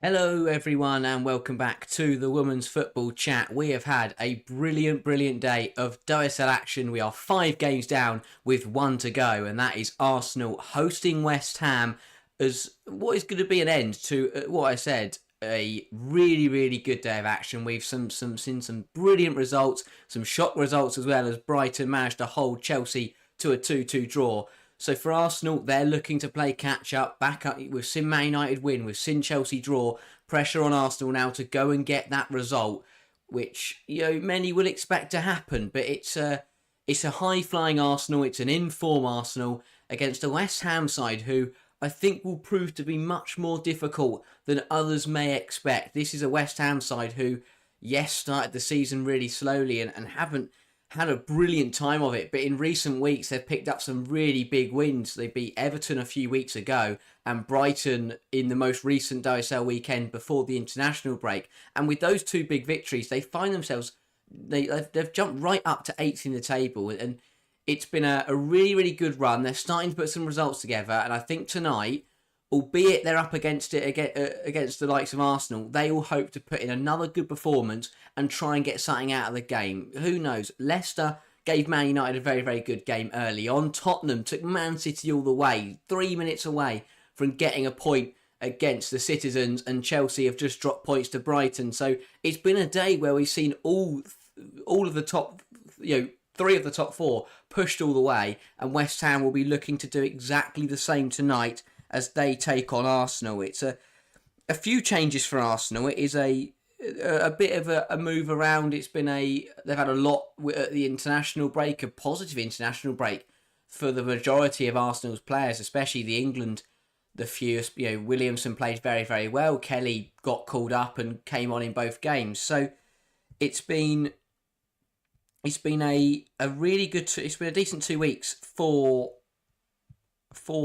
Hello everyone and welcome back to the Women's Football Chat. We have had a brilliant day of WSL action. We are 5 games down with 1 to go, and that is Arsenal hosting West Ham as what is going to be an end to what I said, a really good day of action. We've seen some brilliant results, some shock results as well, as Brighton managed to hold Chelsea to a 2-2 draw. So for Arsenal, they're looking to play catch up, back up. We've seen Man United win, we've seen Chelsea draw. Pressure on Arsenal now to go and get that result, which many will expect to happen. But it's a high flying Arsenal, it's an in-form Arsenal against a West Ham side who I think will prove to be much more difficult than others may expect. This is a West Ham side who, yes, started the season really slowly and haven't had a brilliant time of it, but in recent weeks they've picked up some really big wins. They beat Everton a few weeks ago and Brighton in the most recent WSL weekend before the international break. And with those two big victories, they find themselves, they've jumped right up to 8th in the table, and it's been a really good run. They're starting to put some results together, and I think tonight, albeit they're up against it against the likes of Arsenal, they will hope to put in another good performance and try and get something out of the game. Who knows? Leicester gave Man United a very good game early on. Tottenham took Man City all the way, 3 minutes away from getting a point against the Citizens, and Chelsea have just dropped points to Brighton. So it's been a day where we've seen all of the top, 3 of the top 4 pushed all the way, and West Ham will be looking to do exactly the same tonight as they take on Arsenal. It's a few changes for Arsenal. It is a bit of a move around. They've had a lot at the international break, a positive international break for the majority of Arsenal's players, especially the fewest. Williamson played very well. Kelly got called up and came on in both games. So it's been a really good. It's been a decent 2 weeks for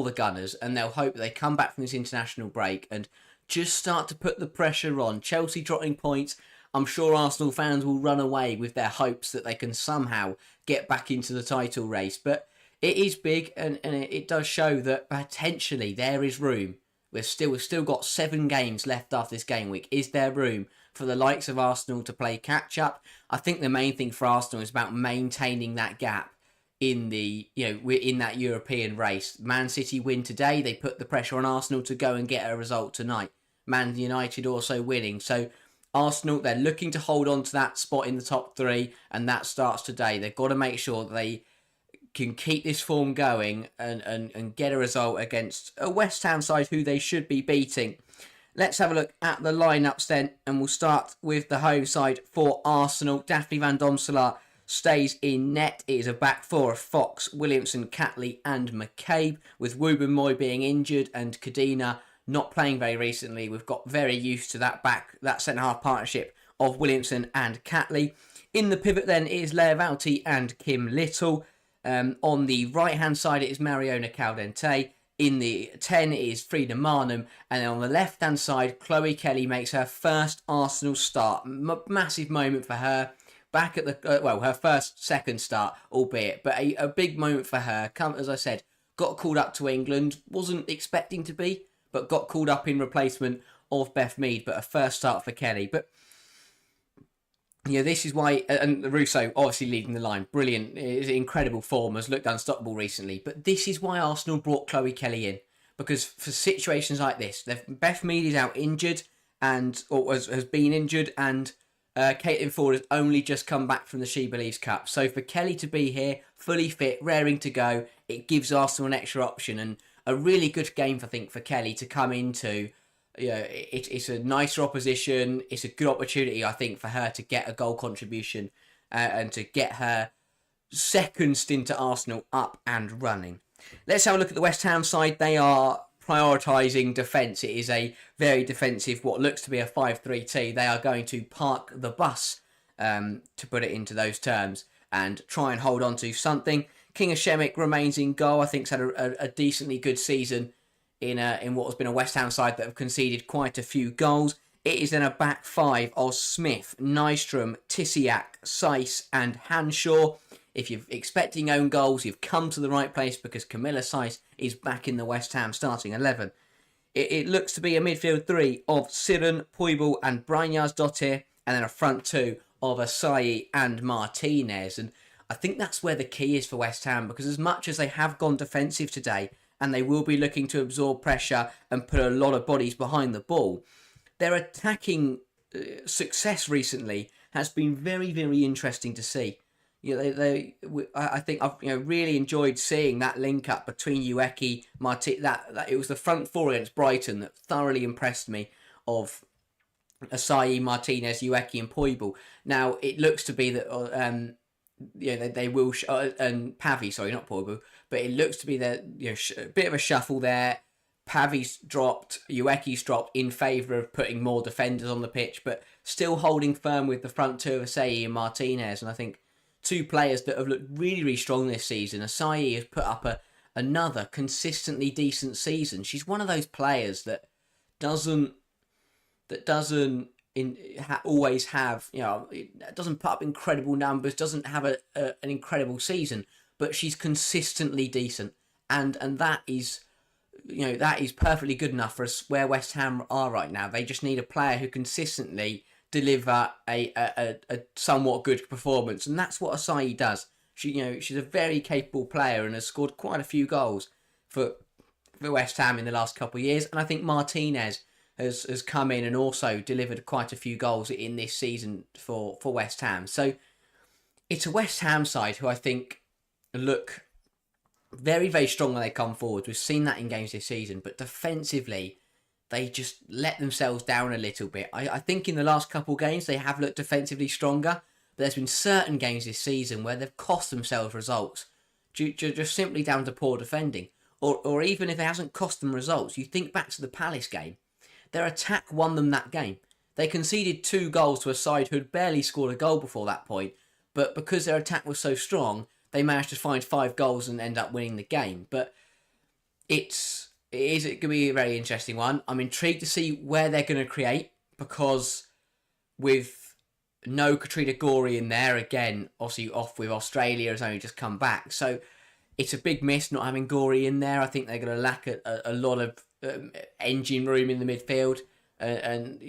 the Gunners, and they'll hope they come back from this international break and just start to put the pressure on. Chelsea dropping points. I'm sure Arsenal fans will run away with their hopes that they can somehow get back into the title race. But it is big, and it does show that potentially there is room. We've still got 7 games left after this game week. Is there room for the likes of Arsenal to play catch up? I think the main thing for Arsenal is about maintaining that gap in in that European race. Man City win today, they put the pressure on Arsenal to go and get a result tonight. Man United also winning. So Arsenal, they're looking to hold on to that spot in the top 3, and that starts today. They've got to make sure that they can keep this form going and get a result against a West Ham side who they should be beating. Let's have a look at the lineups then, and we'll start with the home side for Arsenal. Daphne Van Domselaar stays in net. It is a back 4 of Fox, Williamson, Catley and McCabe, with Wooben Moy being injured and Kadina not playing very recently. We've got very used to that centre-half partnership of Williamson and Catley. In the pivot then is Leovalti and Kim Little. On the right-hand side it is Mariona Carente. In the 10 is Frida Marnham, and then on the left-hand side, Chloe Kelly makes her first Arsenal start. Massive moment for her. Back at her second start, albeit, but a big moment for her. As I said, got called up to England, wasn't expecting to be, but got called up in replacement of Beth Mead, but a first start for Kelly. But this is why, and Russo obviously leading the line, brilliant, is incredible form, has looked unstoppable recently. But this is why Arsenal brought Chloe Kelly in, because for situations like this, Beth Mead is out injured or has been injured, and Caitlin Ford has only just come back from the She Believes Cup. So for Kelly to be here, fully fit, raring to go, it gives Arsenal an extra option, and a really good game, I think, for Kelly to come into. It's a nicer opposition. It's a good opportunity, I think, for her to get a goal contribution and to get her second stint at Arsenal up and running. Let's have a look at the West Ham side. They are prioritising defence. It is a very defensive, what looks to be a 5-3-2. They are going to park the bus, to put it into those terms, and try and hold on to something. King Shemik remains in goal. I think he's had a decently good season in what has been a West Ham side that have conceded quite a few goals. It is then a back 5 of Smith, Nystrom, Tisiak, Seiss and Hanshaw. If you're expecting own goals, you've come to the right place, because Camilla Seiss is back in the West Ham starting 11. It looks to be a midfield three of Siren, Puibel and Brynjar's-Dottir, and then a front two of Asai and Martinez. And I think that's where the key is for West Ham, because as much as they have gone defensive today and they will be looking to absorb pressure and put a lot of bodies behind the ball, their attacking success recently has been very, very interesting to see. I think I've really enjoyed seeing that link up between Ueki, Martinez. That it was the front four against Brighton that thoroughly impressed me. Of Asai, Martinez, Ueki, and Puibel. Now it looks to be that they will and Pavi, sorry, not Puibel, but it looks to be that a bit of a shuffle there. Pavi's dropped, Ueki's dropped in favour of putting more defenders on the pitch, but still holding firm with the front two of Asai and Martinez. And I think two players that have looked really, really strong this season. Asai has put up another consistently decent season. She's one of those players that doesn't always have, doesn't put up incredible numbers, doesn't have an incredible season, but she's consistently decent, and that is perfectly good enough for us where West Ham are right now. They just need a player who consistently deliver a somewhat good performance, and that's what Asai does. She's a very capable player and has scored quite a few goals for West Ham in the last couple of years. And I think Martinez has come in and also delivered quite a few goals in this season for West Ham. So it's a West Ham side who I think look very, very strong when they come forward. We've seen that in games this season, but defensively, they just let themselves down a little bit. I think in the last couple of games, they have looked defensively stronger, but there's been certain games this season where they've cost themselves results, just simply down to poor defending. Or even if it hasn't cost them results, you think back to the Palace game, their attack won them that game. They conceded 2 goals to a side who had barely scored a goal before that point, but because their attack was so strong, they managed to find 5 goals and end up winning the game. But it is going to be a very interesting one. I'm intrigued to see where they're going to create, because with no Katrina Gorey in there, again, obviously off with Australia, has only just come back. So it's a big miss not having Gorey in there. I think they're going to lack a lot of engine room in the midfield. And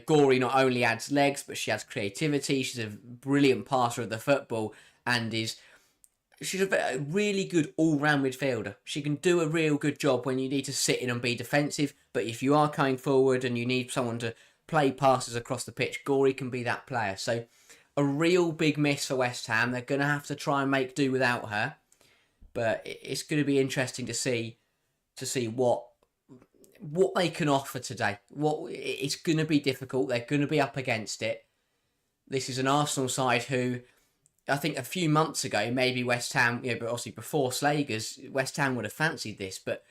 Gorey not only adds legs, but she adds creativity. She's a brilliant passer of the football, and she's a really good all-round midfielder. She can do a real good job when you need to sit in and be defensive, but if you are coming forward and you need someone to play passes across the pitch, Gorey can be that player. So a real big miss for West Ham. They're going to have to try and make do without her, but it's going to be interesting to see what they can offer today. It's going to be difficult. They're going to be up against it. This is an Arsenal side who, I think a few months ago, maybe West Ham, but obviously before Slagers, West Ham would have fancied this, but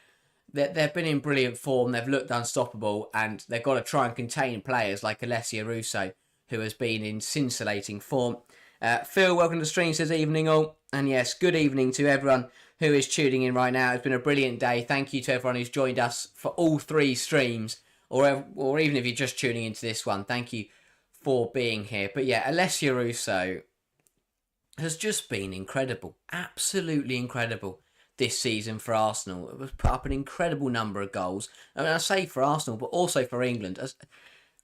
they've been in brilliant form. They've looked unstoppable, and they've got to try and contain players like Alessia Russo, who has been in scintillating form. Phil, welcome to the stream, says evening all. And yes, good evening to everyone who is tuning in right now. It's been a brilliant day. Thank you to everyone who's joined us for all 3 streams, or even if you're just tuning into this one, thank you for being here. But yeah, Alessia Russo has just been incredible, absolutely incredible this season for Arsenal. It was put up an incredible number of goals. I mean, I say for Arsenal, but also for England. As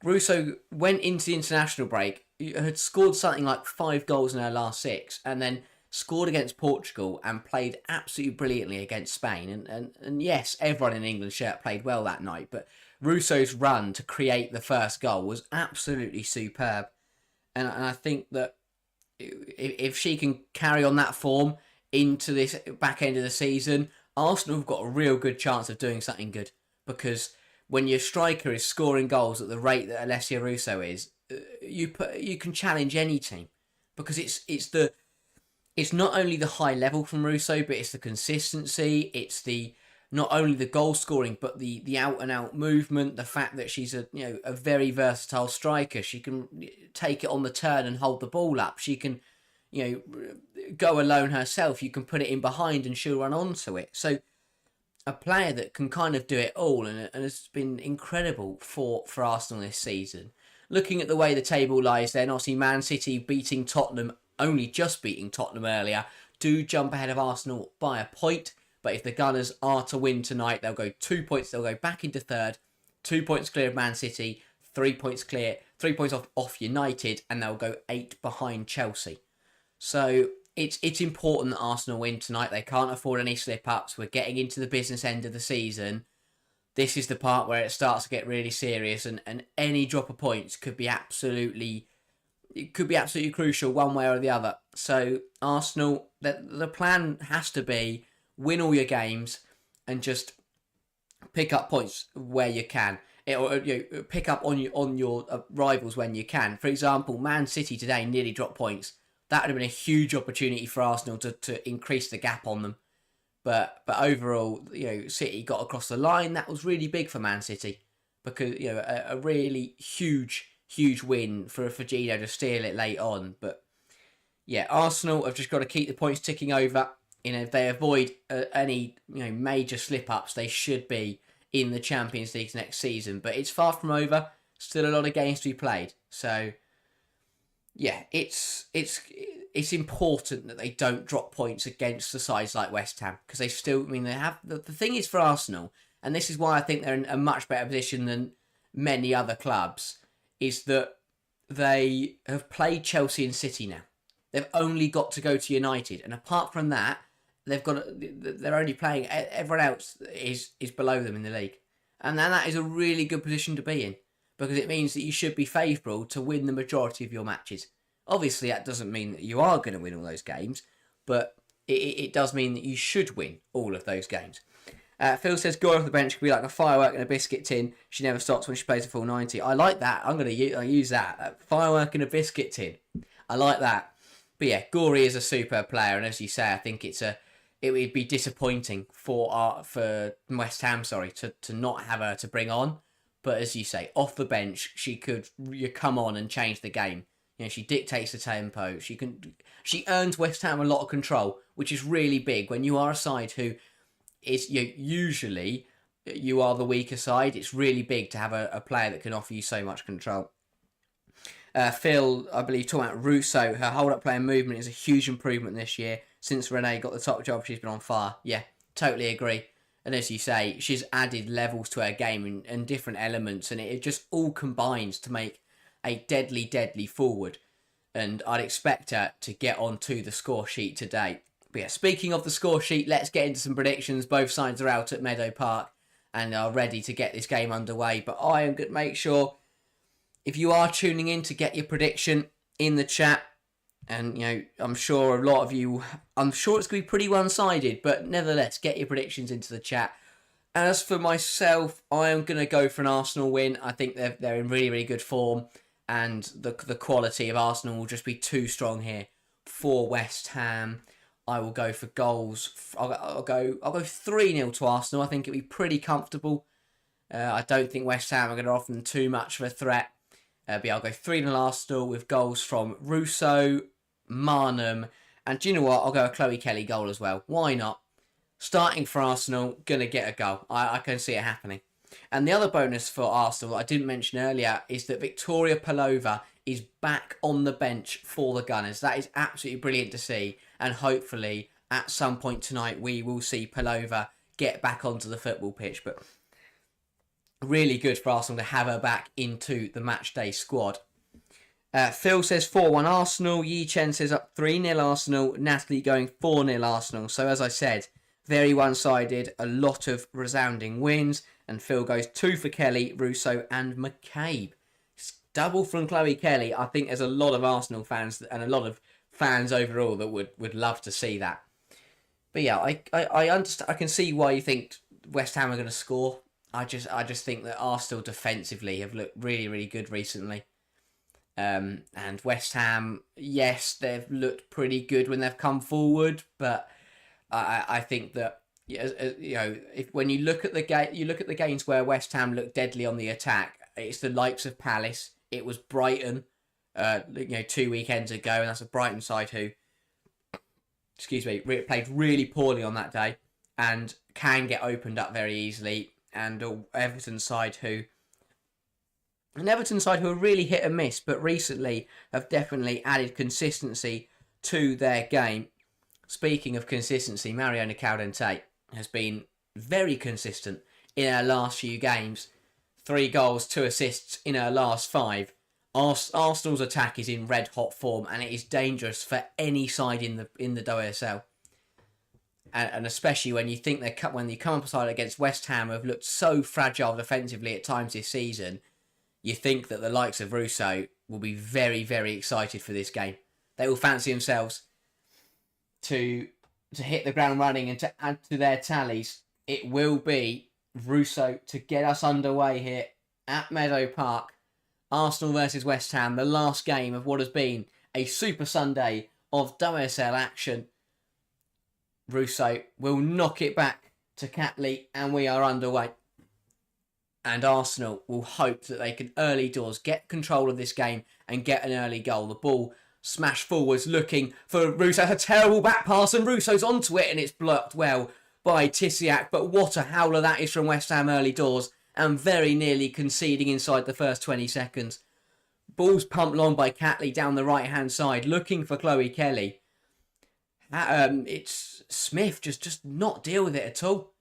Russo went into the international break, had scored something like 5 goals in her last 6, and then scored against Portugal and played absolutely brilliantly against Spain. And yes, everyone in England's shirt played well that night, but Russo's run to create the first goal was absolutely superb. And I think that if she can carry on that form into this back end of the season, Arsenal have got a real good chance of doing something good, because when your striker is scoring goals at the rate that Alessia Russo is, you can challenge any team, because it's not only the high level from Russo, but it's the consistency. It's not only the goal scoring, but the out and out movement. The fact that she's a very versatile striker. She can take it on the turn and hold the ball up. She can go alone herself. You can put it in behind and she'll run onto it. So a player that can kind of do it all, and has been incredible for Arsenal this season. Looking at the way the table lies, then obviously Man City beating Tottenham, only just beating Tottenham earlier, do jump ahead of Arsenal by a point. But if the Gunners are to win tonight, they'll go 2 points. They'll go back into third, 2 points clear of Man City, 3 points clear, 3 points off United, and they'll go 8 behind Chelsea. So it's important that Arsenal win tonight. They can't afford any slip-ups. We're getting into the business end of the season. This is the part where it starts to get really serious, and any drop of points could be absolutely crucial one way or the other. So Arsenal, the plan has to be win all your games and just pick up points where you can. Pick up on your rivals when you can. For example, Man City today nearly dropped points. That would have been a huge opportunity for Arsenal to increase the gap on them. But overall, City got across the line. That was really big for Man City, because a really huge win for Gino to steal it late on. But yeah, Arsenal have just got to keep the points ticking over. If they avoid any major slip ups, they should be in the Champions League next season. But it's far from over. Still a lot of games to be played. So yeah, it's important that they don't drop points against the sides like West Ham, because they still, they have, the thing is for Arsenal, and this is why I think they're in a much better position than many other clubs, is that they have played Chelsea and City now. They've only got to go to United, and apart from that, they're only playing, everyone else is below them in the league. And then that is a really good position to be in, because it means that you should be favourable to win the majority of your matches. Obviously, that doesn't mean that you are going to win all those games, but it does mean that you should win all of those games. Phil says, go off the bench could be like a firework in a biscuit tin. She never stops when she plays a full 90. I like that. I'm going to use that. Firework in a biscuit tin. I like that. But yeah, Gory is a superb player, and as you say, I think it would be disappointing for West Ham, to not have her to bring on. But as you say, off the bench, she could come on and change the game. She dictates the tempo. She earns West Ham a lot of control, which is really big when you are a side who is usually you are the weaker side. It's really big to have a player that can offer you so much control. Phil, I believe, talking about Russo, her hold-up play and movement is a huge improvement this year. Since Renee got the top job, she's been on fire. Yeah, totally agree. And as you say, she's added levels to her game and different elements, and it just all combines to make a deadly forward. And I'd expect her to get onto the score sheet today. But yeah, speaking of the score sheet, let's get into some predictions. Both sides are out at Meadow Park and are ready to get this game underway. But I am going to make sure, if you are tuning in, to get your prediction in the chat. And, I'm sure a lot of you, it's going to be pretty one-sided, but nevertheless, get your predictions into the chat. As for myself, I am going to go for an Arsenal win. I think they're in really, really good form, and the quality of Arsenal will just be too strong here for West Ham. I will go for goals. I'll go 3-0 to Arsenal. I think it'll be pretty comfortable. I don't think West Ham are going to offer them too much of a threat. But I'll go 3-0 Arsenal with goals from Russo, Marnham, and do you know what? I'll go a Chloe Kelly goal as well. Why not? Starting for Arsenal, going to get a goal. I can see it happening. And the other bonus for Arsenal that I didn't mention earlier is that Victoria Pelova is back on the bench for the Gunners. That is absolutely brilliant to see. And hopefully, at some point tonight, we will see Pelova get back onto the football pitch. But really good for Arsenal to have her back into the matchday squad. Phil says 4-1 Arsenal. Yi Chen says up 3-0 Arsenal. Natalie going 4-0 Arsenal. So as I said, very one-sided. A lot of resounding wins. And Phil goes 2 for Kelly, Russo and McCabe. It's double from Chloe Kelly. I think there's a lot of Arsenal fans and a lot of fans overall that would love to see that. But yeah, I understand. I can see why you think West Ham are going to score. I just think that Arsenal defensively have looked really, really good recently. And West Ham, yes, they've looked pretty good when they've come forward, but I think that when you look at the games where West Ham looked deadly on the attack, it's the likes of Palace. It was Brighton, 2 weekends ago, and that's a Brighton side who, played really poorly on that day and can get opened up very easily. And Everton side who are really hit and miss, but recently have definitely added consistency to their game. Speaking of consistency, Mariona Carente, has been very consistent in her last few games. 3 goals, 2 assists in her last 5. Arsenal's attack is in red hot form, and it is dangerous for any side in the WSL. And especially when you think when you come up side against West Ham, who have looked so fragile defensively at times this season, you think that the likes of Russo will be very, very excited for this game. They will fancy themselves to hit the ground running and to add to their tallies. It will be Russo to get us underway here at Meadow Park. Arsenal versus West Ham, the last game of what has been a Super Sunday of WSL action. Russo will knock it back to Catley, and we are underway. And Arsenal will hope that they can early doors get control of this game and get an early goal. The ball smashed forwards looking for Russo. A terrible back pass, and Russo's onto it, and it's blocked well by Tisiak. But what a howler that is from West Ham early doors, and very nearly conceding inside the first 20 seconds. Ball's pumped long by Catley down the right-hand side, looking for Chloe Kelly. It's Smith just not deal with it at all.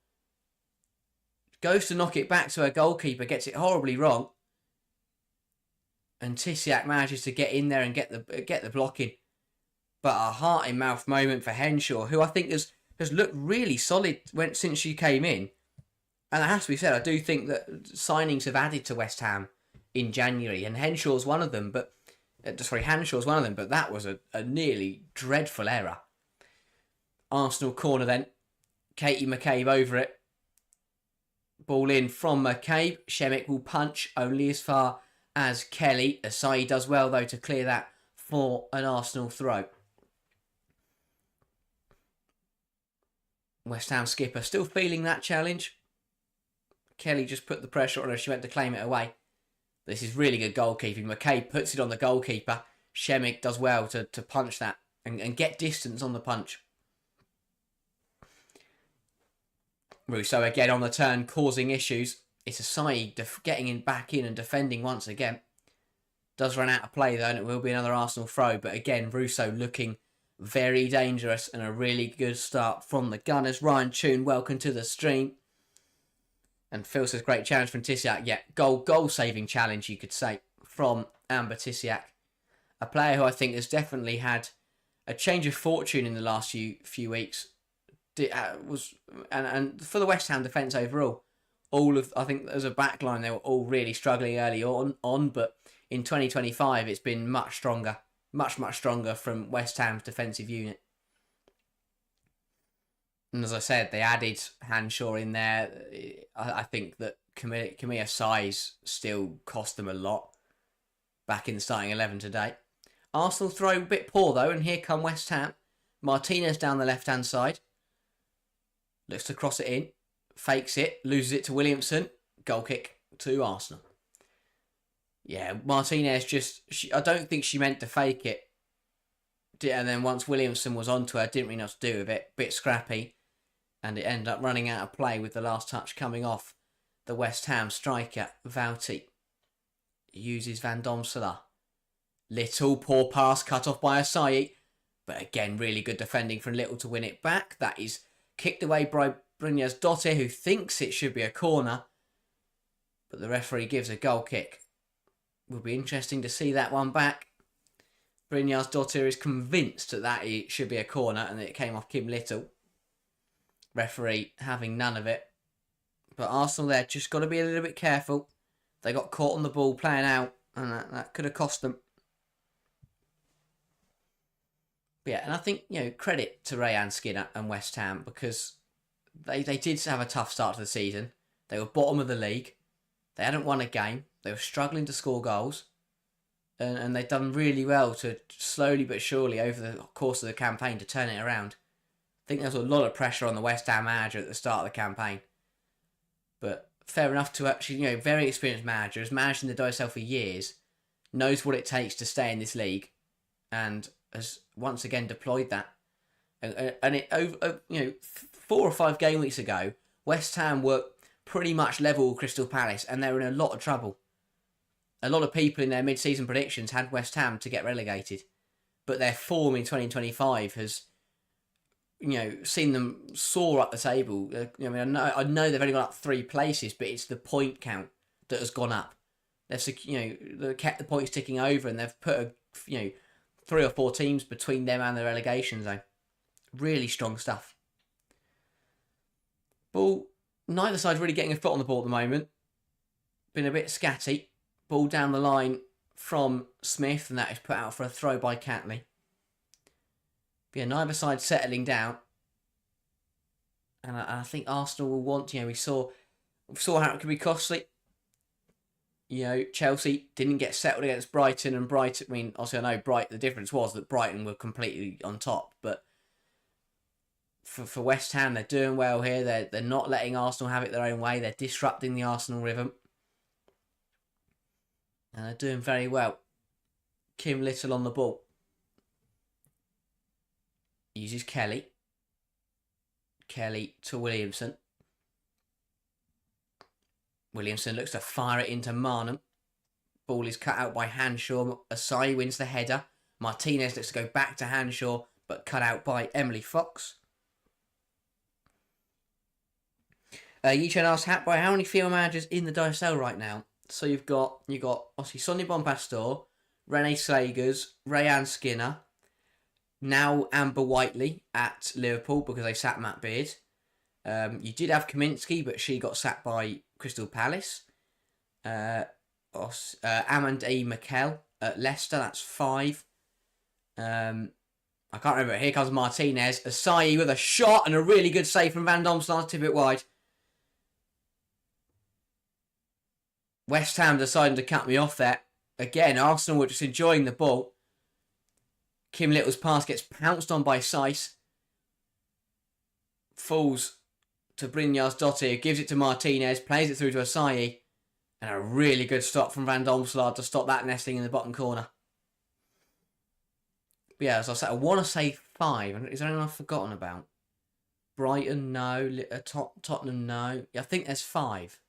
Goes to knock it back to her goalkeeper, gets it horribly wrong. And Tisiak manages to get in there and get the blocking. But a heart-in-mouth moment for Henshaw, who I think has looked really solid since she came in. And it has to be said, I do think that signings have added to West Ham in January, and Henshaw's one of them. But that was a nearly dreadful error. Arsenal corner then. Katie McCabe over it. Ball in from McCabe. Shemmick will punch only as far as Kelly. Asai does well though to clear that for an Arsenal throw. West Ham skipper still feeling that challenge. Kelly just put the pressure on her. She went to claim it away. This is really good goalkeeping. McCabe puts it on the goalkeeper. Shemmick does well to punch that and get distance on the punch. Russo again on the turn, causing issues. It's Asai getting back in and defending once again. Does run out of play though, and it will be another Arsenal throw. But again, Russo looking very dangerous, and a really good start from the Gunners. Ryan Toon, welcome to the stream. And Phil says, great challenge from Tisiak. Yeah, goal-saving challenge, you could say, from Amber Tisiak. A player who I think has definitely had a change of fortune in the last few weeks. And for the West Ham defence overall, I think as a backline, they were all really struggling early on, but in 2025, it's been much stronger, much stronger from West Ham's defensive unit. And as I said, they added Henshaw in there. I think that Camille's size still cost them a lot back in the starting 11 today. Arsenal throw a bit poor though, and here come West Ham. Martinez down the left-hand side. Looks to cross it in. Fakes it. Loses it to Williamson. Goal kick to Arsenal. Yeah, Martinez I don't think she meant to fake it. And then once Williamson was onto her, didn't really know what to do with it. Bit scrappy. And it ended up running out of play with the last touch coming off the West Ham striker, Vouty. Uses Van Domselaar. Little poor pass cut off by Asai. But again, really good defending from Little to win it back. That is kicked away by Brynjar's Dottir, who thinks it should be a corner. But the referee gives a goal kick. Will be interesting to see that one back. Brynjar's Dottir is convinced that it should be a corner and that it came off Kim Little. Referee having none of it. But Arsenal there just got to be a little bit careful. They got caught on the ball playing out, and that could have cost them. But yeah, and I think, credit to Rayanne Skinner and West Ham, because they did have a tough start to the season. They were bottom of the league. They hadn't won a game. They were struggling to score goals. And they've done really well to slowly but surely over the course of the campaign to turn it around. I think there was a lot of pressure on the West Ham manager at the start of the campaign. But fair enough to actually, very experienced manager, has managed in the WSL for years, knows what it takes to stay in this league, and has once again deployed that. And it over 4 or 5 game weeks ago, West Ham were pretty much level with Crystal Palace, and they were in a lot of trouble. A lot of people in their mid-season predictions had West Ham to get relegated, but their form in 2025 has seen them soar up the table. I know they've only gone up 3 places, but it's the point count that has gone up. They've kept the points ticking over, and they've put 3 or 4 teams between them and the relegation zone. Really strong stuff. Ball, neither side's really getting a foot on the ball at the moment. Been a bit scatty. Ball down the line from Smith, and that is put out for a throw by Catley. But yeah, neither side settling down. And I think Arsenal will want, we saw how it could be costly. Chelsea didn't get settled against Brighton, and Brighton, obviously I know the difference was that Brighton were completely on top, but for West Ham, they're doing well here. They're not letting Arsenal have it their own way. They're disrupting the Arsenal rhythm. And they're doing very well. Kim Little on the ball. Uses Kelly. Kelly to Williamson. Williamson looks to fire it into Marnham. Ball is cut out by Hanshaw. Asai wins the header. Martinez looks to go back to Hanshaw, but cut out by Emily Fox. Yichen asked Hatboy, how many female managers in the WSL right now? So you've got obviously Sonia Bonpastor, Renee Slagers, Rayanne Skinner, now Amber Whiteley at Liverpool because they sacked Matt Beard. You did have Kaminsky, but she got sacked by Crystal Palace. Amanda McKell at Leicester, that's 5. I can't remember. Here comes Martinez. Asai with a shot and a really good save from Van Domslaan, tip it wide. West Ham deciding to cut me off there. Again, Arsenal were just enjoying the ball. Kim Little's pass gets pounced on by Seiss. Falls to Brynjar's Dottir, gives it to Martinez, plays it through to Asai. And a really good stop from Van Domslaan to stop that nesting in the bottom corner. But yeah, as I said, I want to say 5. Is there anyone I've forgotten about? Brighton, no. Tottenham, no. Yeah, I think there's 5.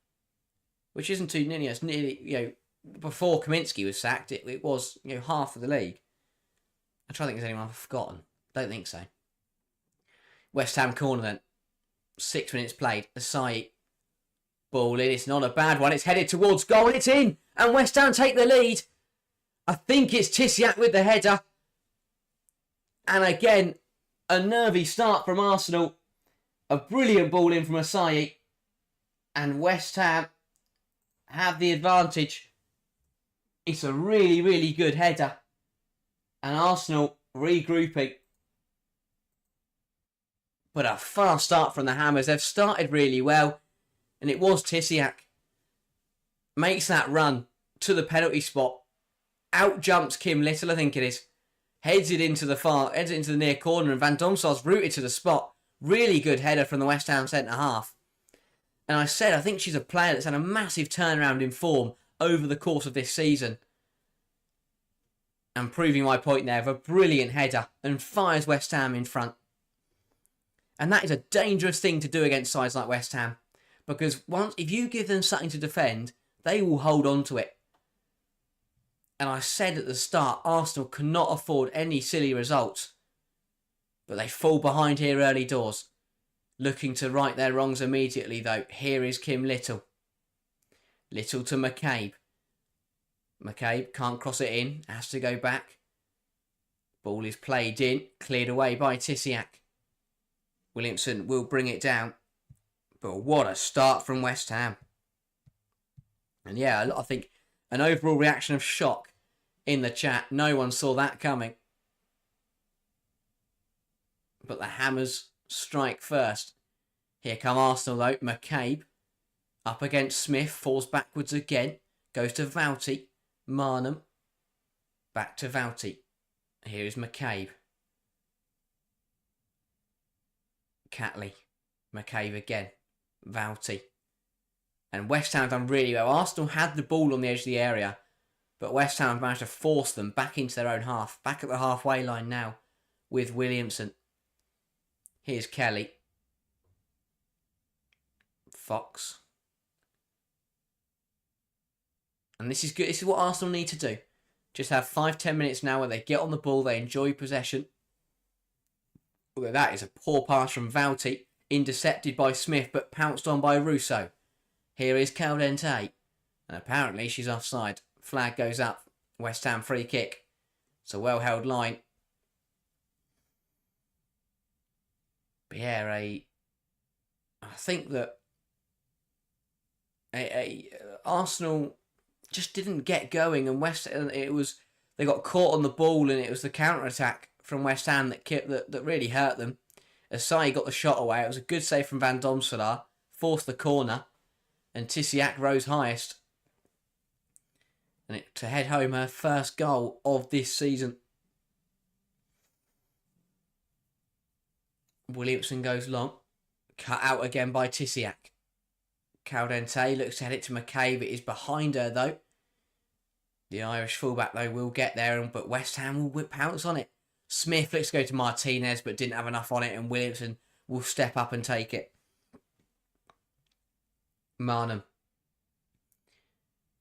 Which isn't too nearly. It's nearly, before Kaminsky was sacked, it was, half of the league. I'm trying to think if there's anyone I've forgotten. Don't think so. West Ham corner then. 6 minutes played. Asai. Ball in. It's not a bad one. It's headed towards goal and it's in. And West Ham take the lead. I think it's Tisiak with the header. And again, a nervy start from Arsenal. A brilliant ball in from Asai. And West Ham have the advantage. It's a really, really good header. And Arsenal regrouping. But a fast start from the Hammers. They've started really well. And it was Tisiak. Makes that run to the penalty spot. Out jumps Kim Little, I think it is. Heads it into the near corner. And Van Domslaan's rooted to the spot. Really good header from the West Ham centre half. And I think she's a player that's had a massive turnaround in form over the course of this season. And proving my point there of a brilliant header and fires West Ham in front. And that is a dangerous thing to do against sides like West Ham. Because if you give them something to defend, they will hold on to it. And I said at the start, Arsenal cannot afford any silly results. But they fall behind here early doors. Looking to right their wrongs immediately, though. Here is Kim Little. Little to McCabe. McCabe can't cross it in. Has to go back. Ball is played in. Cleared away by Tisiak. Williamson will bring it down. But what a start from West Ham. And yeah, I think an overall reaction of shock in the chat. No one saw that coming. But the Hammers strike first. Here come Arsenal though. McCabe up against Smith. Falls backwards again. Goes to Vouty. Marnham. Back to Vouty. Here is McCabe. Catley. McCabe again. Vouty. And West Ham done really well. Arsenal had the ball on the edge of the area. But West Ham managed to force them back into their own half. Back at the halfway line now with Williamson. Here's Kelly. Fox. And this is good. This is what Arsenal need to do. Just have 5-10 minutes now where they get on the ball, they enjoy possession. Although that is a poor pass from Valti, intercepted by Smith but pounced on by Russo. Here is Carente, and apparently she's offside. Flag goes up. West Ham free kick. It's a well held line. But yeah, I think that Arsenal just didn't get going, and they got caught on the ball, and it was the counter attack from West Ham that really hurt them. Asai got the shot away. It was a good save from Van Domselaar, forced the corner, and Tisiak rose highest, and to head home her first goal of this season. Williamson goes long, cut out again by Tisiak. Carente looks to head it to McCabe. It is behind her though. The Irish fullback though will get there, but West Ham will pounce on it. Smith looks to go to Martinez but didn't have enough on it, and Williamson will step up and take it. Marnham.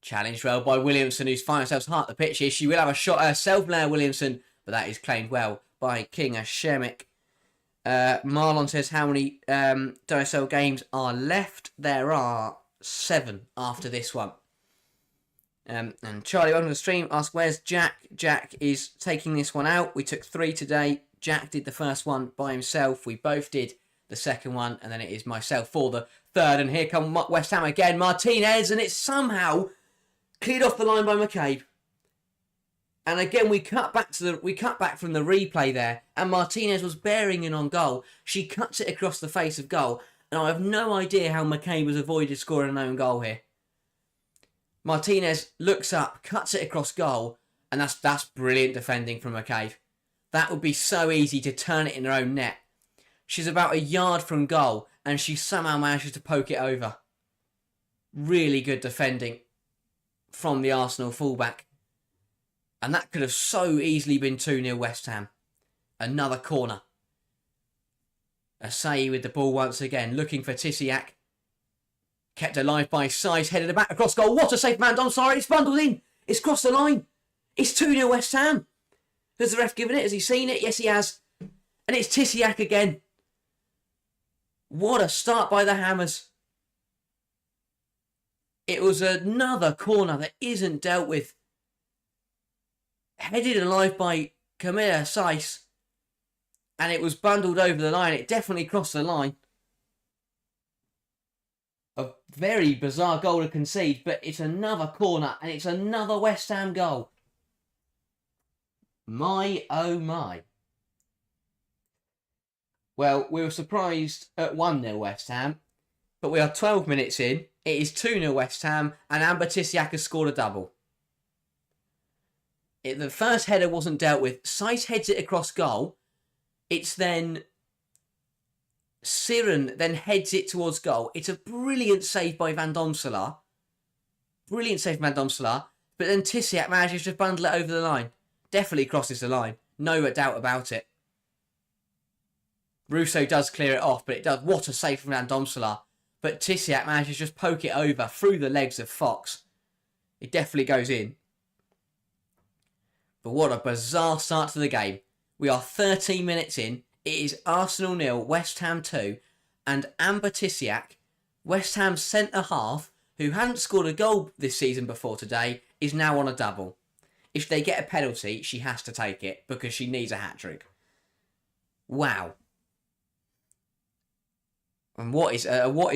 Challenged well by Williamson, who's finding herself hard at the pitch here. She will have a shot herself now, Williamson, but that is claimed well by King Ashemik. Marlon says how many WSL games are left. There are 7 after this one. And Charlie, welcome to the stream, asks, where's Jack? Jack is taking this one out. We took 3 today. Jack did the first one by himself. We both did the second one, and then it is myself for the third. And here come West Ham again. Martinez, and it's somehow cleared off the line by McCabe. And again, we cut back from the replay there, and Martinez was bearing in on goal. She cuts it across the face of goal, and I have no idea how McCabe has avoided scoring an own goal here. Martinez looks up, cuts it across goal, and that's brilliant defending from McCabe. That would be so easy to turn it in her own net. She's about a yard from goal, and she somehow manages to poke it over. Really good defending from the Arsenal fullback. And that could have so easily been 2-0 West Ham. Another corner. Asai with the ball once again, looking for Tisiak. Kept alive by Size, headed it back across goal. What a save, man. I'm sorry, it's bundled in. It's crossed the line. It's 2-0 West Ham. Has the ref given it? Has he seen it? Yes, he has. And it's Tisiak again. What a start by the Hammers. It was another corner that isn't dealt with. Headed alive by Camilla Sice, and it was bundled over the line. It definitely crossed the line. A very bizarre goal to concede, but it's another corner, and it's another West Ham goal. My, oh my. Well, we were surprised at 1-0 West Ham, but we are 12 minutes in. It is 2-0 West Ham, and Amber Tisiak has scored a double. The first header wasn't dealt with. Sice heads it across goal. It's then Siren then heads it towards goal. It's a brilliant save by Van Domselaar. Brilliant save by Van Domselaar. But then Tisiak manages to bundle it over the line. Definitely crosses the line. No doubt about it. Russo does clear it off, but it does. What a save from Van Domselaar. But Tisiak manages to just poke it over through the legs of Fox. It definitely goes in. But what a bizarre start to the game. We are 13 minutes in. It is Arsenal 0, West Ham 2. And Amber Tisiak, West Ham's centre-half, who hadn't scored a goal this season before today, is now on a double. If they get a penalty, she has to take it because she needs a hat-trick. Wow. And what is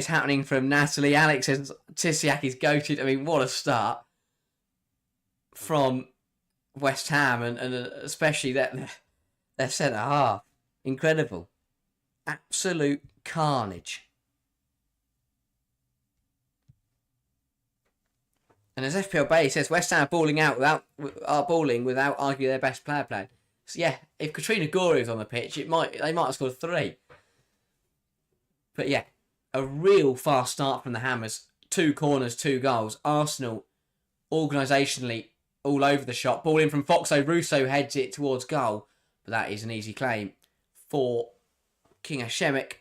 happening from Natalie? Alex says Tisiak is goated. I mean, what a start from West Ham and especially their centre half. Incredible. Absolute carnage. And as FPL Bay says, West Ham are balling without arguing their best player plan. So yeah, if Katrina Gorey was on the pitch, they might have scored 3. But yeah, a real fast start from the Hammers. 2 corners, 2 goals. Arsenal, organisationally, all over the shot. Ball in from Foxo. Russo heads it towards goal. But that is an easy claim for King Ashemik.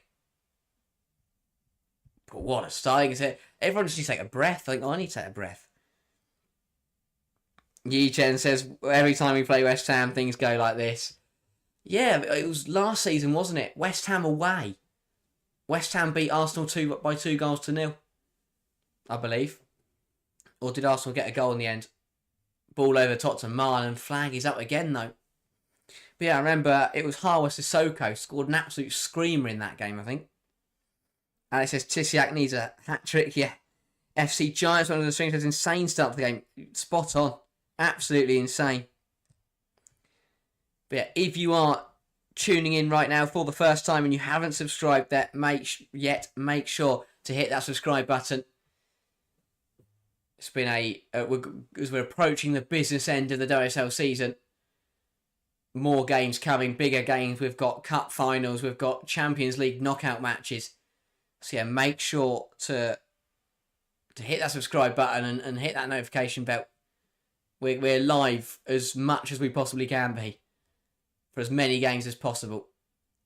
But what a start. Everyone just needs to take a breath. I think I need to take a breath. Yi Chen says, every time we play West Ham, things go like this. Yeah, it was last season, wasn't it? West Ham away. West Ham beat Arsenal by 2 goals to 0, I believe. Or did Arsenal get a goal in the end? Ball over Tottenham, and flag is up again though. But yeah, I remember it was Hawa Sissoko scored an absolute screamer in that game, I think. Alex says Tisiak needs a hat-trick, yeah. FC Giants, one of the streams, says insane start to the game. Spot on. Absolutely insane. But yeah, if you are tuning in right now for the first time and you haven't subscribed make sure to hit that subscribe button. It's been as we're approaching the business end of the WSL season. More games coming, bigger games. We've got cup finals, we've got Champions League knockout matches. So yeah, make sure to hit that subscribe button and hit that notification bell. We're live as much as we possibly can be for as many games as possible.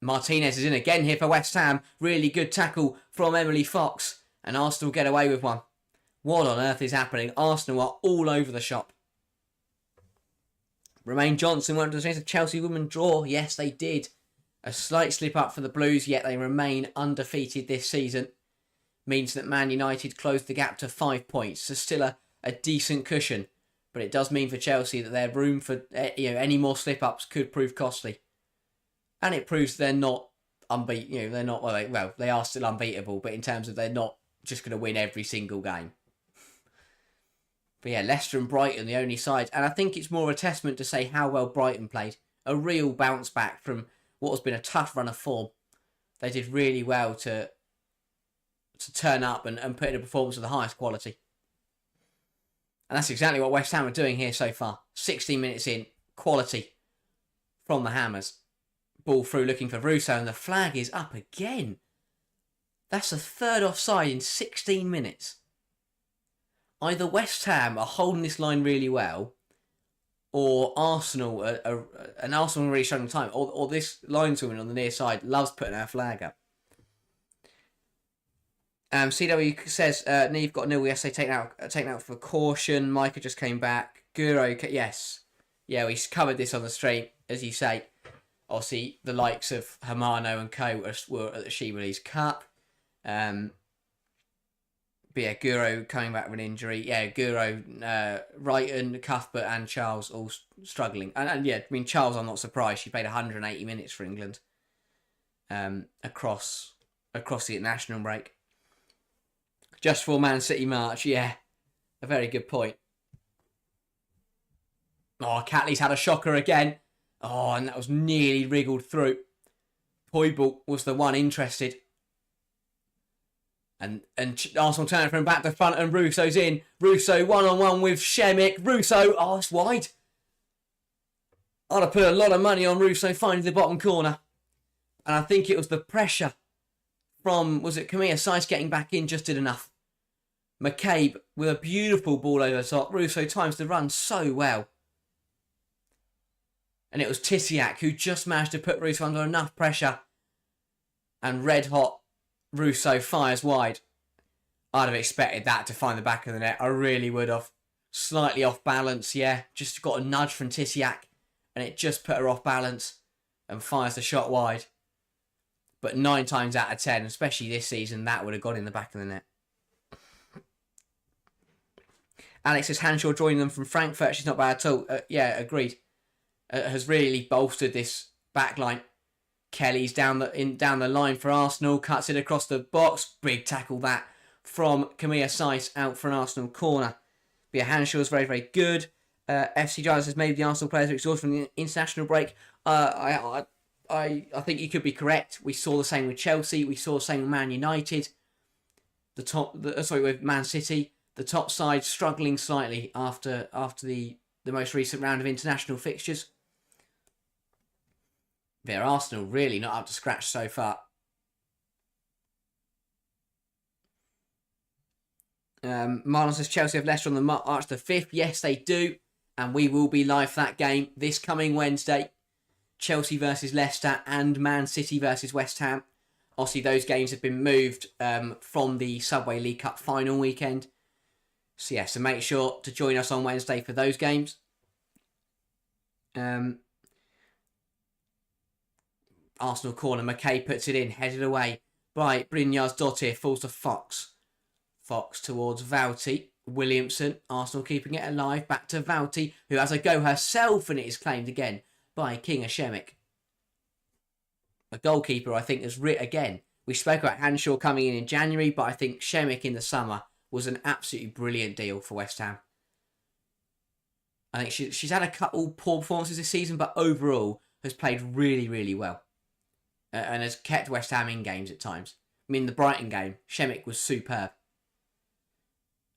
Martinez is in again here for West Ham. Really good tackle from Emily Fox. And Arsenal get away with one. What on earth is happening? Arsenal are all over the shop. Romain Johnson went to the chance of Chelsea women draw. Yes, they did. A slight slip up for the Blues, yet they remain undefeated this season. Means that Man United closed the gap to 5 points. So still a decent cushion. But it does mean for Chelsea that their room for any more slip-ups could prove costly. And it proves they're not unbeatable. They're not, they are still unbeatable, but in terms of they're not just going to win every single game. But yeah, Leicester and Brighton, the only sides. And I think it's more of a testament to say how well Brighton played. A real bounce back from what has been a tough run of form. They did really well to turn up and put in a performance of the highest quality. And that's exactly what West Ham are doing here so far. 16 minutes in, quality from the Hammers. Ball through looking for Russo, and the flag is up again. That's the third offside in 16 minutes. Either West Ham are holding this line really well, or Arsenal are really struggling time, or this lineswoman on the near side loves putting her flag up. CW says, Neve got a nil yesterday, taken out for caution. Micah just came back. Guro, yes. Yeah, we covered this on the stream, as you say. Obviously, the likes of Hermano and co were at the She Release Cup. But yeah, Guro coming back with an injury. Yeah, Guro, Wrighton, Cuthbert and Charles all struggling. And yeah, I mean, Charles, I'm not surprised. She played 180 minutes for England across the international break. Just for Man City March, yeah. A very good point. Oh, Catley's had a shocker again. Oh, and that was nearly wriggled through. Poibel was the one interested. And Arsenal turning from back to front and Russo's in. Russo one-on-one with Shemik. Russo, oh, it's wide. I'd have put a lot of money on Russo finding the bottom corner. And I think it was the pressure from, was it Camilla Sykes getting back in, just did enough. McCabe with a beautiful ball over the top. Russo times the run so well. And it was Tisiak who just managed to put Russo under enough pressure. And red hot Russo fires wide. I'd have expected that to find the back of the net. I really would have. Slightly off balance, yeah. Just got a nudge from Tisiak. And it just put her off balance. And fires the shot wide. But 9 times out of 10, especially this season, that would have gone in the back of the net. Alex says Hanshaw joining them from Frankfurt. She's not bad at all. Yeah, agreed. Has really bolstered this back line. Kelly's down the line for Arsenal. Cuts it across the box. Big tackle that from Camilla Sykes out for an Arsenal corner. But yeah, Hanshaw's very, very good. FC Giants says maybe the Arsenal players are exhausted from the international break. I think you could be correct. We saw the same with Chelsea. We saw the same with Man United. With Man City. The top side struggling slightly after the most recent round of international fixtures. But Arsenal really not up to scratch so far. Marlon says Chelsea have Leicester on the March the 5th. Yes, they do. And we will be live for that game this coming Wednesday. Chelsea versus Leicester and Man City versus West Ham. Obviously, those games have been moved from the Subway League Cup final weekend. So yeah, so make sure to join us on Wednesday for those games. Arsenal corner. McKay puts it in, headed away by Brynjar's Dottir, falls to Fox. Fox towards Vouty. Williamson, Arsenal keeping it alive. Back to Vouty, who has a go herself, and it is claimed again by King Ashemik. The goalkeeper, I think, has again. We spoke about Hanshaw coming in January, but I think Shemik in the summer was an absolutely brilliant deal for West Ham. I think she's had a couple poor performances this season, but overall has played really, really well. And has kept West Ham in games at times. I mean, the Brighton game, Shemik was superb.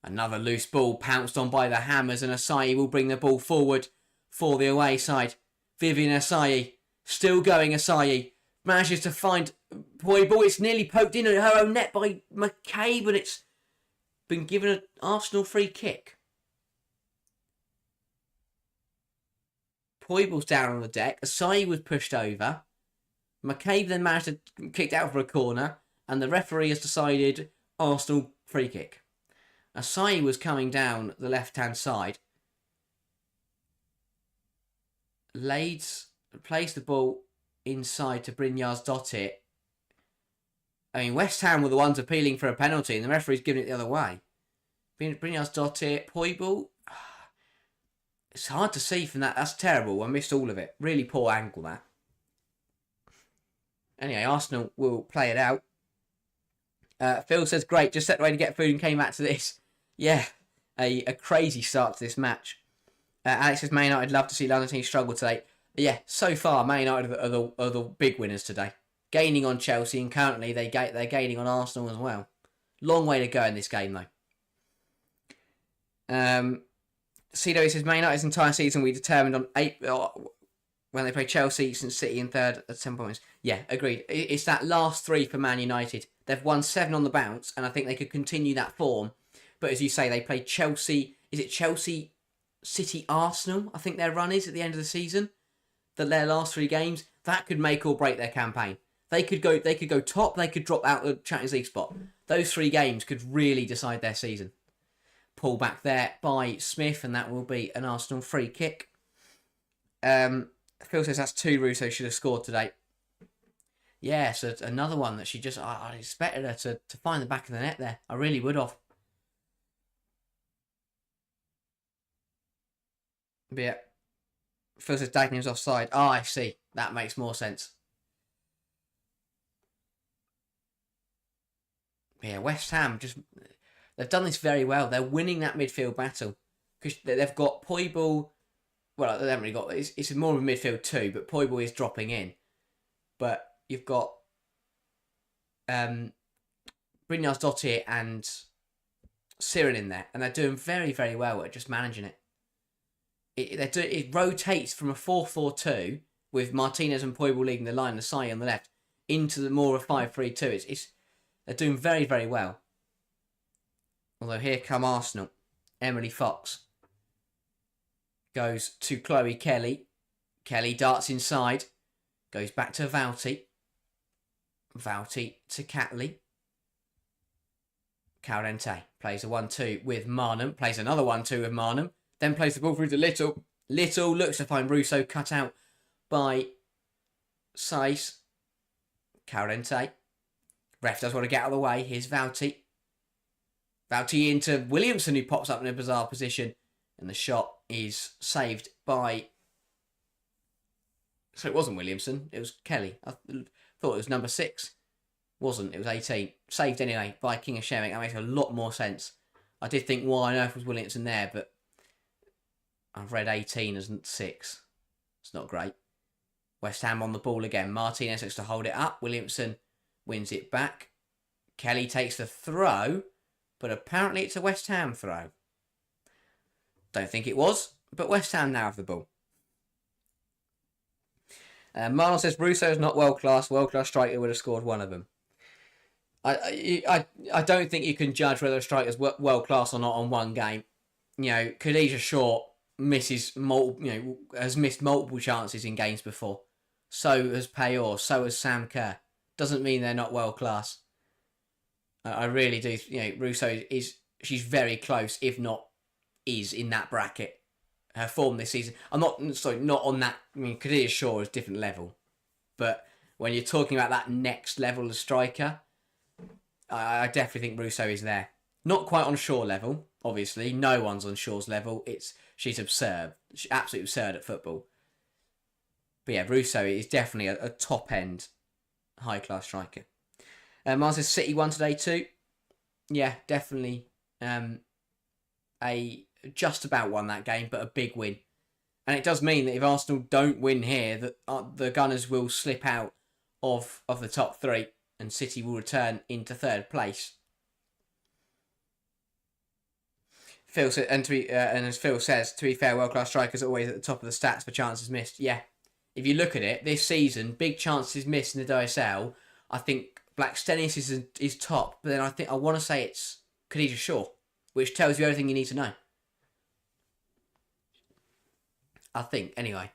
Another loose ball pounced on by the Hammers, and Asai will bring the ball forward for the away side. Vivian Asai, still going Asai, manages to find Poibal. It's nearly poked in at her own net by McCabe, but it's been given an Arsenal free kick. Poibal's down on the deck. Asai was pushed over. McCabe then managed to kick out for a corner, and the referee has decided Arsenal free kick. Asai was coming down the left-hand side. Lades plays the ball inside to Brynjar's Dottir. I mean, West Ham were the ones appealing for a penalty, and the referee's giving it the other way. Brynjar's Dottir, Poibal. It's hard to see from that. That's terrible. I missed all of it. Really poor angle, that. Anyway, Arsenal will play it out. Phil says, great, just stepped away to get food and came back to this. Yeah, a crazy start to this match. Alex says, Man United love to see London team struggle today. Yeah, so far, Man United are the big winners today. Gaining on Chelsea, and currently they're gaining on Arsenal as well. Long way to go in this game, though. Cedo says, Man United's entire season we determined on 8... when they play Chelsea, since City in third at 10 points. Yeah, agreed. It's that last 3 for Man United. They've won 7 on the bounce, and I think they could continue that form. But as you say, they play Chelsea. Is it Chelsea, City, Arsenal? I think their run is at the end of the season. Their last 3 games. That could make or break their campaign. They could go top. They could drop out the Champions League spot. Those 3 games could really decide their season. Pull back there by Smith, and that will be an Arsenal free kick. Phil says that's 2 Russo should have scored today. Yeah, so another one that she just... I expected her to find the back of the net there. I really would have. But yeah. Phil says Dagenham's offside. Oh, I see. That makes more sense. But yeah, West Ham just... They've done this very well. They're winning that midfield battle. Because they've got Poibal... Well, they haven't really got... It's more of a midfield too, but Poibal is dropping in. But you've got Brynjar's Dottir and Siren in there, and they're doing very, very well at just managing it. It rotates from a 4-4-2 with Martinez and Poibal leading the line, the side on the left, into the more of 5-3-2. They're doing very, very well. Although here come Arsenal. Emily Fox goes to Chloe Kelly. Kelly darts inside. Goes back to Vouty. Vouty to Catley. Carente plays a 1-2 with Marnham. Plays another 1-2 with Marnham. Then plays the ball through to Little. Little looks to find Russo, cut out by Saiz. Carente. Ref does want to get out of the way. Here's Vouty. Vouty into Williamson, who pops up in a bizarre position. And the shot is saved by... So it wasn't Williamson, it was Kelly. I thought it was number 6. Wasn't, it was 18. Saved anyway by King of Shemik. That makes a lot more sense. I did think, why on earth was Williamson there, but I've read 18 as 6. It's not great. West Ham on the ball again. Martinez looks to hold it up. Williamson wins it back. Kelly takes the throw, but apparently it's a West Ham throw. Don't think it was, but West Ham now have the ball. Marlon says Russo's not world-class. World-class striker would have scored one of them. I don't think you can judge whether a striker's world-class or not on one game. You know, Khadija Shaw has missed multiple chances in games before. So has Payor. So has Sam Kerr. Doesn't mean they're not world-class. I really do. You know, Russo she's very close, if not is in that bracket. Her form this season. Not on that. I mean, Khadija Shaw is a different level, but when you're talking about that next level of striker, I definitely think Russo is there. Not quite on Shaw level, obviously. No one's on Shaw's level. She's absurd. She's absolutely absurd at football. But yeah, Russo is definitely a top-end, high-class striker. Mars says City won today too. Yeah, definitely a just about won that game, but a big win. And it does mean that if Arsenal don't win here, that the Gunners will slip out of the top three and City will return into third place. Phil said, and as Phil says, to be fair, world-class strikers are always at the top of the stats for chances missed. Yeah, if you look at it, this season, big chances missed in the WSL. I think Blackstenius is top, but then I want to say it's Khadija Shaw, which tells you everything you need to know. I think, anyway.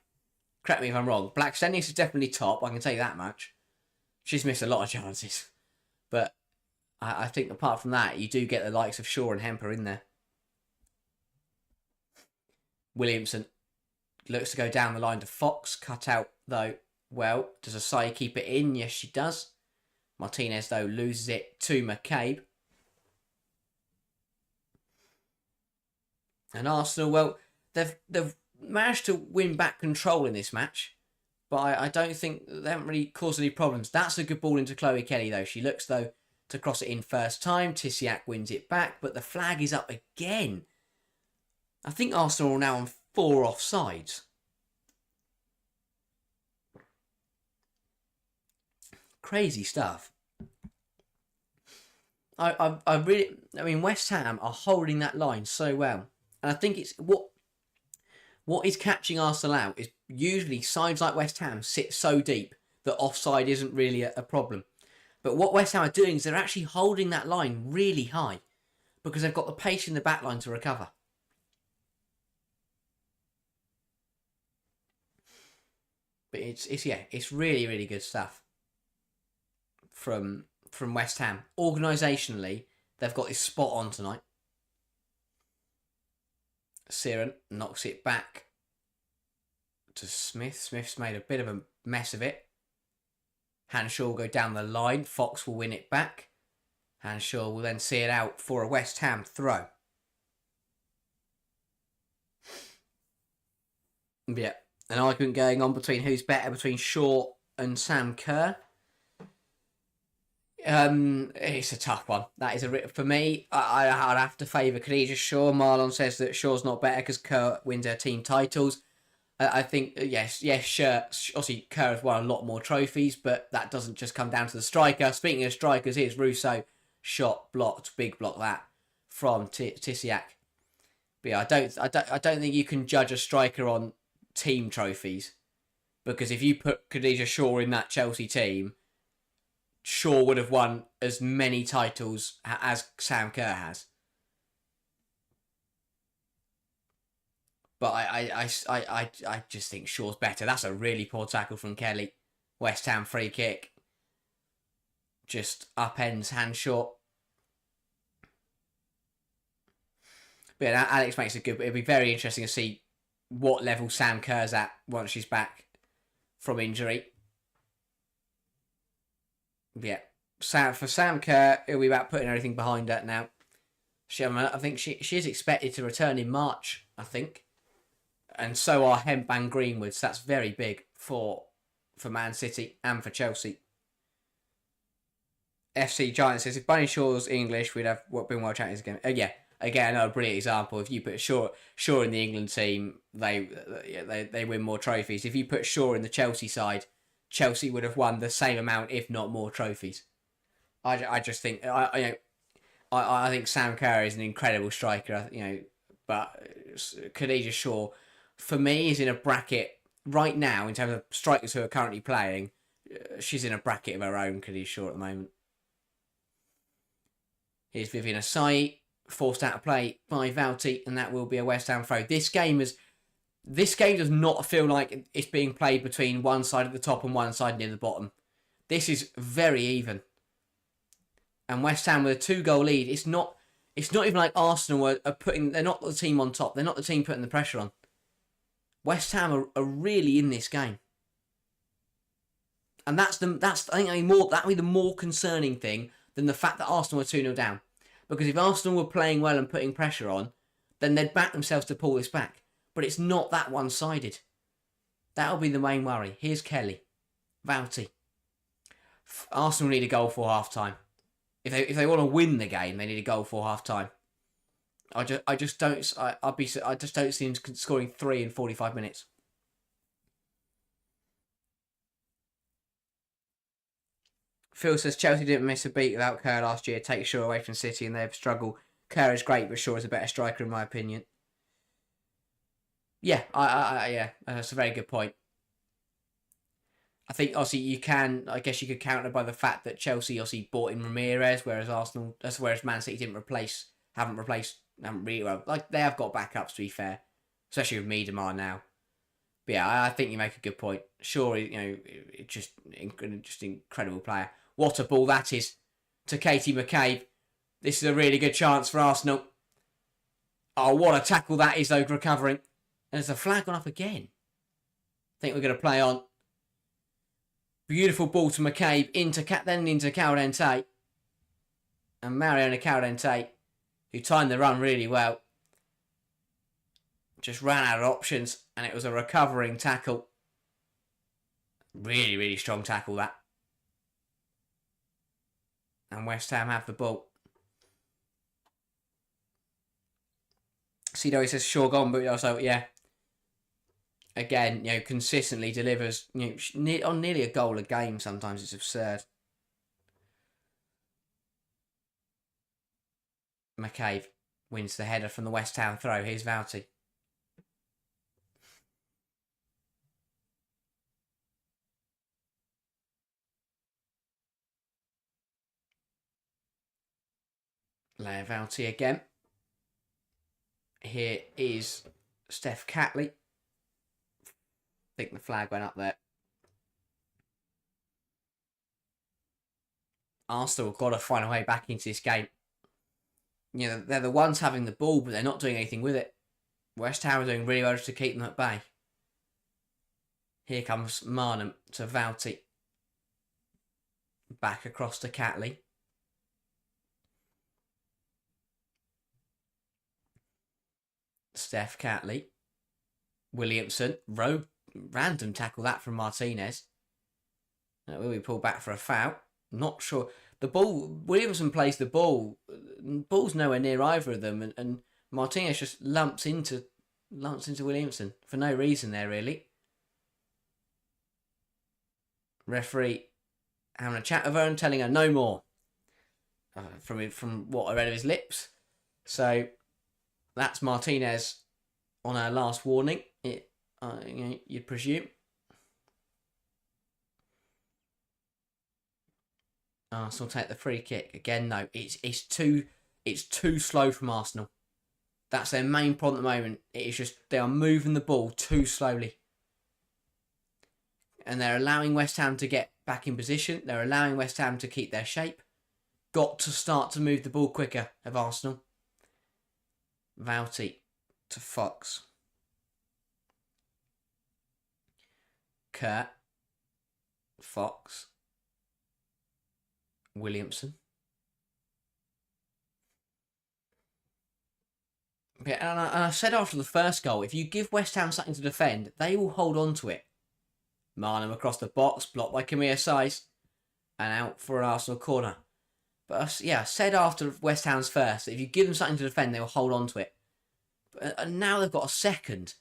Correct me if I'm wrong. Blackstenius is definitely top, I can tell you that much. She's missed a lot of chances. But I think apart from that, you do get the likes of Shaw and Hemper in there. Williamson looks to go down the line to Fox. Cut out, though. Well, does Asai keep it in? Yes, she does. Martinez, though, loses it to McCabe. And Arsenal, well, they've managed to win back control in this match. But I don't think they haven't really caused any problems. That's a good ball into Chloe Kelly, though. She looks, though, to cross it in first time. Tisiak wins it back, but the flag is up again. I think Arsenal are now on 4 offsides. Crazy stuff. I mean, West Ham are holding that line so well. And I think it's what is catching Arsenal out is usually sides like West Ham sit so deep that offside isn't really a problem. But what West Ham are doing is they're actually holding that line really high because they've got the pace in the back line to recover. But it's really, really good stuff from West Ham. Organisationally, they've got this spot on tonight. Siren knocks it back to Smith. Smith's made a bit of a mess of it. Hanshaw will go down the line. Fox will win it back. Hanshaw will then see it out for a West Ham throw. Yeah, an argument going on between who's better between Shaw and Sam Kerr. It's a tough one. That is for me. I'd have to favour Khadija Shaw. Marlon says that Shaw's not better because Kerr wins her team titles. I think yes, sure. Obviously, Kerr has won a lot more trophies, but that doesn't just come down to the striker. Speaking of strikers, here's Russo, shot blocked, big block that from Tisiak. But yeah, I don't think you can judge a striker on team trophies because if you put Khadija Shaw in that Chelsea team, Shaw would have won as many titles as Sam Kerr has. But I just think Shaw's better. That's a really poor tackle from Kelly. West Ham free kick. Just upends Hanshaw. But yeah, Alex makes it good. It'll be very interesting to see what level Sam Kerr's at once she's back from injury. Yeah, for Sam Kerr, it'll be about putting everything behind her now. I think she is expected to return in March, I think. And so are Hemp and Greenwood. So that's very big for Man City and for Chelsea. FC Giant says, if Bunny Shaw's English, we'd have been world champions again. Yeah, again, another brilliant example. If you put Shaw in the England team, they win more trophies. If you put Shaw in the Chelsea side, Chelsea would have won the same amount, if not more, trophies. I just think I think Sam Kerr is an incredible striker. But Khadija Shaw, for me, is in a bracket right now in terms of strikers who are currently playing. She's in a bracket of her own, Khadija Shaw, at the moment. Here's Vivian Asai, forced out of play by Valti, and that will be a West Ham throw. This game does not feel like it's being played between one side at the top and one side near the bottom. This is very even. And West Ham with a 2-goal lead, it's not even like Arsenal are putting... They're not the team on top. They're not the team putting the pressure on. West Ham are really in this game. And I think that'd be the more concerning thing than the fact that Arsenal were 2-0 down. Because if Arsenal were playing well and putting pressure on, then they'd back themselves to pull this back. But it's not that one-sided. That'll be the main worry. Here's Kelly. Vouty. Arsenal need a goal for half-time. If they want to win the game, they need a goal for half-time. I just don't see him scoring 3 in 45 minutes. Phil says Chelsea didn't miss a beat without Kerr last year. Take Shaw away from City and they've struggled. Kerr is great, but Shaw is a better striker in my opinion. Yeah, yeah, that's a very good point. I think obviously I guess you could counter by the fact that Chelsea obviously bought in Ramirez, whereas Man City haven't really, well, like they have got backups to be fair, especially with Miedemar now. But yeah, I think you make a good point. Sure, just incredible player. What a ball that is to Katie McCabe. This is a really good chance for Arsenal. Oh, what a tackle that is though, recovering. And there's a flag gone up again. I think we're going to play on. Beautiful ball to McCabe, into Carente. And Mariona Carente, who timed the run really well, just ran out of options, and it was a recovering tackle. Really, really strong tackle, that. And West Ham have the ball. Sido says Shaw gone, but also, yeah. Again, consistently delivers, on nearly a goal a game sometimes. It's absurd. McCabe wins the header from the West Ham throw. Here's Vouty. Lea Vouty again. Here is Steph Catley. I think the flag went up there. Arsenal have got to find a way back into this game. They're the ones having the ball, but they're not doing anything with it. West Ham are doing really well to keep them at bay. Here comes Marnham to Vouty. Back across to Catley. Steph Catley. Williamson. Random tackle that from Martinez. Will we pull back for a foul? Not sure. The ball, Williamson plays the ball. Ball's nowhere near either of them, and Martinez just lumps into Williamson for no reason there really. Referee having a chat with her and telling her no more. From what I read of his lips. So that's Martinez on her last warning. You'd presume. Arsenal take the free kick again. No, it's too slow from Arsenal. That's their main problem at the moment. It is just they are moving the ball too slowly, and they're allowing West Ham to get back in position. They're allowing West Ham to keep their shape. Got to start to move the ball quicker of Arsenal. Vouty to Fox. Kerr. Fox. Williamson. Yeah, and I said after the first goal, if you give West Ham something to defend, they will hold on to it. Marnham across the box, blocked by Kamir Size, and out for an Arsenal corner. But I said after West Ham's first, that if you give them something to defend, they will hold on to it. And now they've got a second.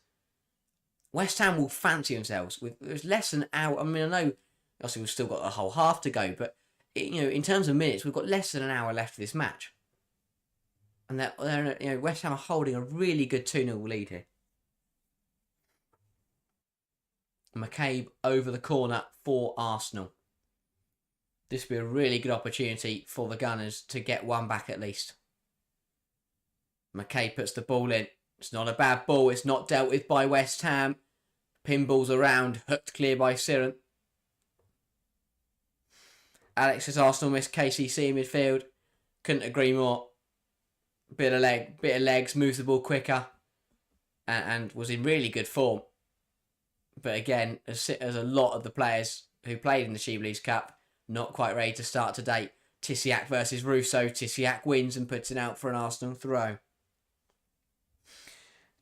West Ham will fancy themselves with there's less than an hour. I mean, I know obviously we've still got a whole half to go, but in terms of minutes, we've got less than an hour left of this match. And they're West Ham are holding a really good 2-0 lead here. McCabe over the corner for Arsenal. This would be a really good opportunity for the Gunners to get one back at least. McCabe puts the ball in. It's not a bad ball. It's not dealt with by West Ham. Pinballs around. Hooked clear by Siren. Alex says Arsenal missed KCC in midfield. Couldn't agree more. Bit of legs, moves the ball quicker, and was in really good form. But again, as a lot of the players who played in the She Blues Cup, not quite ready to start today. Tisiak versus Russo. Tisiak wins and puts it out for an Arsenal throw.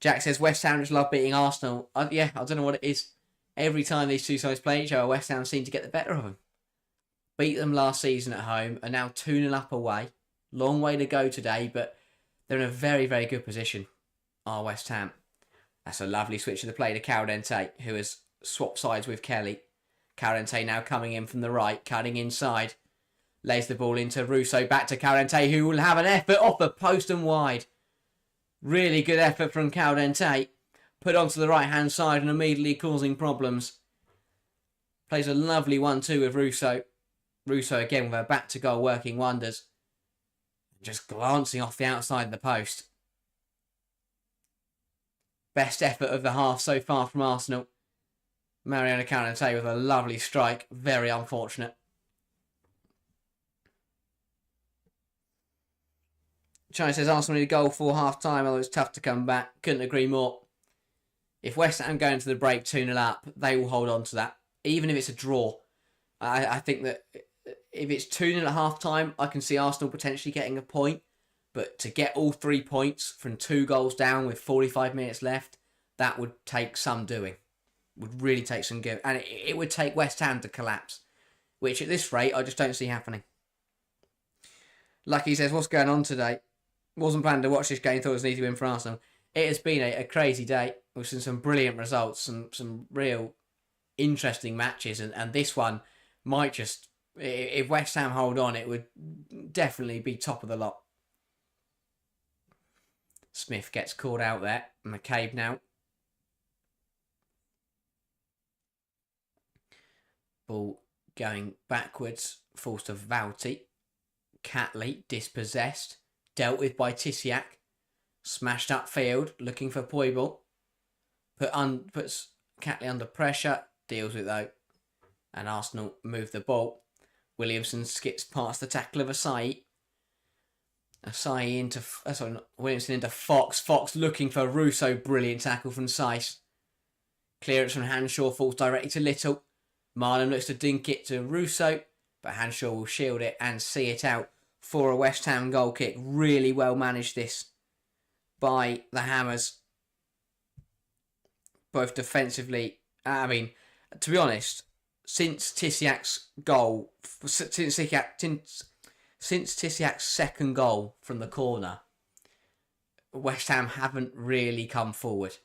Jack says West Ham just love beating Arsenal. Yeah, I don't know what it is. Every time these two sides play each other, West Ham seem to get the better of them. Beat them last season at home, are now 2-0 up away. Long way to go today, but they're in a very, very good position, are West Ham. That's a lovely switch of the play to Carente, who has swapped sides with Kelly. Carente now coming in from the right, cutting inside. Lays the ball into Russo, back to Carente, who will have an effort off the post and wide. Really good effort from Carente. Put onto the right-hand side and immediately causing problems. Plays a lovely 1-2 with Russo. Russo again with her back to goal working wonders. Just glancing off the outside of the post. Best effort of the half so far from Arsenal. Mariana Carente with a lovely strike. Very unfortunate. China says Arsenal need a goal for half-time, although it's tough to come back. Couldn't agree more. If West Ham go into the break 2-0 up, they will hold on to that. Even if it's a draw. I think that if it's 2-0 at half-time, I can see Arsenal potentially getting a point. But to get all 3 points from 2 goals down with 45 minutes left, that would take some doing. Would really take some give. And it would take West Ham to collapse. Which at this rate, I just don't see happening. Lucky says, what's going on today? Wasn't planning to watch this game, thought it was an easy win for Arsenal. It has been a crazy day. We've seen some brilliant results, some real interesting matches. And this one might just, if West Ham hold on, it would definitely be top of the lot. Smith gets called out there. McCabe now. Ball going backwards. Falls to Vouty. Catley dispossessed. Dealt with by Tisiak. Smashed upfield. Looking for Poibel. Puts Catley under pressure. Deals with it though. And Arsenal move the ball. Williamson skips past the tackle of Asai. Williamson into Fox. Fox looking for Russo. Brilliant tackle from Seiss. Clearance from Hanshaw falls directly to Little. Marlon looks to dink it to Russo, but Hanshaw will shield it and see it out for a West Ham goal kick. Really well managed this by the Hammers. Both defensively. To be honest, since Tisiak's goal, since Tisiak's second goal from the corner, West Ham haven't really come forward.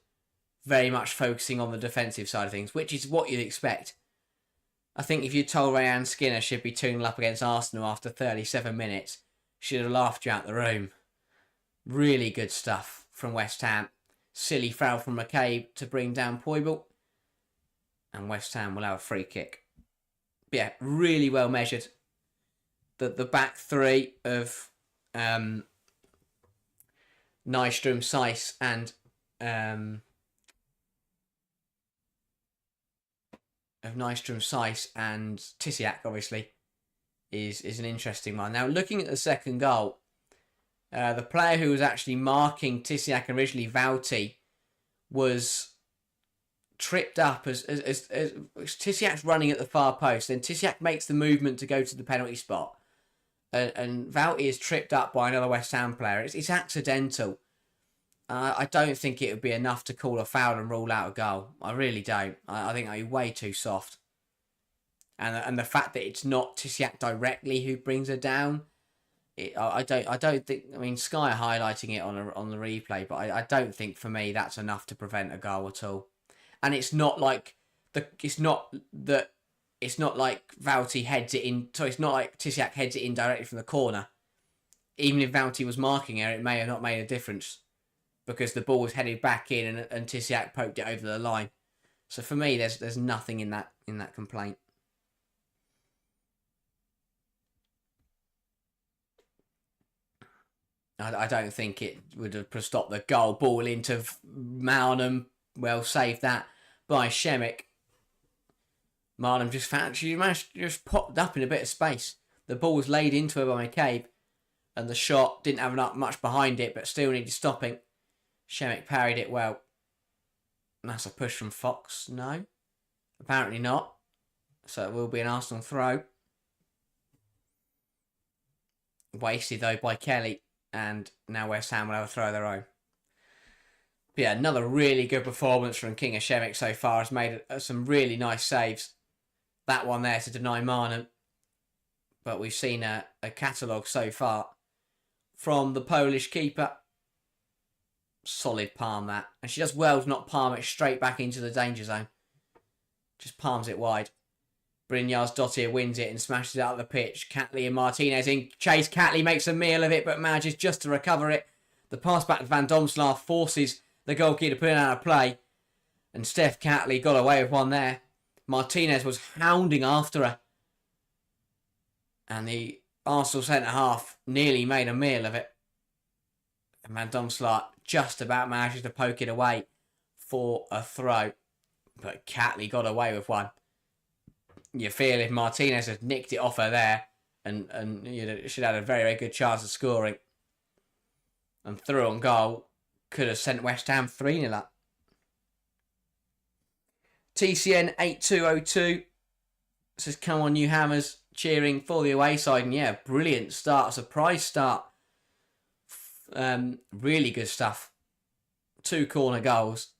Very much focusing on the defensive side of things, which is what you'd expect. I think if you told Rayanne Skinner she'd be 2-0 up against Arsenal after 37 minutes, she'd have laughed you out the room. Really good stuff from West Ham. Silly foul from McCabe to bring down Poibel. And West Ham will have a free kick. But yeah, really well measured. The back three of Nystrom, Seiss and Tisiak, obviously, is an interesting one. Now, looking at the second goal, the player who was actually marking Tisiak originally, Vouty, was tripped up as Tisiak's running at the far post. Then Tisiak makes the movement to go to the penalty spot. And Vouty is tripped up by another West Ham player. It's accidental. I don't think it would be enough to call a foul and rule out a goal. I really don't. I think that would be way too soft. And the fact that it's not Tisiak directly who brings her down, I don't think. I mean, Sky are highlighting it on the replay, but I don't think for me that's enough to prevent a goal at all. And it's not like Vouty heads it in. So it's not like Tisiak heads it in directly from the corner. Even if Vouty was marking her, it may have not made a difference because the ball was headed back in and Tisiak poked it over the line. So for me, there's nothing in that complaint. I don't think it would have stopped the goal. Ball into Malnham. Well saved that by Shemek. Malnham just popped up in a bit of space. The ball was laid into her by McCabe. And the shot didn't have much behind it, but still needed stopping. Shemek parried it well. And that's a push from Fox. No. Apparently not. So it will be an Arsenal throw. Wasted though by Kelly. And now West Ham will have a throw of their own. But yeah, another really good performance from King of Shemik so far. Has made some really nice saves. That one there to deny Marnham. But we've seen a catalogue so far from the Polish keeper. Solid palm that. And she does well to not palm it straight back into the danger zone. Just palms it wide. Brynjar's Dottir wins it and smashes it out of the pitch. Catley and Martinez in chase. Catley makes a meal of it but manages just to recover it. The pass back to Van Domslav forces the goalkeeper to put it out of play. And Steph Catley got away with one there. Martinez was hounding after her. And the Arsenal centre-half nearly made a meal of it. And Van Domslav just about manages to poke it away for a throw. But Catley got away with one. You feel if Martinez had nicked it off her there, and you know, she'd had a very, very good chance of scoring. And through on goal, could have sent West Ham 3-0 up. TCN 8202 says, come on, you Hammers, cheering for the away side. And yeah, brilliant start, surprise start. Really good stuff. 2 corner goals.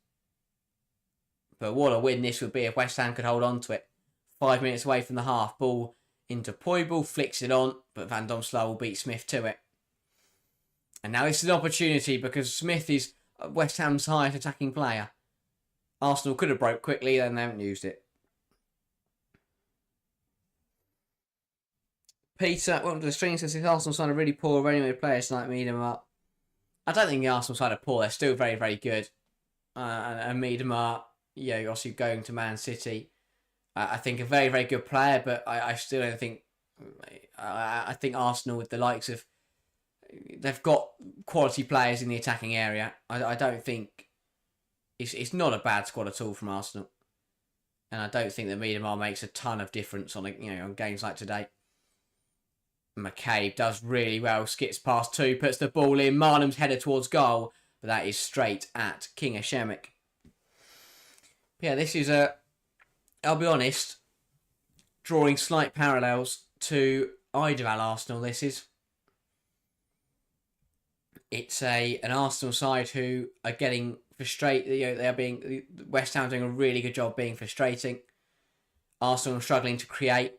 But what a win this would be if West Ham could hold on to it. 5 minutes away from the half. Ball into Poibel. Flicks it on. But Van Domslav will beat Smith to it. And now it's an opportunity because Smith is West Ham's highest attacking player. Arsenal could have broke quickly. Then they haven't used it. Peter, welcome to the stream, says the Arsenal side are really poor. Ready-made players like Miedemar. I don't think the Arsenal side are poor. They're still very, very good. And Miedemar, yeah, obviously going to Man City. I think a very, very good player, but I still don't think... I think Arsenal with the likes of... They've got quality players in the attacking area. I don't think... It's not a bad squad at all from Arsenal. And I don't think that Miedemar makes a ton of difference on on games like today. McCabe does really well. Skips past 2, puts the ball in. Marnham's headed towards goal. But that is straight at King of Shemik. Yeah, this is I'll be honest, drawing slight parallels to Idval Arsenal, this is. It's an Arsenal side who are getting frustrated. They are being... West Ham doing a really good job being frustrating. Arsenal struggling to create.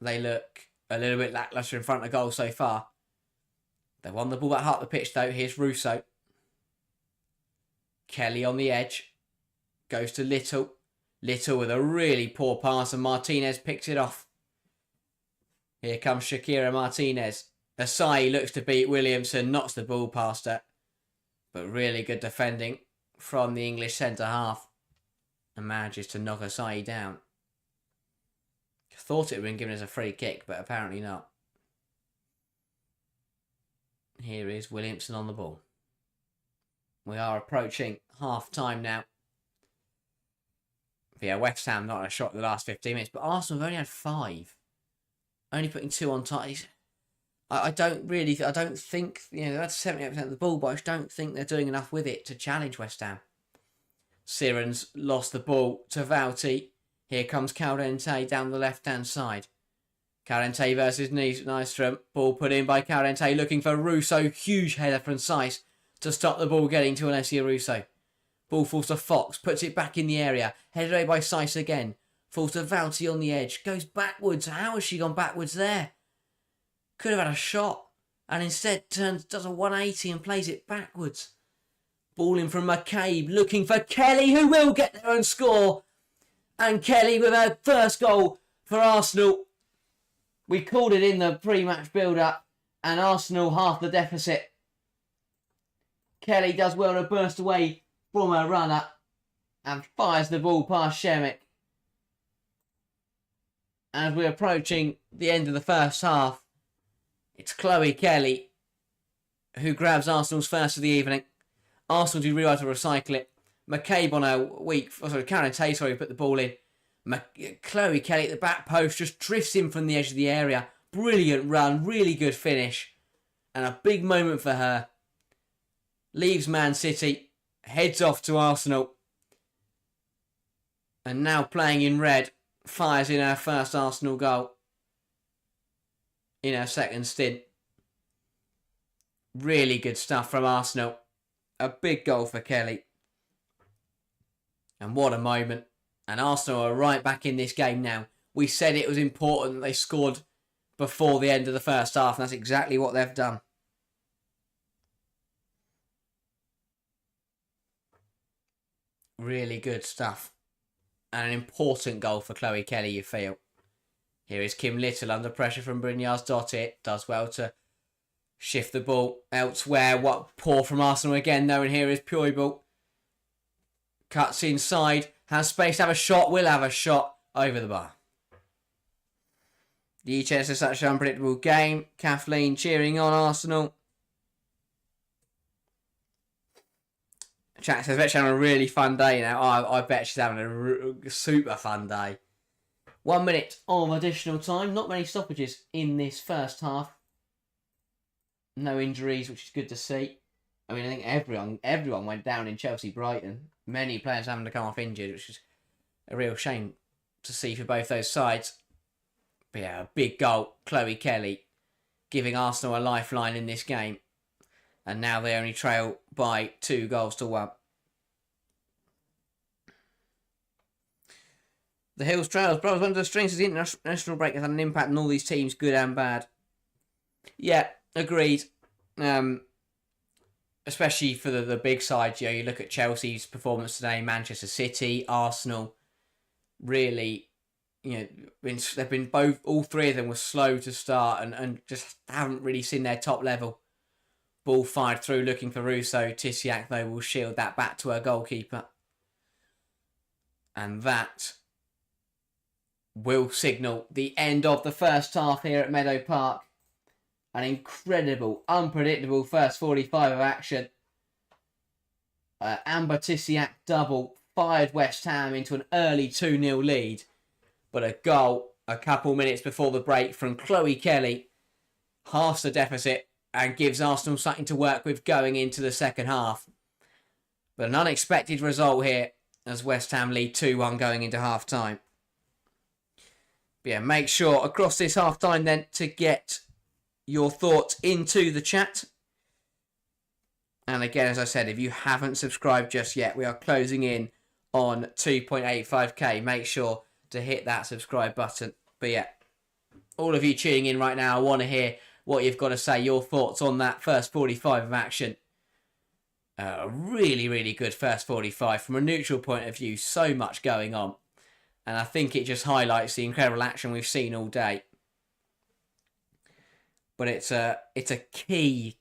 They look a little bit lacklustre in front of goal so far. They won the ball back half the pitch though. Here's Russo. Kelly on the edge. Goes to Little. Little with a really poor pass and Martinez picks it off. Here comes Shakira Martinez. Asai looks to beat Williamson. Knocks the ball past her. But really good defending from the English centre-half. And manages to knock Asai down. Thought it would have been given as a free kick, but apparently not. Here is Williamson on the ball. We are approaching half-time now. But yeah, West Ham not a shot in the last 15 minutes, but Arsenal have only had 5. Only putting 2 on target. I don't think, that's 78% of the ball, but I just don't think they're doing enough with it to challenge West Ham. Siren's lost the ball to Vauti. Here comes Carente down the left-hand side. Carente versus Nystrom. Ball put in by Carente, looking for Russo. Huge header from Seiss to stop the ball getting to Alessia Russo. Ball falls to Fox, puts it back in the area. Headed away by Seiss again. Falls to Vauti on the edge. Goes backwards. How has she gone backwards there? Could have had a shot. And instead does a 180 and plays it backwards. Ball in from McCabe, looking for Kelly, who will get there and score. And Kelly with her first goal for Arsenal. We called it in the pre-match build-up. And Arsenal half the deficit. Kelly does well to burst away from her runner. And fires the ball past Shemik. As we're approaching the end of the first half. It's Chloe Kelly who grabs Arsenal's first of the evening. Arsenal do realise to recycle it. McCabe on a weak... Carente, put the ball in. Chloe Kelly at the back post just drifts in from the edge of the area. Brilliant run, really good finish. And a big moment for her. Leaves Man City, heads off to Arsenal. And now playing in red fires in her first Arsenal goal in her second stint. Really good stuff from Arsenal. A big goal for Kelly. And what a moment. And Arsenal are right back in this game now. We said it was important that they scored before the end of the first half, and that's exactly what they've done. Really good stuff. And an important goal for Chloe Kelly, you feel. Here is Kim Little under pressure from Brynjar's Dottir. Does well to shift the ball elsewhere. What poor from Arsenal again, though. And here is Puebel. Cuts inside. Has space to have a shot. Will have a shot over the bar. The chance of such an unpredictable game. Kathleen cheering on Arsenal. Chat says, I bet she's having a really fun day now. Oh, I bet she's having a super fun day. 1 minute of additional time. Not many stoppages in this first half. No injuries, which is good to see. I mean, I think everyone went down in Chelsea-Brighton. Many players having to come off injured, which is a real shame to see for both those sides. But yeah, a big goal. Chloe Kelly giving Arsenal a lifeline in this game. And now they only trail by 2-1. The Hills Trails. Brothers, one of the strings of the international break has had an impact on all these teams, good and bad. Yeah, agreed. Especially for the big sides. You look at Chelsea's performance today, Manchester City, Arsenal. Really, they've been all three of them were slow to start and just haven't really seen their top level. Ball fired through looking for Russo. Tisiak, though, will shield that back to her goalkeeper. And that will signal the end of the first half here at Meadow Park. An incredible, unpredictable first 45 of action. Amber Tisiak double fired West Ham into an early 2-0 lead. But a goal a couple minutes before the break from Chloe Kelly halves the deficit and gives Arsenal something to work with going into the second half. But an unexpected result here as West Ham lead 2-1 going into half-time. But yeah, make sure across this half-time then to get your thoughts into the chat. And again, as I said, if you haven't subscribed just yet, we are closing in on 2.85k. Make sure to hit that subscribe button. But yeah, all of you tuning in right now, I want to hear what you've got to say, your thoughts on that first 45 of action. A really, really good first 45 from a neutral point of view. So much going on. And I think it just highlights the incredible action we've seen all day. But it's a key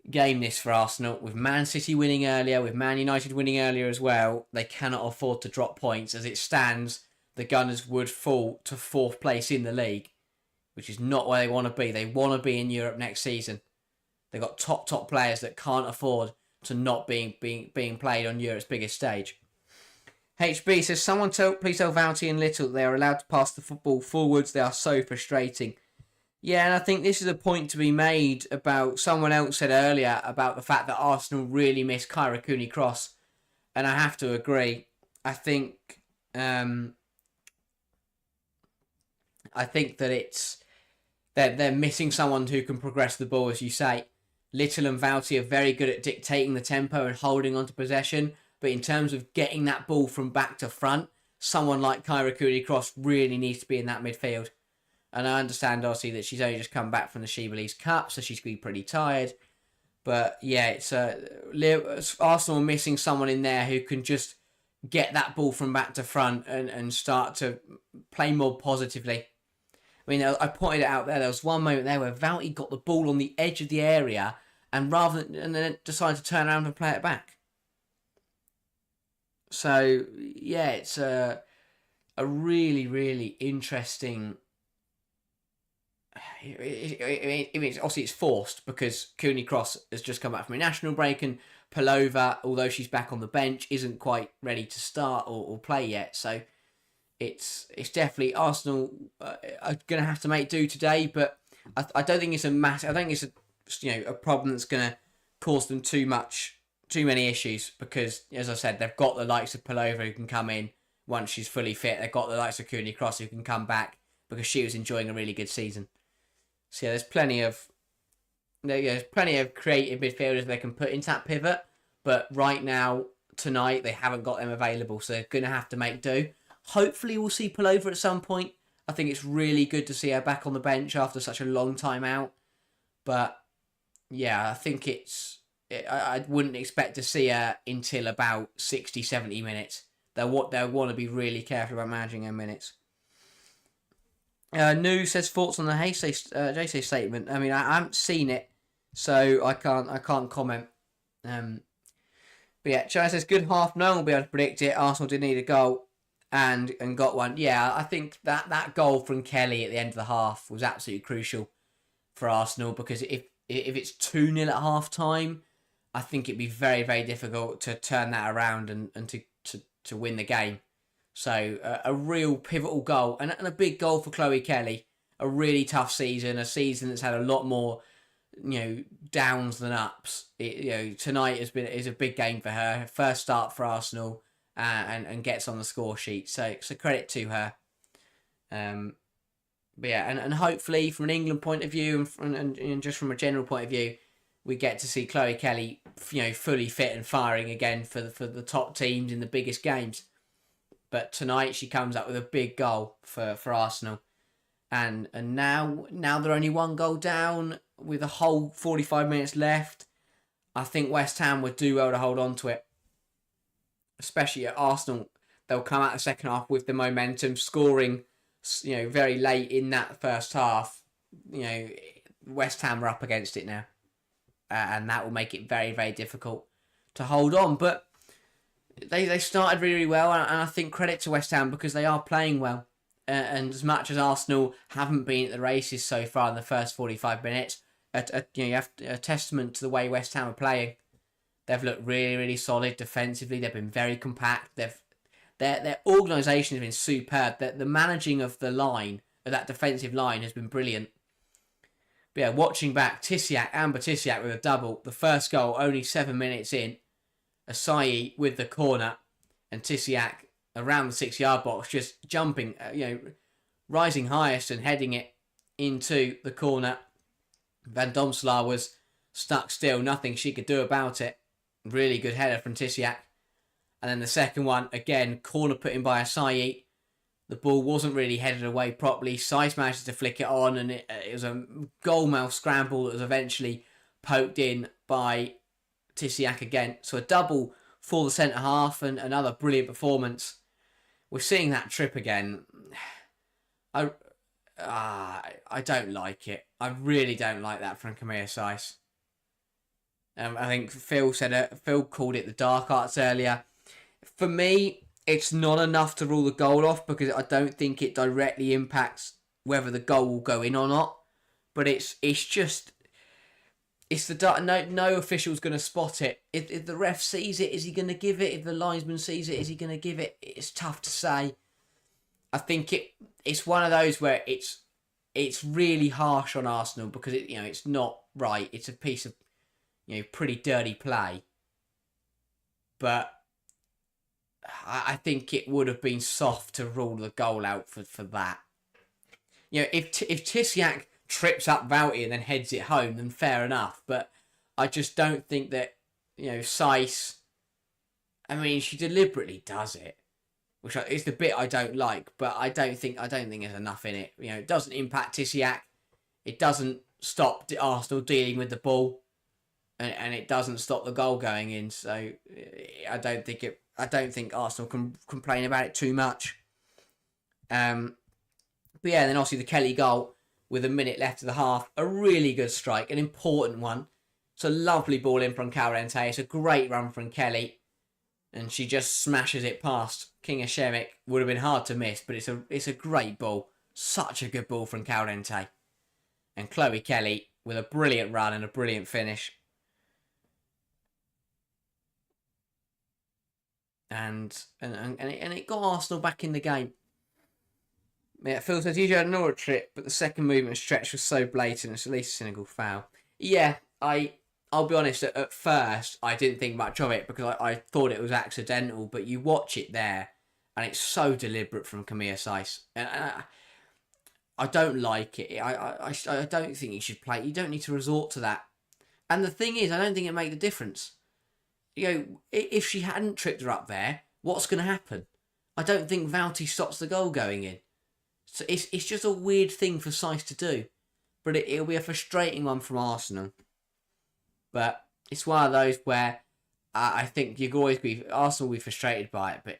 game this for Arsenal. With Man City winning earlier, with Man United winning earlier as well, they cannot afford to drop points. As it stands, the Gunners would fall to 4th place in the league, which is not where they want to be. They want to be in Europe next season. They've got top players that can't afford to not being played on Europe's biggest stage. HB says, please tell Vouty and Little they are allowed to pass the football forwards. They are so frustrating. Yeah, and I think this is a point to be made about, someone else said earlier about the fact that Arsenal really miss Kyra Cooney-Cross. And I have to agree. I think that they're missing someone who can progress the ball, as you say. Little and Vouty are very good at dictating the tempo and holding on to possession. But in terms of getting that ball from back to front, someone like Kyra Cooney-Cross really needs to be in that midfield. And I understand, obviously, that she's only just come back from the Sheba Cup, so she's going to be pretty tired. But, yeah, it's Arsenal missing someone in there who can just get that ball from back to front and start to play more positively. I mean, I pointed it out there was one moment there where Vouty got the ball on the edge of the area and then decided to turn around and play it back. So, yeah, it's a really, really interesting... obviously it's forced because Cooney-Cross has just come back from a national break and Palova, although she's back on the bench, isn't quite ready to start or play yet. So it's definitely Arsenal are going to have to make do today, but I don't think it's a massive... I think it's a problem that's going to cause them too many issues because, as I said, they've got the likes of Palova who can come in once she's fully fit. They've got the likes of Cooney Cross who can come back because she was enjoying a really good season. So yeah, there's plenty of creative midfielders they can put into that pivot. But right now, tonight, they haven't got them available. So they're going to have to make do. Hopefully we'll see Pullover at some point. I think it's really good to see her back on the bench after such a long time out. But yeah, I think I wouldn't expect to see her until about 60, 70 minutes. They'll want to be really careful about managing her minutes. Nu says thoughts on the JC statement. I mean, I haven't seen it, so I can't comment. But yeah, Chai says good half. No one will be able to predict it. Arsenal did need a goal and got one. Yeah, I think that goal from Kelly at the end of the half was absolutely crucial for Arsenal, because if it's 2-0 at half time, I think it'd be very, very difficult to turn that around and to win the game. So a real pivotal goal and a big goal for Chloe Kelly. A really tough season, a season that's had a lot more, downs than ups. Tonight is a big game for her. First start for Arsenal, and gets on the score sheet. So credit to her. But yeah, and hopefully from an England point of view and just from a general point of view, we get to see Chloe Kelly, fully fit and firing again for the top teams in the biggest games. But tonight she comes up with a big goal for Arsenal. And now they're only one goal down with a whole 45 minutes left. I think West Ham would do well to hold on to it. Especially at Arsenal. They'll come out the second half with the momentum, scoring, very late in that first half. West Ham are up against it now. And that will make it very, very difficult to hold on. But they started really, really well, and I think credit to West Ham because they are playing well. And as much as Arsenal haven't been at the races so far in the first 45 minutes, you have a testament to the way West Ham are playing. They've looked really, really solid defensively. They've been very compact. Their organisation has been superb. The managing of the line, of that defensive line, has been brilliant. But yeah, watching back, Amber Tisiak with a double. The first goal only 7 minutes in. Asai with the corner, and Tisiak around the 6-yard box, just jumping, rising highest and heading it into the corner. Van Domselaar was stuck still, nothing she could do about it. Really good header from Tisiak. And then the second one, again, corner put in by Asai. The ball wasn't really headed away properly. Saiz managed to flick it on, and it was a goalmouth scramble that was eventually poked in by Tisiak again. So a double for the centre half and another brilliant performance. We're seeing that trip again. I don't like it. I really don't like that from Camille Saiz. I think Phil called it the dark arts earlier. For me, it's not enough to rule the goal off because I don't think it directly impacts whether the goal will go in or not. But it's the dark. No official's going to spot it. If the ref sees it, is he going to give it? If the linesman sees it, is he going to give it? It's tough to say. I think it's one of those where it's really harsh on Arsenal because it's not right. It's a piece of pretty dirty play. But I think it would have been soft to rule the goal out for that. If Tisiak trips up Vouty and then heads it home, then fair enough. But I just don't think that, Saiz, she deliberately does it, which is the bit I don't like, but I don't think there's enough in it. It doesn't impact Tisiak. It doesn't stop Arsenal dealing with the ball, and it doesn't stop the goal going in. So I don't think Arsenal can complain about it too much. But yeah, then obviously the Kelly goal with a minute left of the half. A really good strike, an important one. It's a lovely ball in from Carente. It's a great run from Kelly. And she just smashes it past King Ashemik. Would have been hard to miss, but it's a great ball. Such a good ball from Carente. And Chloe Kelly with a brilliant run and a brilliant finish. And it got Arsenal back in the game. Yeah, Phil says, usually had an Nora trip, but the second movement stretch was so blatant, it's at least a cynical foul. Yeah, I'll be honest, at first, I didn't think much of it because I thought it was accidental, but you watch it there, and it's so deliberate from Kamir Saiss. And I don't like it. I don't think you should play. You don't need to resort to that. And the thing is, I don't think it made a difference. If she hadn't tripped her up there, what's going to happen? I don't think Vouty stops the goal going in. So it's just a weird thing for Saiss to do. But it'll be a frustrating one from Arsenal. But it's one of those where I think Arsenal will be frustrated by it, but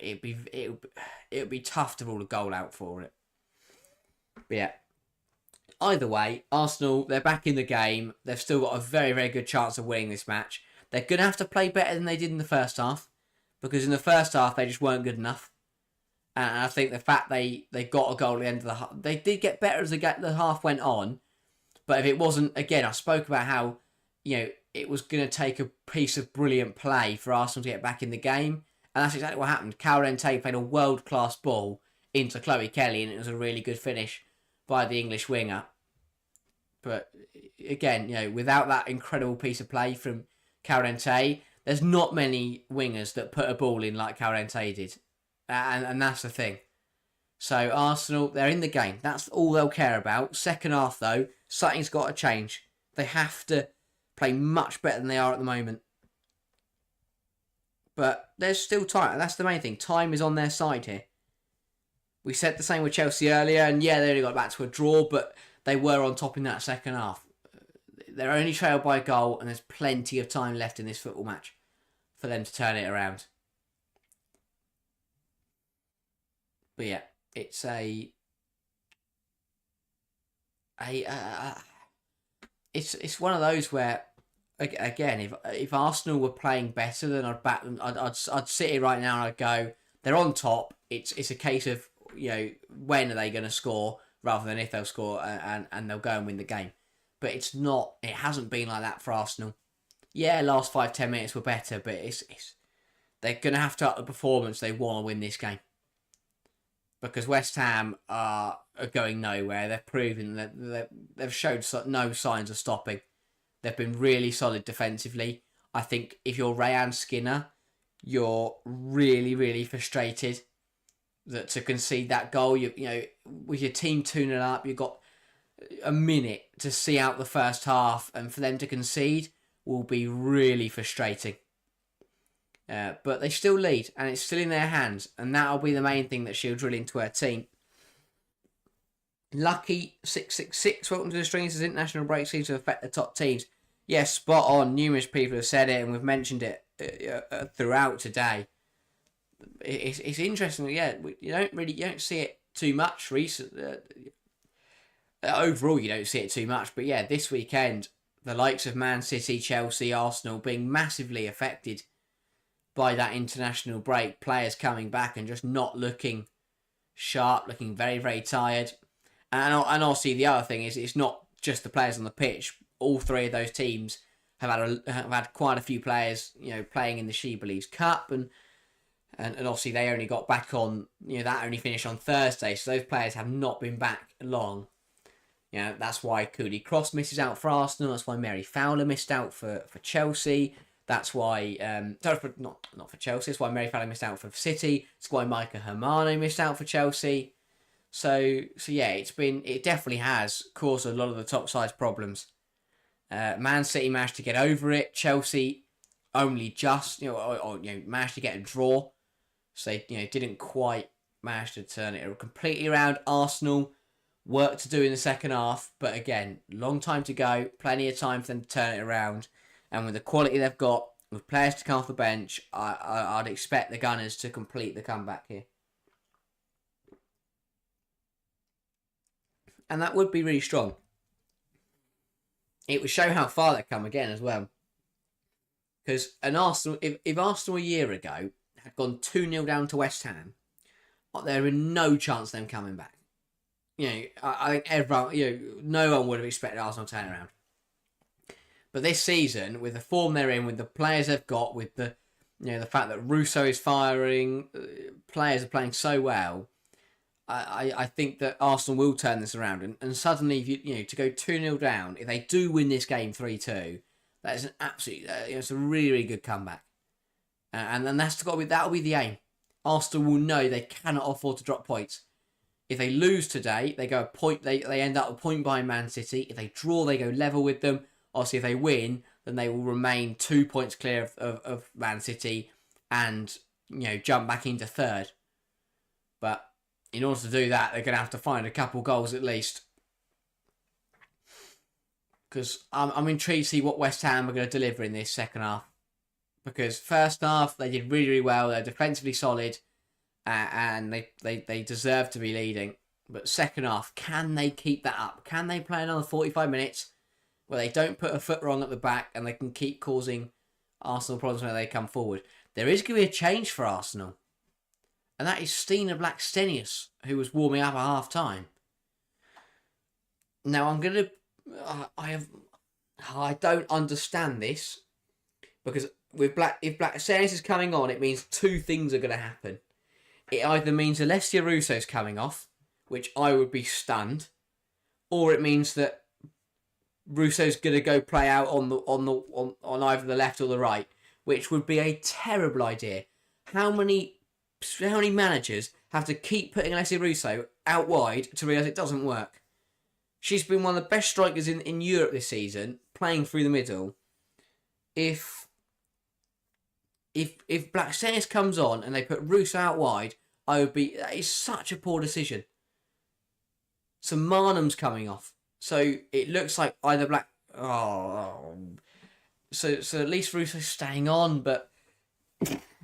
it'll be tough to rule a goal out for it. But yeah, either way, Arsenal, they're back in the game. They've still got a very, very good chance of winning this match. They're going to have to play better than they did in the first half, because in the first half they just weren't good enough. And I think the fact they got a goal at the end of the half, they did get better as the half went on. But if it wasn't, again, I spoke about how, it was going to take a piece of brilliant play for Arsenal to get back in the game. And that's exactly what happened. Carente played a world-class ball into Chloe Kelly, and it was a really good finish by the English winger. But again, without that incredible piece of play from Carente, there's not many wingers that put a ball in like Carente did. And that's the thing. So Arsenal, they're in the game. That's all they'll care about. Second half, though, something's got to change. They have to play much better than they are at the moment. But there's still time. That's the main thing. Time is on their side here. We said the same with Chelsea earlier, and yeah, they only got back to a draw, but they were on top in that second half. They're only trailed by a goal, and there's plenty of time left in this football match for them to turn it around. But yeah, it's it's one of those where, again, if Arsenal were playing better, then I'd back them. I'd sit here right now and I'd go, they're on top. It's a case of when are they going to score rather than if they'll score and they'll go and win the game. But it's not. It hasn't been like that for Arsenal. Yeah, last 5-10 minutes were better, but it's they're going to have to up the performance. They want to win this game. Because West Ham are going nowhere. They've proven that they've showed no signs of stopping. They've been really solid defensively. I think if you're Rayan Skinner, you're really, really frustrated that to concede that goal. With your team 2-0 up, you've got a minute to see out the first half, and for them to concede will be really frustrating. But they still lead, and it's still in their hands, and that'll be the main thing that she'll drill into her team. Lucky 666, welcome to the streams. As international break seems to affect the top teams. Yes, spot on. Numerous people have said it, and we've mentioned it throughout today. It's interesting. Yeah, you don't see it too much recently. Overall, you don't see it too much, but yeah, this weekend, the likes of Man City, Chelsea, Arsenal being massively affected by that international break, players coming back and just not looking sharp, looking very, very tired. And obviously the other thing is it's not just the players on the pitch. All three of those teams have had quite a few players, playing in the She Believes Cup, and obviously they only got back on, that only finished on Thursday, so those players have not been back long. That's why Cody Cross misses out for Arsenal. That's why Mary Fowler missed out for Chelsea. That's why, not for Chelsea. That's why Mary Fowler missed out for City. That's why Micah Hermano missed out for Chelsea. So yeah, it definitely has caused a lot of the top sides problems. Man City managed to get over it. Chelsea only just, managed to get a draw. So they, didn't quite manage to turn it completely around. Arsenal, work to do in the second half, but again, long time to go. Plenty of time for them to turn it around. And with the quality they've got, with players to come off the bench, I'd expect the Gunners to complete the comeback here. And that would be really strong. It would show how far they've come again as well. Because if Arsenal a year ago had gone 2-0 down to West Ham, there is no chance of them coming back. I think everyone, no one would have expected Arsenal to turn around. But this season, with the form they're in, with the players they've got, with the fact that Russo is firing, players are playing so well, I think that Arsenal will turn this around. And suddenly, if to go 2-0 down, if they do win this game 3-2, that is an absolute, it's a really, really good comeback. And then that'll be the aim. Arsenal will know they cannot afford to drop points. If they lose today, they go a point. They end up a point behind Man City. If they draw, they go level with them. Obviously, if they win, then they will remain 2 points clear of Man City, and jump back into third. But in order to do that, they're going to have to find a couple goals at least. Because I'm intrigued to see what West Ham are going to deliver in this second half. Because first half, they did really, really well. They're defensively solid. And they deserve to be leading. But second half, can they keep that up? Can they play another 45 minutes where they don't put a foot wrong at the back and they can keep causing Arsenal problems when they come forward? There is going to be a change for Arsenal. And that is Stina Blackstenius, who was warming up at half time. Now, I'm going to... I don't understand this. Because if Blackstenius is coming on, it means two things are going to happen. It either means Alessia Russo's coming off, which I would be stunned, or it means that Russo's going to go play out on either the left or the right, which would be a terrible idea. How many managers have to keep putting Alessia Russo out wide to realise it doesn't work? She's been one of the best strikers in Europe this season, playing through the middle. If Blackstenius comes on and they put Russo out wide, that is such a poor decision. So Marnham's coming off. So it looks like either So at least Russo's staying on, but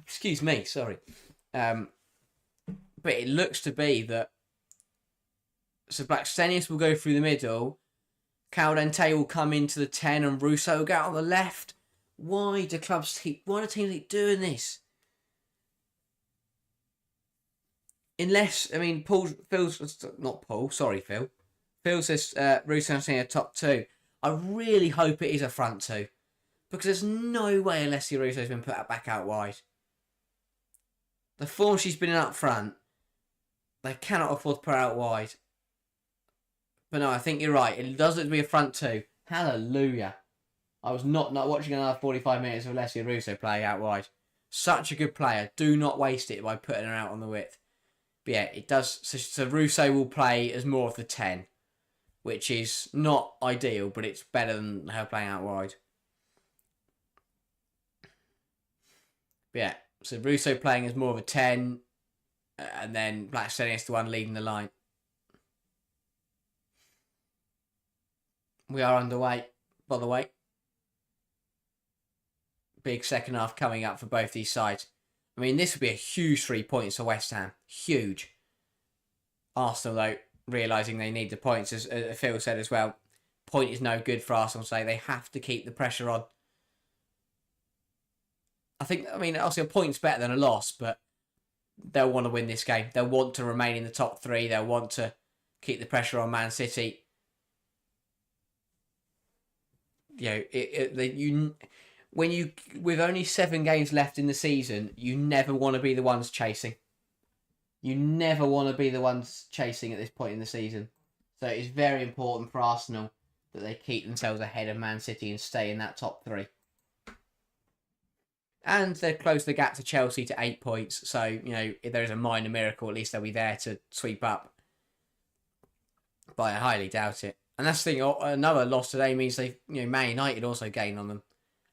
excuse me, sorry. But it looks to be that so Blackstenius will go through the middle, Carente will come into the 10 and Russo will go out on the left. Why do teams keep doing this? Unless, Phil says Russo and Senior top two. I really hope it is a front two. Because there's no way Alessia Russo's been put back out wide. The form she's been in up front, they cannot afford to put her out wide. But no, I think you're right. It does look to be a front two. Hallelujah. I was not watching another 45 minutes of Alessia Russo playing out wide. Such a good player. Do not waste it by putting her out on the width. But yeah, it does. So Russo will play as more of the 10, which is not ideal, but it's better than her playing out wide. But yeah, so Russo playing as more of a 10, and then Blackstenius the one leading the line. We are underway, by the way. Big second half coming up for both these sides. This would be a huge 3 points for West Ham. Huge. Arsenal, though, realising they need the points, as Phil said as well. Point is no good for Arsenal, so they have to keep the pressure on. Obviously a point's better than a loss, but they'll want to win this game. They'll want to remain in the top three. They'll want to keep the pressure on Man City. With only 7 games left in the season, you never want to be the ones chasing. You never want to be the ones chasing at this point in the season. So it's very important for Arsenal that they keep themselves ahead of Man City and stay in that top 3. And they've closed the gap to Chelsea to 8 points. So, if there is a minor miracle, at least they'll be there to sweep up. But I highly doubt it. And that's the thing, another loss today means Man United also gain on them.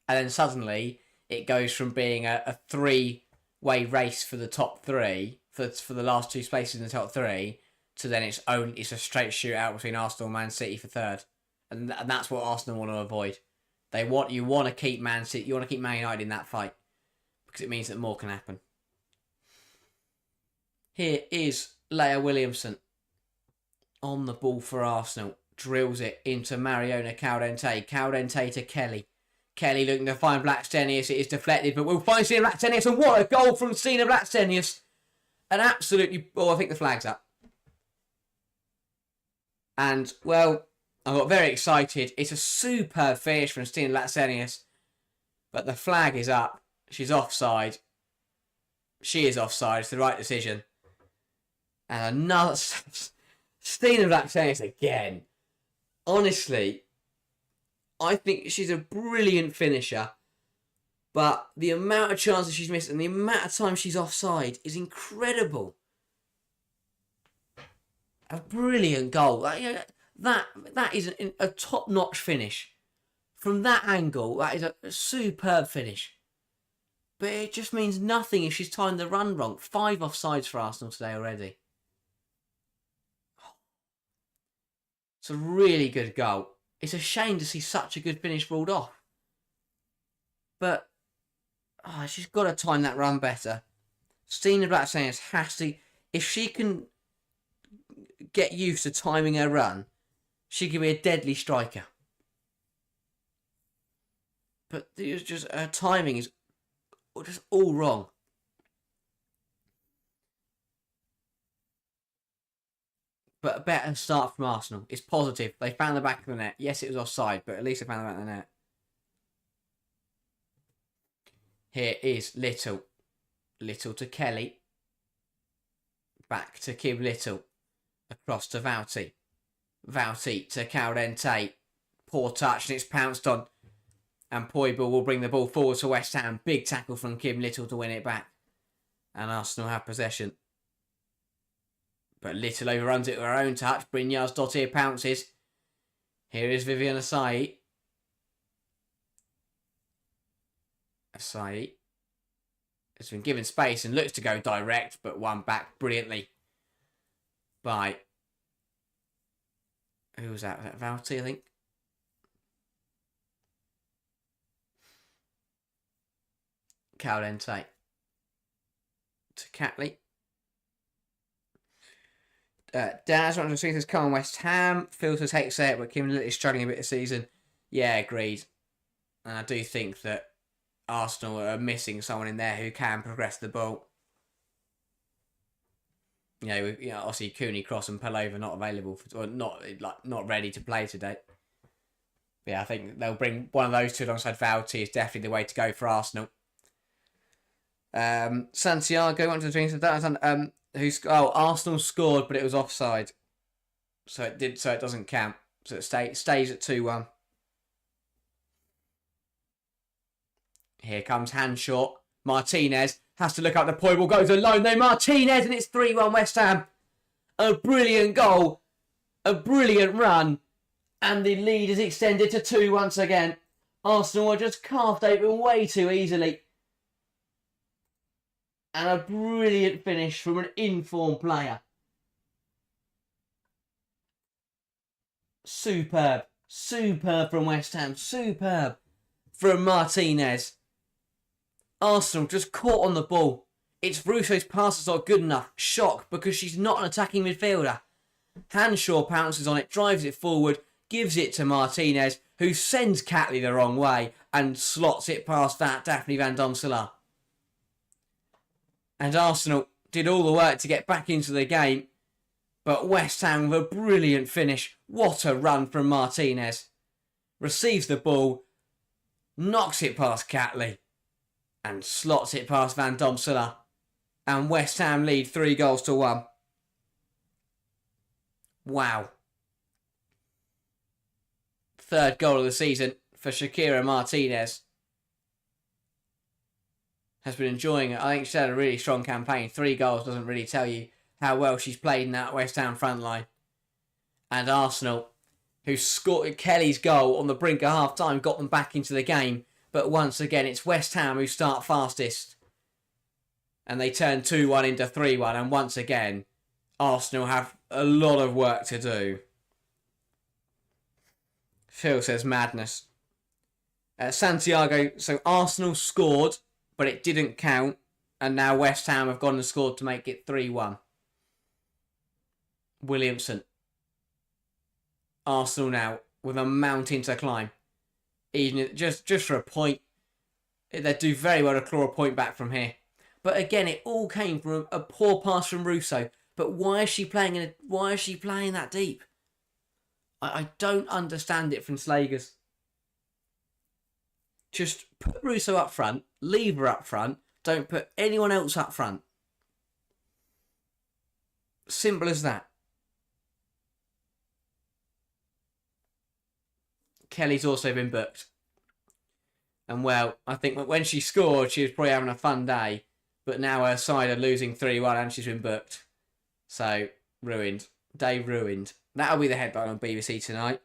And then suddenly it goes from being a 3-way race for the top 3, for the last 2 spaces in the top 3, to then it's a straight shootout between Arsenal and Man City for third. And that's what Arsenal want to avoid. You want to keep Man City, you want to keep Man United in that fight, because it means that more can happen. Here is Leah Williamson on the ball for Arsenal. Drills it into Mariona Carente. Carente to Kelly. Kelly looking to find Blackstenius. It is deflected, but we'll find Stina Blackstenius. And what a goal from Stina Blackstenius. And absolutely... Oh, I think the flag's up. And, well, I got very excited. It's a superb finish from Stina Blackstenius. But the flag is up. She's offside. She is offside. It's the right decision. And another... Stina Blackstenius again. Honestly, I think she's a brilliant finisher. But the amount of chances she's missed and the amount of time she's offside is incredible. A brilliant goal. That is a top-notch finish. From that angle, that is a superb finish. But it just means nothing if she's timed the run wrong. 5 offsides for Arsenal today already. It's a really good goal. It's a shame to see such a good finish ruled off. But she's got to time that run better. Stina Blackstenius has to... If she can get used to timing her run, she can be a deadly striker. But it's just her timing is just all wrong. But a better start from Arsenal. It's positive. They found the back of the net. Yes, it was offside, but at least they found the back of the net. Here is Little. Little to Kelly. Back to Kim Little. Across to Vouty. Vouty to Carente. Poor touch and it's pounced on. And Poibel will bring the ball forward to West Ham. Big tackle from Kim Little to win it back. And Arsenal have possession. But Little overruns it with her own touch. Brynjar's Dottir pounces. Here is Vivian Asai. Asai has been given space and looks to go direct, but won back brilliantly by... Who was that? Was that Vouty, I think? Carente. To Catley. Daz wants to see this come on West Ham. Filters hate to say it, but Kim Little is struggling a bit this season. Yeah, agreed. And I do think that Arsenal are missing someone in there who can progress the ball. Obviously Cooney, Cross and Pelova not available or not ready to play today. But yeah, I think they'll bring one of those two alongside Vouty is definitely the way to go for Arsenal. Santiago went to the drinks of that. Arsenal scored, but it was offside, so it doesn't count. So it stays at 2-1. Here comes Hanshaw. Martinez has to look up the point. Ball goes alone. Though Martinez, and it's 3-1 West Ham. A brilliant goal, a brilliant run, and the lead is extended to 2 once again. Arsenal are just carved open way too easily. And a brilliant finish from an informed player. Superb. Superb from West Ham. Superb from Martinez. Arsenal just caught on the ball. It's Russo's pass is not good enough. Shock because she's not an attacking midfielder. Hanshaw pounces on it, drives it forward, gives it to Martinez, who sends Catley the wrong way and slots it past that Daphne Van Domselaar. And Arsenal did all the work to get back into the game. But West Ham with a brilliant finish. What a run from Martinez. Receives the ball. Knocks it past Catley. And slots it past Van Domselaar. And West Ham lead 3-1. Wow. 3rd goal of the season for Shakira Martinez. Has been enjoying it. I think she's had a really strong campaign. 3 goals doesn't really tell you how well she's played in that West Ham front line. And Arsenal, who scored Kelly's goal on the brink of half-time, got them back into the game. But once again, it's West Ham who start fastest. And they turn 2-1 into 3-1. And once again, Arsenal have a lot of work to do. Phil says madness. Santiago, so Arsenal scored, but it didn't count. And now West Ham have gone and scored to make it 3-1. Williamson. Arsenal now with a mountain to climb. Even just for a point. They'd do very well to claw a point back from here. But again, it all came from a poor pass from Russo. But why is she playing that deep? I don't understand it from Slagers. Just put Russo up front, leave her up front, don't put anyone else up front. Simple as that. Kelly's also been booked. And well, I think when she scored, she was probably having a fun day. But now her side are losing 3-1 and she's been booked. So, ruined. Day ruined. That'll be the headline on BBC tonight.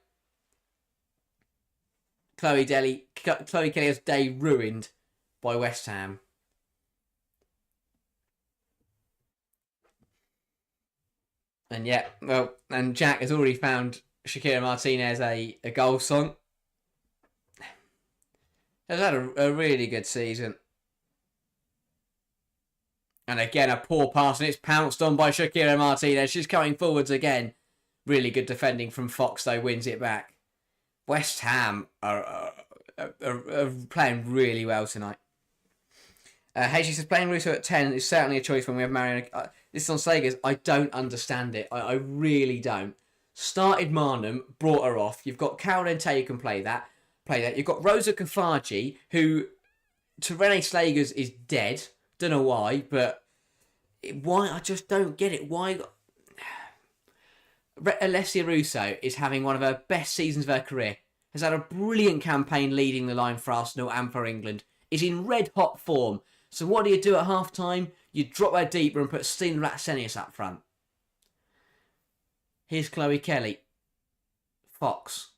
Chloe Kelly's day ruined by West Ham. And yeah, well, and Jack has already found Shakira Martinez a goal song. Has had a really good season. And again, a poor pass, and it's pounced on by Shakira Martinez. She's coming forwards again. Really good defending from Fox, though, wins it back. West Ham are playing really well tonight. She says, playing Russo at 10 is certainly a choice when we have Marion. This is on Slager's. I don't understand it. I really don't. Started Marnham, brought her off. You've got Carente who can play that. You've got Rosa Kafaji, who to Renee Slager's is dead. Don't know why, but why? I just don't get it. Why? Alessia Russo is having one of her best seasons of her career. Has had a brilliant campaign leading the line for Arsenal and for England. Is in red hot form. So what do you do at half time? You drop her deeper and put Steen Ratsenius up front. Here's Chloe Kelly. Fox.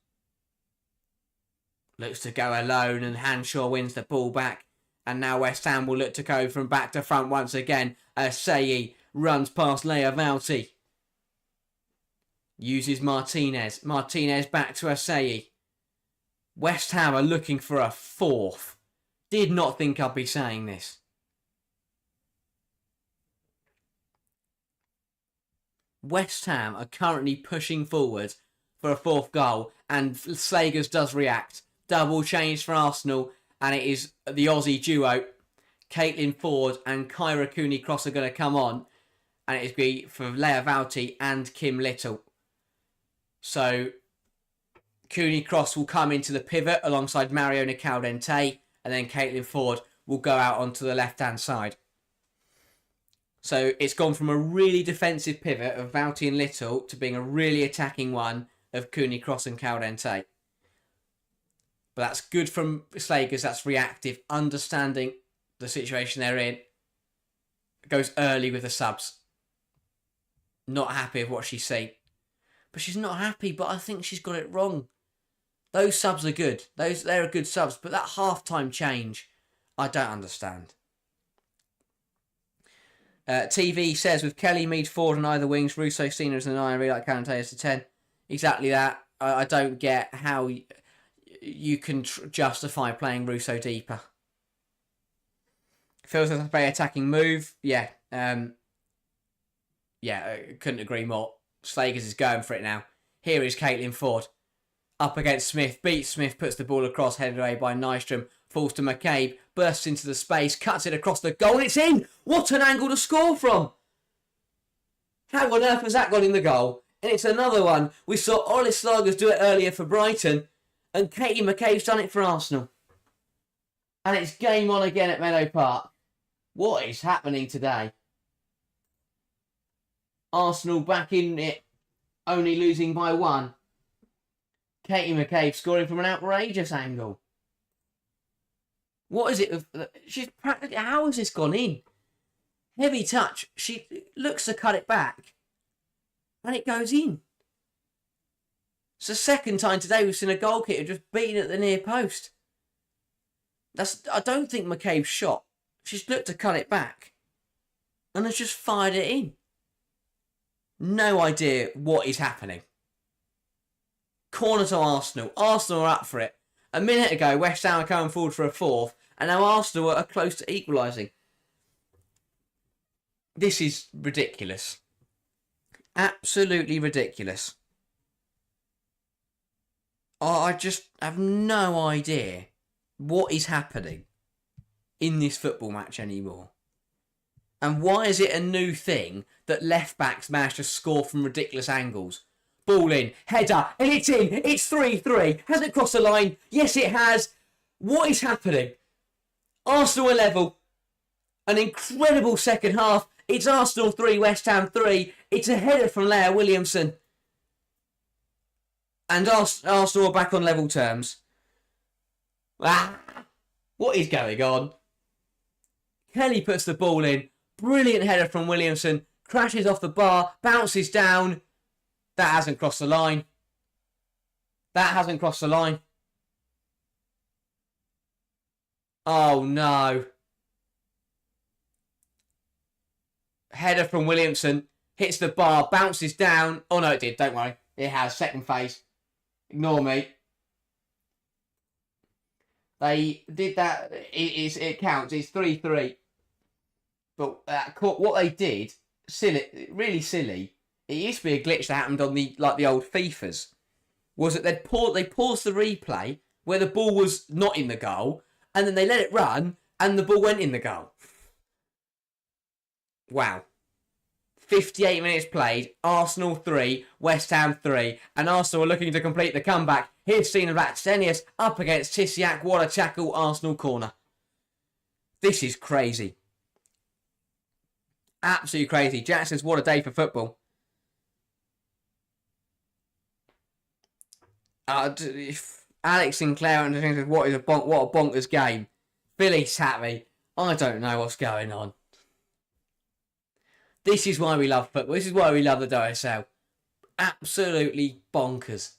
Looks to go alone and Hanshaw wins the ball back. And now West Ham will look to go from back to front once again. Asayi runs past Leia Valti. Uses Martinez. Martinez back to Asayi. West Ham are looking for a fourth. Did not think I'd be saying this. West Ham are currently pushing forward for a fourth goal, and Slagers does react. Double change for Arsenal, and it is the Aussie duo, Caitlin Ford and Kyra Cooney-Cross are going to come on, and it is be for Leia Valti and Kim Little. So Cooney-Cross will come into the pivot alongside Mariona Carente, and then Caitlin Ford will go out onto the left-hand side. So it's gone from a really defensive pivot of Valti and Little to being a really attacking one of Cooney-Cross and Carente. But that's good from Slagers. That's reactive, understanding the situation they're in. Goes early with the subs. Not happy with what she's seen. But she's not happy, but I think she's got it wrong. Those subs are good. They're good subs. But that half-time change, I don't understand. TV says, with Kelly, Mead, Ford and either wings, Russo, Cena as a 9, I really like Carente as a 10. Exactly that. I don't get how you can justify playing Russo deeper. Feels like a very attacking move. Yeah. Couldn't agree more. Slagers is going for it now. Here is Caitlin Ford. Up against Smith. Beats Smith, puts the ball across, headed away by Nystrom. Falls to McCabe. Bursts into the space. Cuts it across the goal. And it's in! What an angle to score from! How on earth has that gone in the goal? And it's another one. We saw Ollie Slagers do it earlier for Brighton. And Katie McCabe's done it for Arsenal. And it's game on again at Meadow Park. What is happening today? Arsenal back in it, only losing by 1. Katie McCabe scoring from an outrageous angle. What is it? She's practically. How has this gone in? Heavy touch. She looks to cut it back, and it goes in. It's the second time today we've seen a goal kicker just beaten at the near post. I don't think McCabe's shot. She's looked to cut it back, and has just fired it in. No idea what is happening. Corner to Arsenal. Arsenal are up for it. A minute ago, West Ham are coming forward for a fourth, and now Arsenal are close to equalising. This is ridiculous. Absolutely ridiculous. I just have no idea what is happening in this football match anymore. And why is it a new thing that left-backs manage to score from ridiculous angles? Ball in, header, and it's in. It's 3-3. Has it crossed the line? Yes, it has. What is happening? Arsenal are level. An incredible second half. It's Arsenal 3, West Ham 3. It's a header from Leah Williamson. And Arsenal are back on level terms. What is going on? Kelly puts the ball in. Brilliant header from Williamson. Crashes off the bar. Bounces down. That hasn't crossed the line. That hasn't crossed the line. Oh, no. Header from Williamson. Hits the bar. Bounces down. Oh, no, it did. Don't worry. It has. Second phase. Ignore me. They did that. It counts. It's 3-3. But what they did, silly, really silly. It used to be a glitch that happened on the old FIFAs. Was that they paused the replay where the ball was not in the goal, and then they let it run, and the ball went in the goal. Wow. 58 minutes played, Arsenal 3, West Ham 3, and Arsenal are looking to complete the comeback. Here's Sina Martinez up against Tisiak. What a tackle, Arsenal corner. This is crazy. Absolutely crazy. Jack says, what a day for football. Alex Sinclair and what a bonkers game. Billy's happy. I don't know what's going on. This is why we love football. This is why we love the WSL. Absolutely bonkers.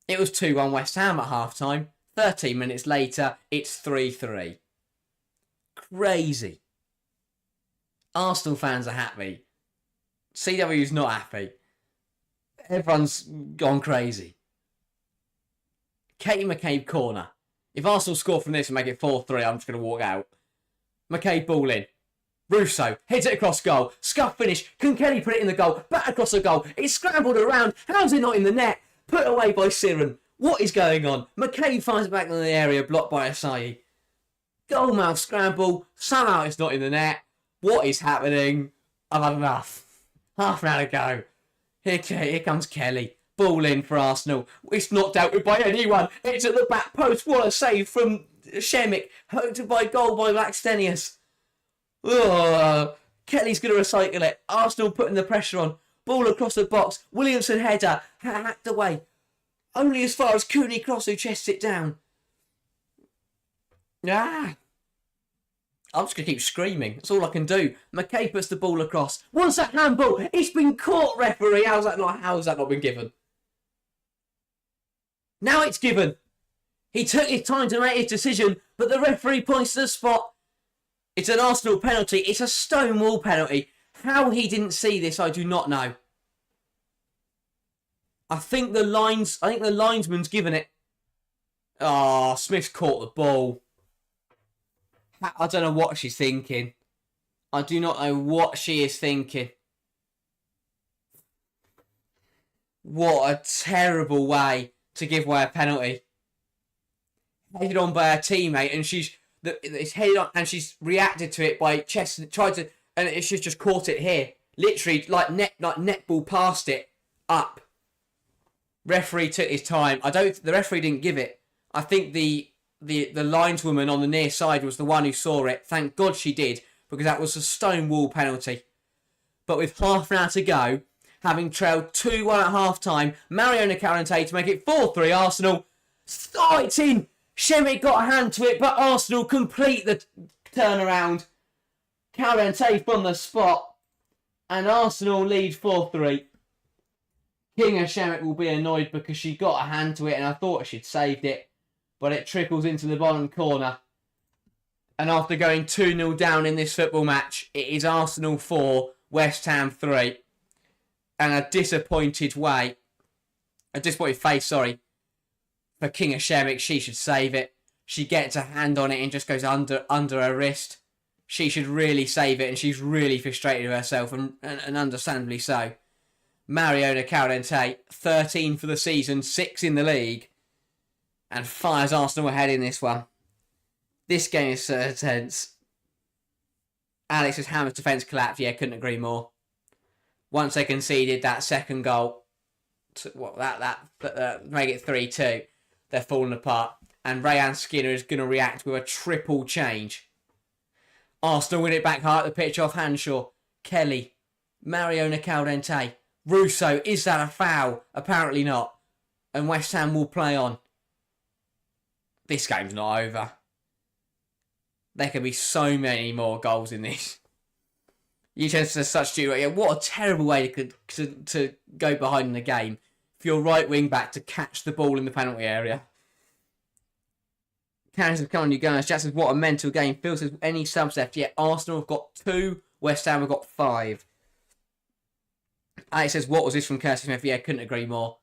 It was 2-1 West Ham at half-time. 13 minutes later, it's 3-3. Crazy. Arsenal fans are happy. CW's not happy. Everyone's gone crazy. Katie McCabe corner. If Arsenal score from this and make it 4-3, I'm just going to walk out. McCabe ball in. Russo heads it across goal. Scuff finish. Can Kelly put it in the goal? Back across the goal. It's scrambled around. How's it not in the net? Put away by Siren. What is going on? McCabe finds it back in the area, blocked by Asai. Goalmouth scramble. Somehow it's not in the net. What is happening? I've had enough. Half an hour to go. Here comes Kelly. Ball in for Arsenal. It's not dealt with by anyone. It's at the back post. What a save from Shemik. Hooked by goal by Blackstenius. Kelly's going to recycle it. Arsenal putting the pressure on. Ball across the box. Williamson header. Hacked away. Only as far as Cooney Cross, who chests it down. I'm just going to keep screaming. That's all I can do. McKay puts the ball across. What's that handball? It's been caught, referee. How's that not been given? Now it's given. He took his time to make his decision, but the referee points to the spot. It's an Arsenal penalty. It's a stonewall penalty. How he didn't see this, I do not know. I think the linesman's given it. Oh, Smith's caught the ball. I don't know what she's thinking. I do not know what she is thinking. What a terrible way to give away a penalty. Headed on by her teammate, and it's headed on, and she's reacted to it by and she's just caught it here. Literally, like netball past it up. Referee took his time. The referee didn't give it. I think the lineswoman on the near side was the one who saw it. Thank God she did, because that was a stonewall penalty. But with half an hour to go, having trailed 2-1 at half-time, Mariona Carente to make it 4-3 Arsenal. Oh, it's in! Shemik got a hand to it, but Arsenal complete the turnaround. Carente from the spot, and Arsenal lead 4-3. Kinga Shemik will be annoyed because she got a hand to it, and I thought she'd saved it. But it trickles into the bottom corner. And after going 2-0 down in this football match, it is Arsenal 4, West Ham 3. And a disappointed face, for Kinga Shemik. She should save it. She gets a hand on it and just goes under her wrist. She should really save it, and she's really frustrated with herself, and understandably so. Mariona Carente, 13 for the season, 6 in the league, and fires Arsenal ahead in this one. This game is so intense. Alex's Hammer's defence collapsed. Yeah, couldn't agree more. Once they conceded that second goal, make it 3-2, they're falling apart. And Rayan Skinner is going to react with a triple change. Arsenal win it back high at the pitch off Hanshaw. Kelly, Mariona Carente, Russo. Is that a foul? Apparently not. And West Ham will play on. This game's not over. There could be so many more goals in this. Utens has such duty. What a terrible way to go behind in the game for your right wing back to catch the ball in the penalty area. Carente have come on, you guys. Jack says, what a mental game. Phil says, any subs left yet? Arsenal have got 2. West Ham have got 5. Alex says, what was this from Kirsty Smith? Yeah, couldn't agree more.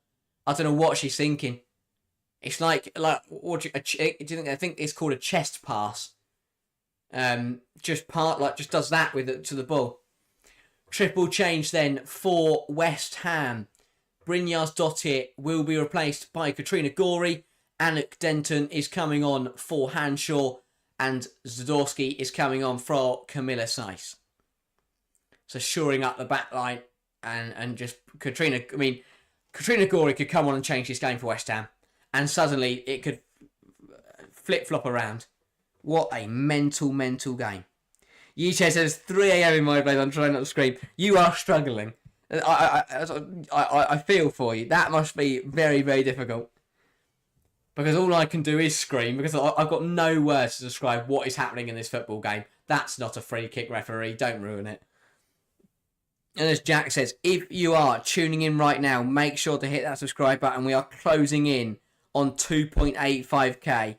I don't know what she's thinking. It's like I think it's called a chest pass. Just does that with it to the ball. Triple change then for West Ham. Brynjar's Dottir will be replaced by Katrina Gorey. Anuk Denton is coming on for Hanshaw, and Zadorski is coming on for Camilla Seiss. So shoring up the back line and just Katrina Gorey could come on and change this game for West Ham, and suddenly it could flip-flop around. What a mental game. Yuche says 3 a.m. in my place. I'm trying not to scream. You are struggling. I feel for you. That must be very, very difficult. Because all I can do is scream, because I've got no words to describe what is happening in this football game. That's not a free kick, referee. Don't ruin it. And as Jack says, if you are tuning in right now, make sure to hit that subscribe button. We are closing in on 2.85k.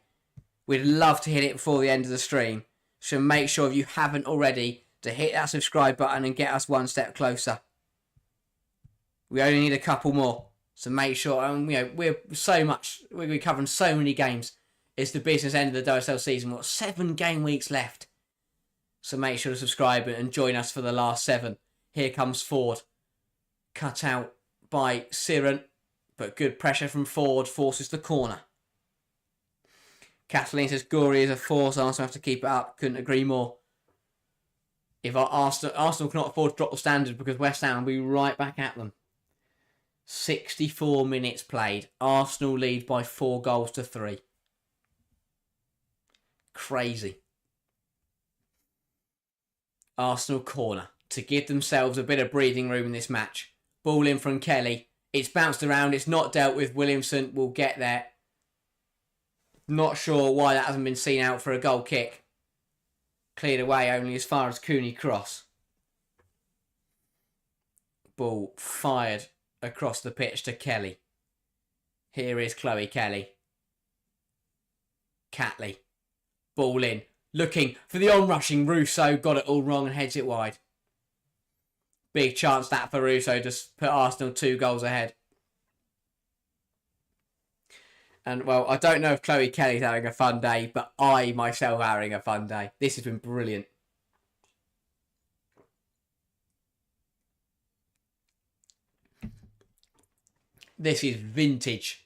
We'd love to hit it before the end of the stream. So make sure, if you haven't already, to hit that subscribe button and get us one step closer. We only need a couple more. So make sure, we're covering so many games. It's the business end of the WSL season. We've got 7 game weeks left. So make sure to subscribe and join us for the last 7. Here comes Ford. Cut out by Siren, but good pressure from Ford forces the corner. Kathleen says Gorey is a force. Arsenal have to keep it up. Couldn't agree more. If Arsenal cannot afford to drop the standard, because West Ham will be right back at them. 64 minutes played. Arsenal lead by 4 goals to 3. Crazy. Arsenal corner to give themselves a bit of breathing room in this match. Ball in from Kelly. It's bounced around. It's not dealt with. Williamson will get there. Not sure why that hasn't been seen out for a goal kick. Cleared away only as far as Cooney Cross. Ball fired across the pitch to Kelly. Here is Chloe Kelly. Catley. Ball in. Looking for the onrushing Russo. Got it all wrong and heads it wide. Big chance that for Russo to put Arsenal 2 goals ahead. And, well, I don't know if Chloe Kelly's having a fun day, but I myself am having a fun day. This has been brilliant. This is vintage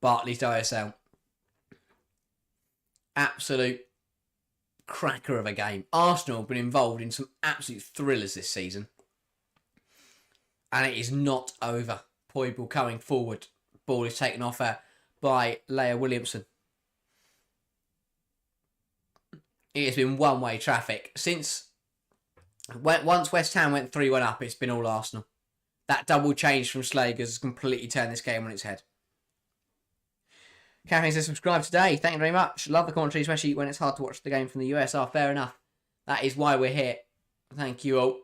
Barclays WSL. Absolute cracker of a game. Arsenal have been involved in some absolute thrillers this season. And it is not over. Poibel coming forward. Ball is taken off her by Leah Williamson. It has been one-way traffic. Once West Ham went 3-1 up, it's been all Arsenal. That double change from Slagers has completely turned this game on its head. Catherine says, subscribe today. Thank you very much. Love the commentary, especially when it's hard to watch the game from the USR. Fair enough. That is why we're here. Thank you all.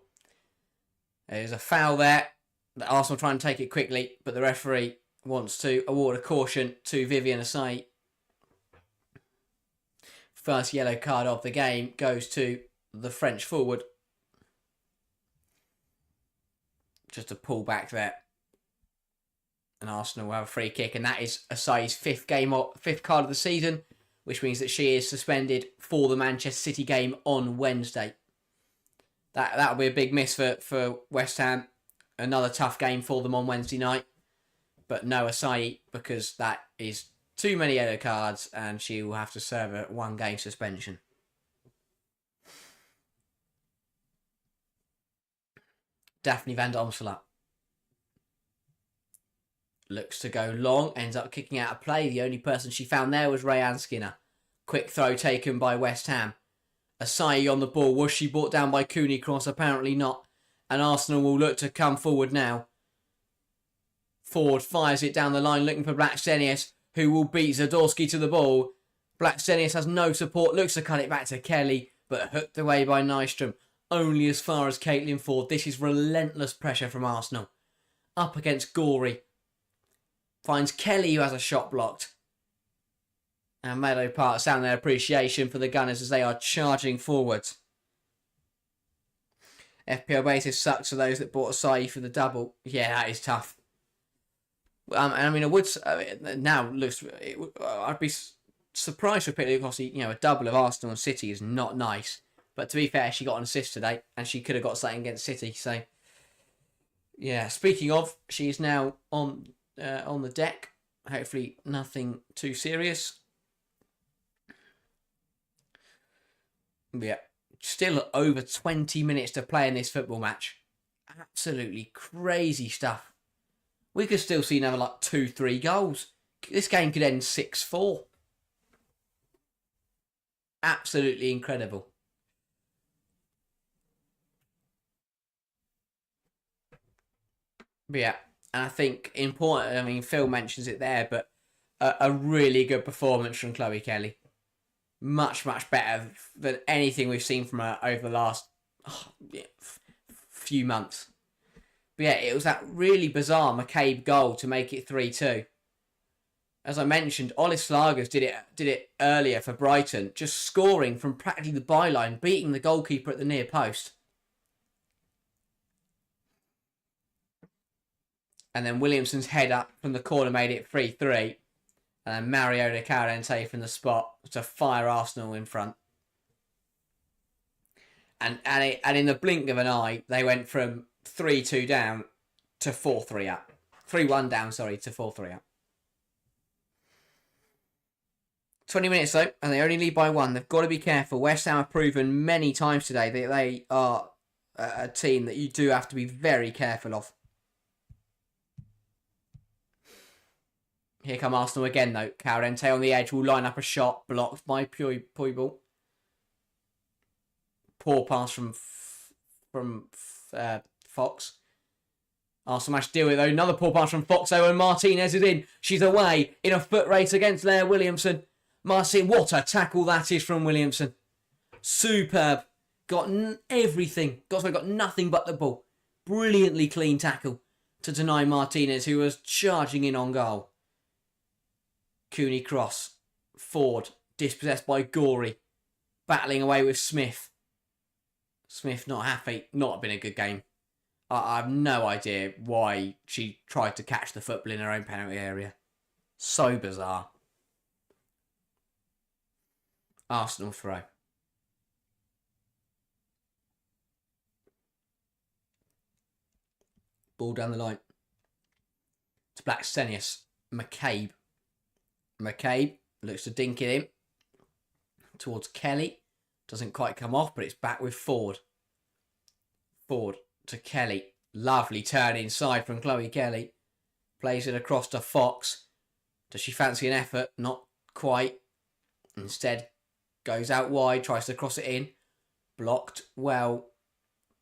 There's a foul there. The Arsenal try and take it quickly, but the referee wants to award a caution to Vivian Asai. First yellow card of the game goes to the French forward. Just a pull back there. And Arsenal will have a free kick, and that is Asai's 5th card of the season, which means that she is suspended for the Manchester City game on Wednesday. That'll be a big miss for West Ham. Another tough game for them on Wednesday night. But no Asai, because that is too many yellow cards, and she will have to serve a 1-game suspension. Daphne van Domsela looks to go long, ends up kicking out of play. The only person she found there was Rayanne Skinner. Quick throw taken by West Ham. Asai on the ball. Was she brought down by Cooney Cross? Apparently not. And Arsenal will look to come forward now. Ford fires it down the line, looking for Blackstenius, who will beat Zadorski to the ball. Blackstenius has no support, looks to cut it back to Kelly, but hooked away by Nystrom. Only as far as Caitlin Ford. This is relentless pressure from Arsenal. Up against Gorey. Finds Kelly, who has a shot blocked. And Meadow Park sound their appreciation for the Gunners as they are charging forwards. FPL basis sucks for those that bought Asahi for the double. Yeah, that is tough. I mean, I'd be surprised for Pitlick. Obviously, a double of Arsenal and City is not nice. But to be fair, she got an assist today, and she could have got something against City. So, yeah. Speaking of, she is now on the deck. Hopefully, nothing too serious. But yeah, still over 20 minutes to play in this football match. Absolutely crazy stuff. We could still see another 2-3 goals. This game could end 6-4. Absolutely incredible. But yeah, and I think important, I mean, Phil mentions it there, but a really good performance from Chloe Kelly. Much, much better than anything we've seen from her over the last few months. But yeah, it was that really bizarre McCabe goal to make it 3-2. As I mentioned, Olive Slagers did it earlier for Brighton, just scoring from practically the byline, beating the goalkeeper at the near post. And then Williamson's head up from the corner made it 3-3. And then Mariota Carente from the spot to fire Arsenal in front. And in the blink of an eye, they went from 3-2 down to 4-3 up. 3-1 down, to 4-3 up. 20 minutes though, and they only lead by 1. They've got to be careful. West Ham have proven many times today that they are a team that you do have to be very careful of. Here come Arsenal again though. Carente on the edge will line up a shot, blocked by Puyball. Poor pass from Fox. Arsenal managed to deal with it though. Another poor pass from Fox though, and Martinez is in. She's away in a foot race against Leah Williamson. Marcin, what a tackle that is from Williamson. Superb. Got everything. Got nothing but the ball. Brilliantly clean tackle to deny Martinez, who was charging in on goal. Cooney cross. Ford. Dispossessed by Gorey. Battling away with Smith. Smith not happy. Not been a good game. I have no idea why she tried to catch the football in her own penalty area. So bizarre. Arsenal throw. Ball down the line. To Blackstenius. McCabe. McCabe looks to dink it in. Towards Kelly. Doesn't quite come off, but it's back with Ford. Ford to Kelly. Lovely turn inside from Chloe Kelly. Plays it across to Fox. Does she fancy an effort? Not quite. Instead, goes out wide, tries to cross it in. Blocked well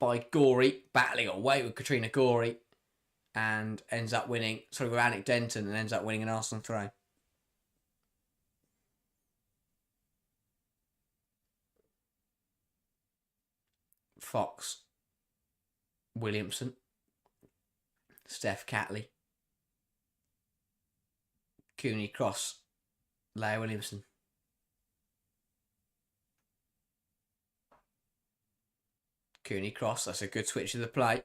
by Gorey. Battling away with Katrina Gorey. And ends up winning, with Anik Denton, and ends up winning an Arsenal throw. Fox. Williamson. Steph Catley. Cooney cross. Leah Williamson. Cooney cross. That's a good switch of the play.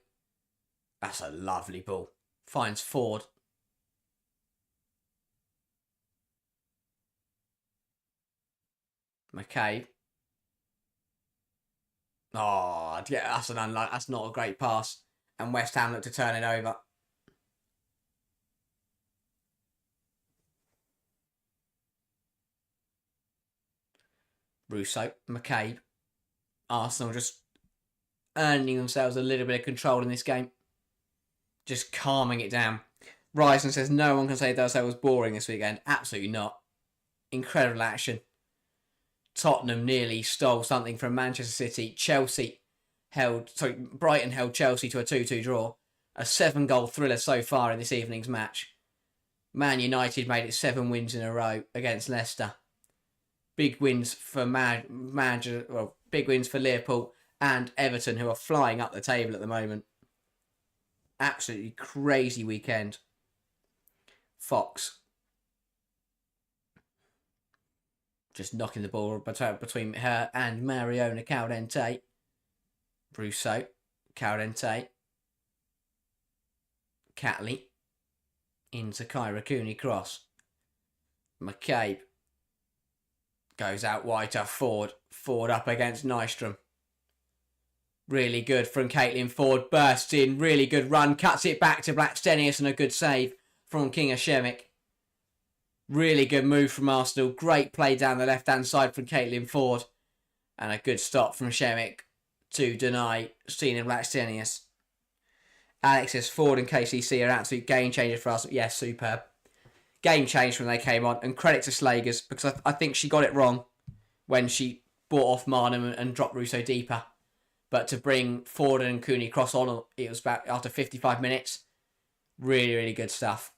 That's a lovely ball. Finds Ford. McCabe. Oh, yeah, that's not a great pass. And West Ham look to turn it over. Russo, McCabe. Arsenal just earning themselves a little bit of control in this game. Just calming it down. Ryerson says no one can say WSL was boring this weekend. Absolutely not. Incredible action. Tottenham nearly stole something from Manchester City. Brighton held Chelsea to a 2-2 draw. A 7-goal thriller so far in this evening's match. Man United made it 7 wins in a row against Leicester. big wins for big wins for Liverpool and Everton, who are flying up the table at the moment. Absolutely crazy weekend. Fox just knocking the ball between her and Mariona Carente. Russo, Carente, Catley, into Kyra Cooney cross. McCabe goes out wide to Ford. Ford up against Nystrom. Really good from Caitlin Ford. Bursts in. Really good run. Cuts it back to Blackstenius and a good save from Kinga Shemik. Really good move from Arsenal. Great play down the left-hand side from Caitlin Ford. And a good stop from Shemik to deny Stina Blackstenius. Alexis Ford and KCC are absolute game changers for us. Yes, superb. Game changed when they came on. And credit to Slagers, because I think she got it wrong when she brought off Marnham and dropped Russo deeper. But to bring Ford and Cooney cross on, it was about after 55 minutes. Really, really good stuff.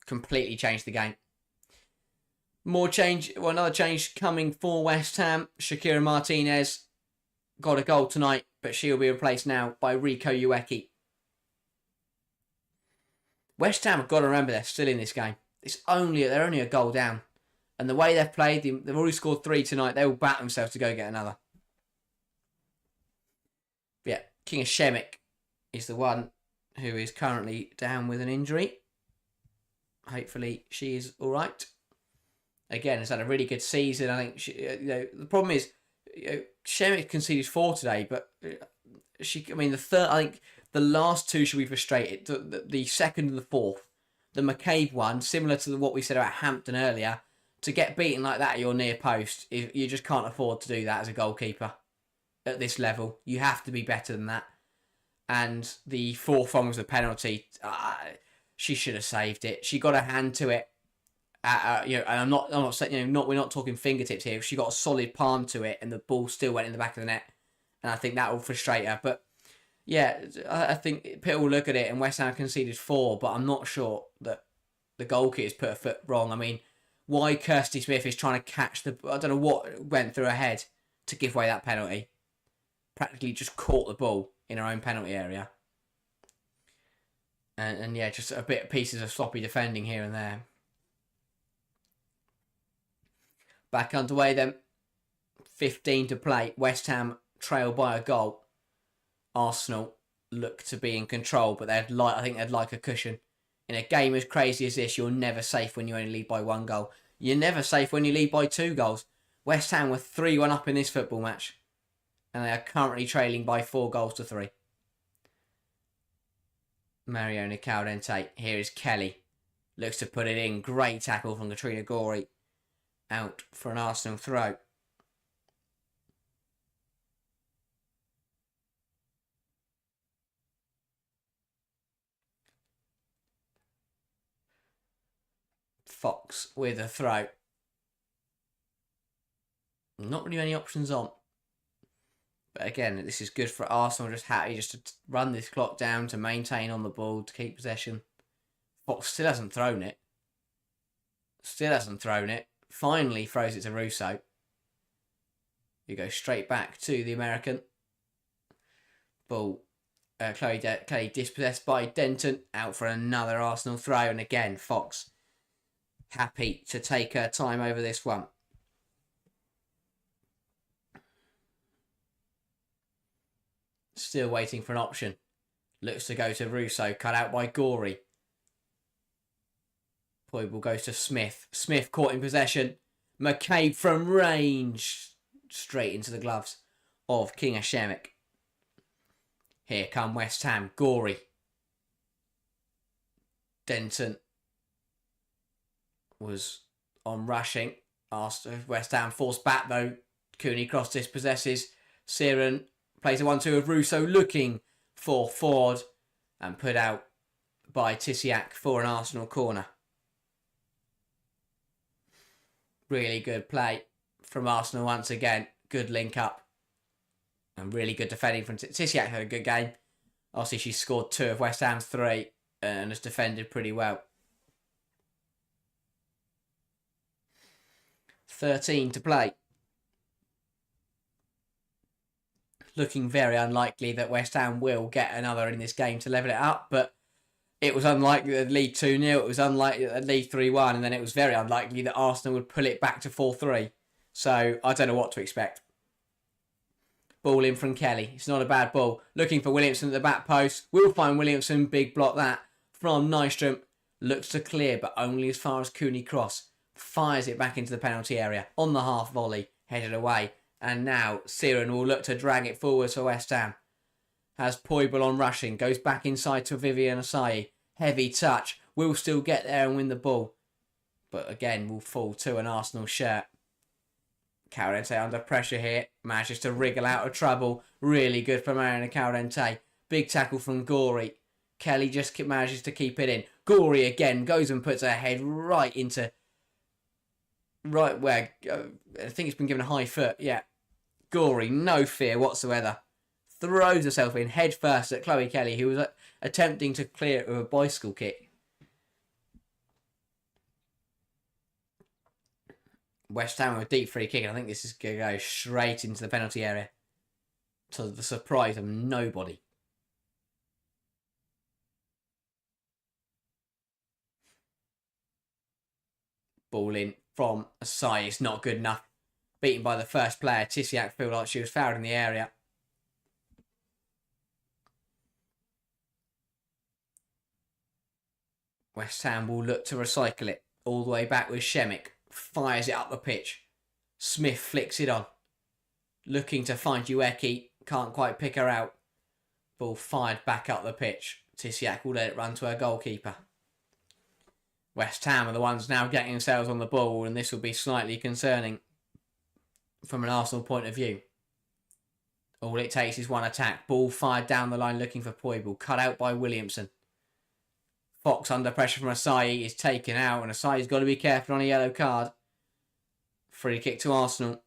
Completely changed the game. Another change coming for West Ham. Shakira Martinez got a goal tonight, but she'll be replaced now by Rico Ueki. West Ham have got to remember they're still in this game. They're only a goal down. And the way they've played, they've already scored 3 tonight. They will bat themselves to go get another. Yeah, Kinga Shemik is the one who is currently down with an injury. Hopefully she is all right. Again, has had a really good season. I think the problem is Shemik conceded 4 today, but I think the last 2 should be frustrated. The second and the fourth, the McCabe one, similar to what we said about Hampton earlier. To get beaten like that at your near post, you just can't afford to do that as a goalkeeper at this level. You have to be better than that. And the fourth one was a penalty. She should have saved it. She got a hand to it. And I'm not saying we're not talking fingertips here. She got a solid palm to it, and the ball still went in the back of the net. And I think that will frustrate her. But yeah, I think Pitt will look at it, and West Ham conceded 4, but I'm not sure that the goalkeeper's put a foot wrong. I mean, why Kirsty Smith is trying to catch I don't know what went through her head to give away that penalty. Practically just caught the ball in her own penalty area. And yeah, just a bit of pieces of sloppy defending here and there. Back underway then. 15 to play. West Ham trail by a goal. Arsenal look to be in control, but I think they'd like a cushion. In a game as crazy as this, you're never safe when you only lead by 1 goal. You're never safe when you lead by 2 goals. West Ham were 3-1 up in this football match. And they are currently trailing by 4 goals to 3. Mariona Carente. Here is Kelly. Looks to put it in. Great tackle from Katrina Gorey. Out for an Arsenal throw. Fox with a throw. Not really many options on. But again, this is good for Arsenal. Just happy just to run this clock down, to maintain on the ball, to keep possession. Fox still hasn't thrown it. Finally throws it to Russo. You go straight back to the American. Ball. Chloe dispossessed by Denton. Out for another Arsenal throw. And again, Fox happy to take her time over this one. Still waiting for an option. Looks to go to Russo. Cut out by Gorey. Ball goes to Smith. Smith caught in possession. McCabe from range. Straight into the gloves of Kinga Shemik. Here come West Ham. Gorey. Denton was on rushing. West Ham forced back though. Cooney cross dispossesses. Siren plays a 1-2 of Russo looking for Ford and put out by Tisiak for an Arsenal corner. Really good play from Arsenal once again. Good link up. And really good defending from Tisiak. Had a good game. Obviously, she scored 2 of West Ham's 3 and has defended pretty well. 13 to play. Looking very unlikely that West Ham will get another in this game to level it up, but it was unlikely that they'd lead 2-0, it was unlikely that they'd lead 3-1, and then it was very unlikely that Arsenal would pull it back to 4-3. So I don't know what to expect. Ball in from Kelly. It's not a bad ball. Looking for Williamson at the back post. We'll find Williamson. Big block that from Nystrom. Looks to clear, but only as far as Cooney Cross. Fires it back into the penalty area. On the half volley. Headed away. And now Siren will look to drag it forwards for West Ham. Has Poibel on rushing. Goes back inside to Vivian Asai. Heavy touch. Will still get there and win the ball. But again, will fall to an Arsenal shirt. Carente under pressure here. Manages to wriggle out of trouble. Really good from Aaron Carente. Big tackle from Gorey. Kelly just manages to keep it in. Gorey again goes and puts her head right into... Right where... I think it's been given a high foot. Yeah. Gorey, no fear whatsoever. Throws herself in head first at Chloe Kelly, who was attempting to clear it with a bicycle kick. West Ham with a deep free kick, and I think this is going to go straight into the penalty area. To the surprise of nobody. Ball in from Asai. It's not good enough. Beaten by the first player. Tisiak felt like she was fouled in the area. West Ham will look to recycle it. All the way back with Shemik. Fires it up the pitch. Smith flicks it on. Looking to find Ueki. Can't quite pick her out. Ball fired back up the pitch. Tisiak will let it run to her goalkeeper. West Ham are the ones now getting themselves on the ball, and this will be slightly concerning from an Arsenal point of view. All it takes is one attack. Ball fired down the line looking for Poibel. Cut out by Williamson. Fox under pressure from Asai is taken out, and Asai's got to be careful on a yellow card. Free kick to Arsenal.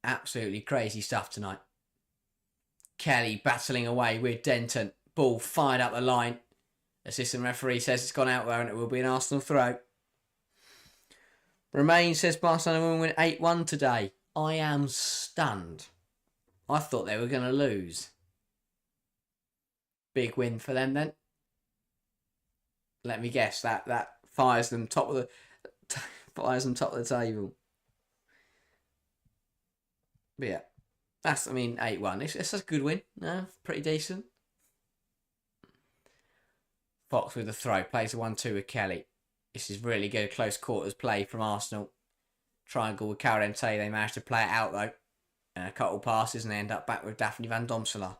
Absolutely crazy stuff tonight. Kelly battling away with Denton. Ball fired up the line. Assistant referee says it's gone out there and it will be an Arsenal throw. Romain says Barcelona will win 8-1 today. I am stunned. I thought they were going to lose. Big win for them then. Let me guess, that fires them top of the table. But yeah, that's 8-1. It's a good win. No, pretty decent. Fox with the throw, plays a 1-2 with Kelly. This is really good close quarters play from Arsenal. Triangle with Carente. They managed to play it out though. And a couple passes and they end up back with Daphne Van Domselaar.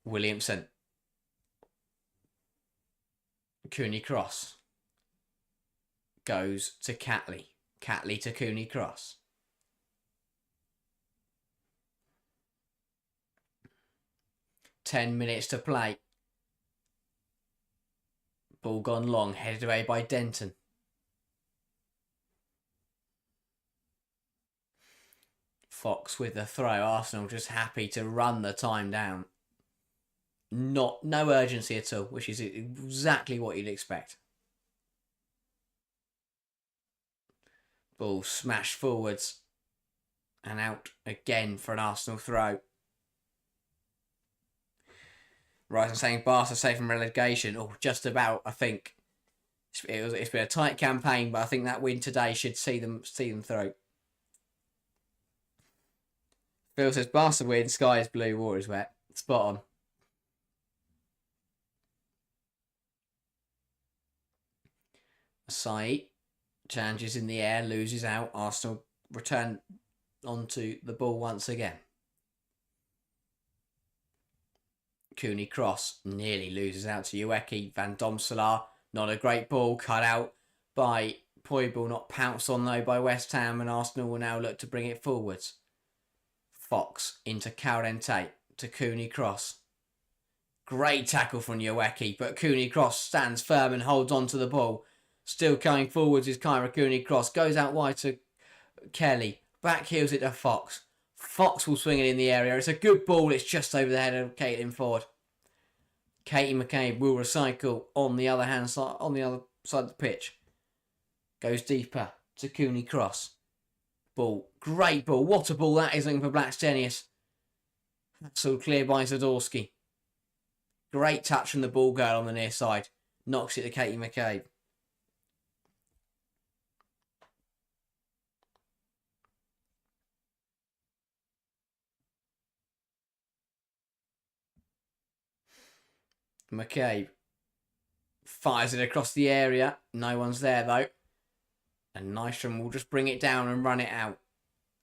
Williamson. Cooney Cross. Goes to Catley. Catley to Cooney Cross. Ten minutes to play. Ball gone long, headed away by Denton. Fox with the throw. Arsenal just happy to run the time down. No urgency at all, which is exactly what you'd expect. Ball smashed forwards and out again for an Arsenal throw. Right, I'm saying Barca safe from relegation. Oh, just about, I think. It's been a tight campaign, but I think that win today should see them through. Phil says Barca win, sky is blue, water is wet. Spot on. Asai challenges in the air, loses out. Arsenal return onto the ball once again. Cooney Cross nearly loses out to Ueki. Van Domselaar, not a great ball, cut out by Poibel, not pounced on though by West Ham, and Arsenal will now look to bring it forwards. Fox into Carente to Cooney Cross. Great tackle from Ueki, but Cooney Cross stands firm and holds on to the ball. Still coming forwards is Kyra Cooney Cross. Goes out wide to Kelly. Back heels it to Fox. Fox will swing it in the area. It's a good ball. It's just over the head of Caitlin Ford. Katie McCabe will recycle on the other side of the pitch. Goes deeper to Cooney Cross. Ball. Great ball. What a ball that is, looking for Blackstenius. So clear by Zadorsky. Great touch from the ball girl on the near side. Knocks it to Katie McCabe. McCabe fires it across the area. No one's there though. And Nystrom will just bring it down and run it out.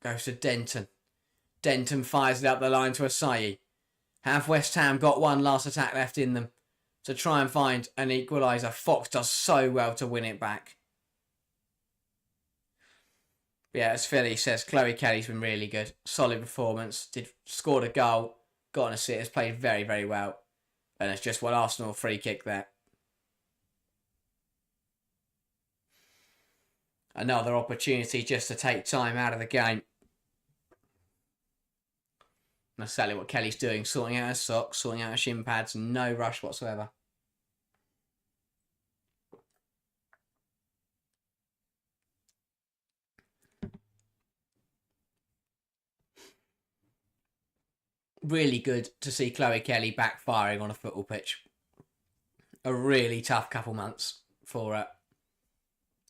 Goes to Denton. Denton fires it up the line to Asayi. Have West Ham got one last attack left in them to try and find an equaliser? Fox does so well to win it back. Yeah, as Philly says, Chloe Kelly's been really good. Solid performance. Scored a goal. Got an assist. Played very, very well. And it's just one Arsenal free kick there. Another opportunity just to take time out of the game. That's exactly what Kelly's doing. Sorting out her socks, sorting out her shin pads. No rush whatsoever. Really good to see Chloe Kelly backfiring on a football pitch. A really tough couple months for her.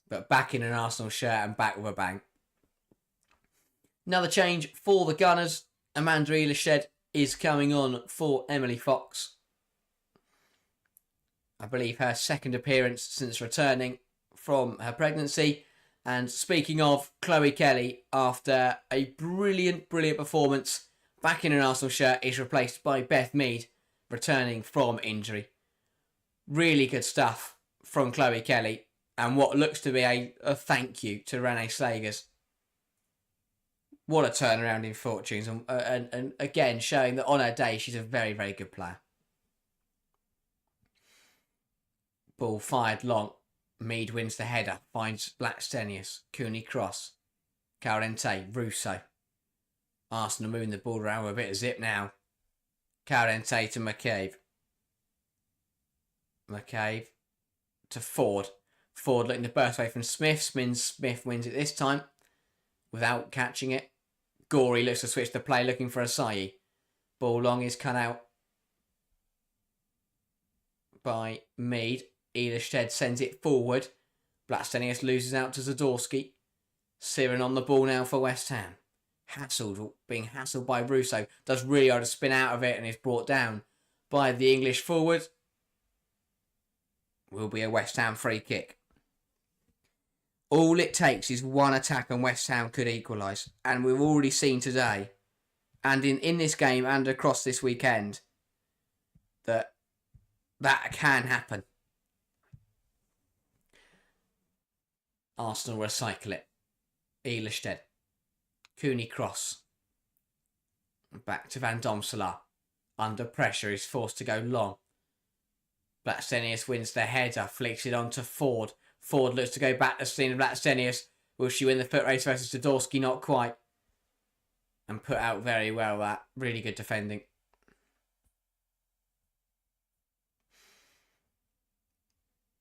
But back in an Arsenal shirt and back with a bang. Another change for the Gunners. Amanda Elished is coming on for Emily Fox. I believe her second appearance since returning from her pregnancy. And speaking of Chloe Kelly, after a brilliant performance, back in an Arsenal shirt, is replaced by Beth Mead, returning from injury. Really good stuff from Chloe Kelly, and what looks to be a thank you to Renee Slagers. What a turnaround in fortunes, and again showing that on her day she's a very, very good player. Ball fired long. Mead wins the header, finds Blackstenius, Cooney Cross, Carente, Russo. Arsenal moving the ball around with a bit of zip now. Carente to McCabe. McCabe to Ford. Ford looking to burst away from Smith. Smith wins it this time without catching it. Gorey looks to switch the play, looking for Asayi. Ball long is cut out by Mead. Elished sends it forward. Blackstenius loses out to Zadorsky. Siren on the ball now for West Ham. Being hassled by Russo. Does really hard to spin out of it and is brought down by the English forward. Will be a West Ham free kick. All it takes is one attack and West Ham could equalise. And we've already seen today, and in this game and across this weekend, that can happen. Arsenal recycle it. Elished. Cooney Cross. Back to Van Domselaar. Under pressure, is forced to go long. Blackstenius wins the header, flicks it on to Ford. Ford looks to go back to Selena Blackstenius. Will she win the foot race versus Zadorsky? Not quite. And put out very well that. Really good defending.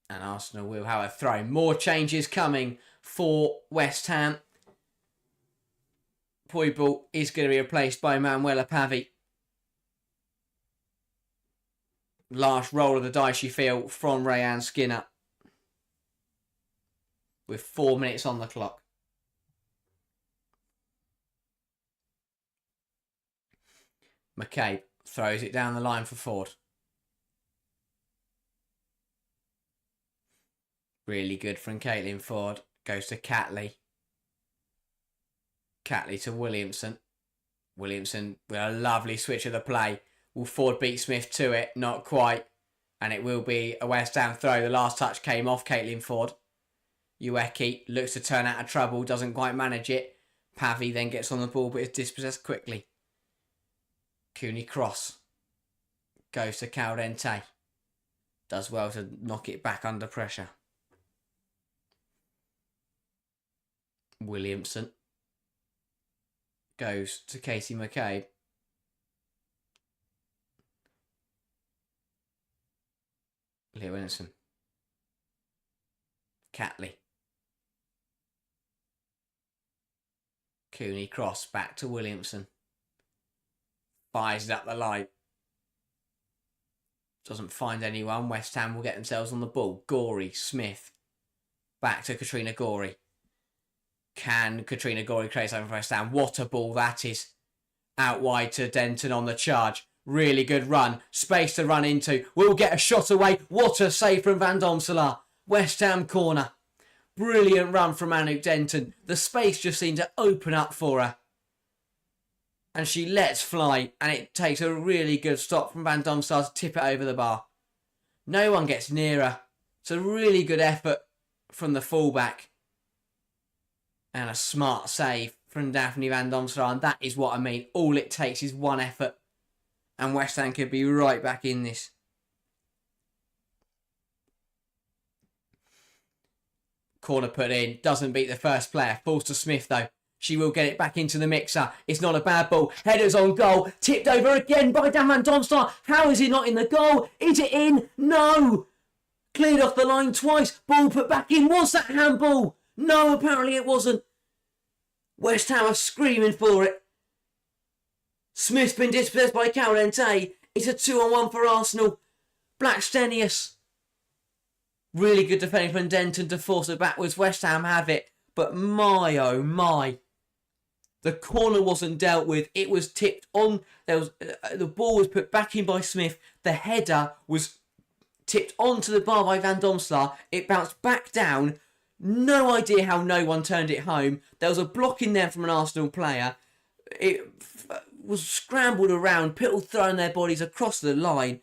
And Arsenal will have a throw. More changes coming for West Ham. Poibel is going to be replaced by Manuela Pavi. Last roll of the dice, you feel, from Rayanne Skinner. With 4 minutes on the clock. McCabe throws it down the line for Ford. Really good from Caitlin Ford. Goes to Catley. Catley to Williamson. Williamson with a lovely switch of the play. Will Ford beat Smith to it? Not quite. And it will be a West Ham throw. The last touch came off Caitlin Ford. Ueki looks to turn out of trouble. Doesn't quite manage it. Pavi then gets on the ball but is dispossessed quickly. Cooney Cross. Goes to Carente. Does well to knock it back under pressure. Williamson. Goes to Katie McCabe. Leah Williamson. Catley. Cooney cross back to Williamson. Fires it up the line. Doesn't find anyone. West Ham will get themselves on the ball. Gorey, Smith. Back to Katrina Gorey. Can Katrina Gorey create something for West Ham? What a ball that is. Out wide to Denton on the charge. Really good run. Space to run into. We'll get a shot away. What a save from Van Domselaar. West Ham corner. Brilliant run from Anouk Denton. The space just seemed to open up for her. And she lets fly. And it takes a really good stop from Van Domselaar to tip it over the bar. No one gets near her. It's a really good effort from the fullback. And a smart save from Daphne Van Domselaar. And that is what I mean. All it takes is one effort. And West Ham could be right back in this. Corner put in. Doesn't beat the first player. Falls to Smith though. She will get it back into the mixer. It's not a bad ball. Headers on goal. Tipped over again by Dan Van Domselaar. How is it not in the goal? Is it in? No. Cleared off the line twice. Ball put back in. Was that handball? No, apparently it wasn't. West Ham are screaming for it. Smith's been dispossessed by Carente. It's a 2-on-1 for Arsenal. Blackstenius. Really good defending from Denton to force it backwards. West Ham have it. But my, oh my. The corner wasn't dealt with. It was tipped on. The ball was put back in by Smith. The header was tipped onto the bar by Van Domselaar. It bounced back down. No idea how no one turned it home. There was a block in there from an Arsenal player. It was scrambled around. People throwing their bodies across the line.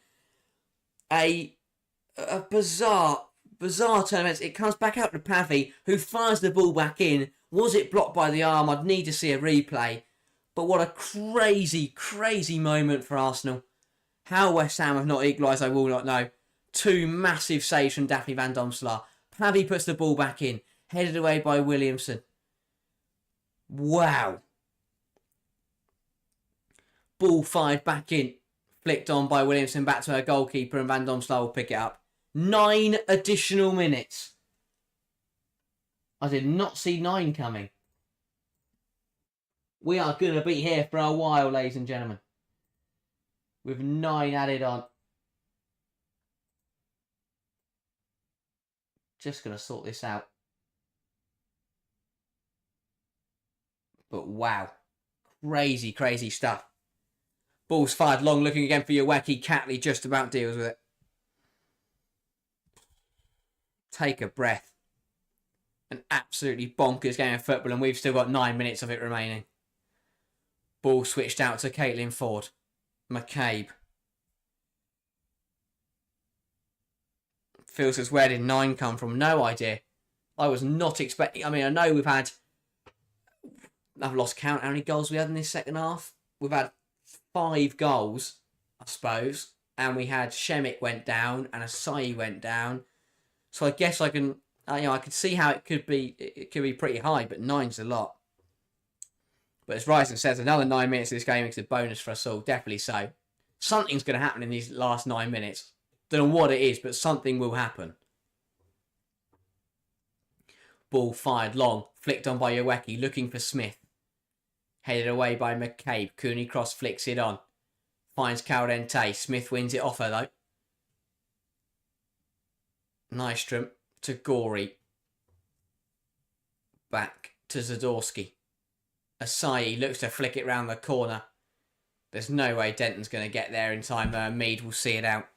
A bizarre turn of events. It comes back out to Pavey, who fires the ball back in. Was it blocked by the arm? I'd need to see a replay. But what a crazy, crazy moment for Arsenal. How West Ham have not equalised, I will not know. Two massive saves from Daphne Van Domselaar. Pavey puts the ball back in. Headed away by Williamson. Wow. Ball fired back in. Flicked on by Williamson back to her goalkeeper, and Van Domselaar will pick it up. 9 additional minutes. I did not see 9 coming. We are going to be here for a while, ladies and gentlemen. With 9 added on. Just going to sort this out. But wow. Crazy, crazy stuff. Ball's fired long, looking again for Yoweki. Catley just about deals with it. Take a breath. An absolutely bonkers game of football, and we've still got 9 minutes of it remaining. Ball switched out to Caitlin Ford. McCabe. Phil says, where did 9 come from? No idea. I was not expecting... I mean, I know I've lost count how many goals we had in this second half. We've had 5 goals, I suppose. And we had Shemik went down and Asai went down. So I guess I can... I could see how it could be. It could be pretty high, but 9's a lot. But as Ryson says, another 9 minutes of this game makes a bonus for us all. Definitely so. Something's going to happen in these last 9 minutes. Don't know what it is, but something will happen. Ball fired long. Flicked on by Yoweki, looking for Smith. Headed away by McCabe. Cooney cross flicks it on. Finds Carente. Smith wins it off her, though. Nystrom to Gorey. Back to Zadorsky. Asai looks to flick it round the corner. There's no way Denton's going to get there in time. Mead will see it out.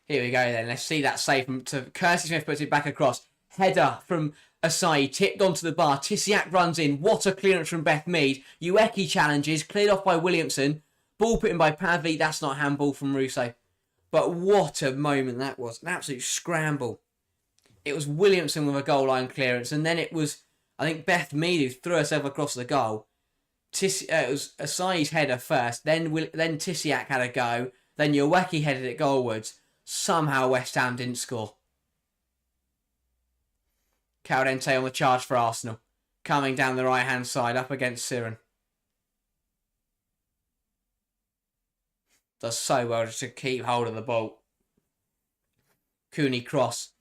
Here we go then. Let's see that save from Kirsty Smith, puts it back across. Header from Asai, tipped onto the bar. Tissiak runs in. What a clearance from Beth Mead. Ueki challenges, cleared off by Williamson. Ball put in by Pavey. That's not handball from Russo. But what a moment that was. An absolute scramble. It was Williamson with a goal line clearance. And then it was, I think, Beth Mead who threw herself across the goal. It was Asai's header first. Then Tissiak had a go. Then Ueki headed it goalwards. Somehow West Ham didn't score. Carente on the charge for Arsenal. Coming down the right-hand side up against Siren. does so well just to keep hold of the ball. Cooney cross.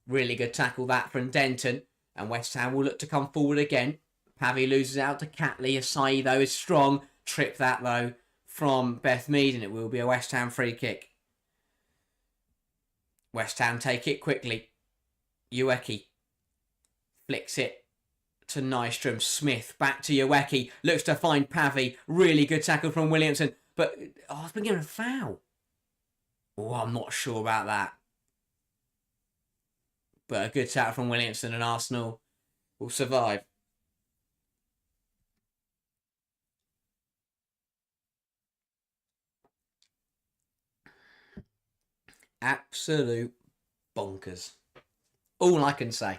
Really good tackle that from Denton. And West Ham will look to come forward again. Pavey loses out to Catley. Asai, though, is strong. Trip that, though, from Beth Mead, and it will be a West Ham free kick. West Ham take it quickly. Ueki flicks it to Nystrom. Smith back to Ueki. Looks to find Pavey. Really good tackle from Williamson. But, it's been given a foul. Oh, I'm not sure about that. But a good tackle from Williamson, and Arsenal will survive. Absolute bonkers. All I can say.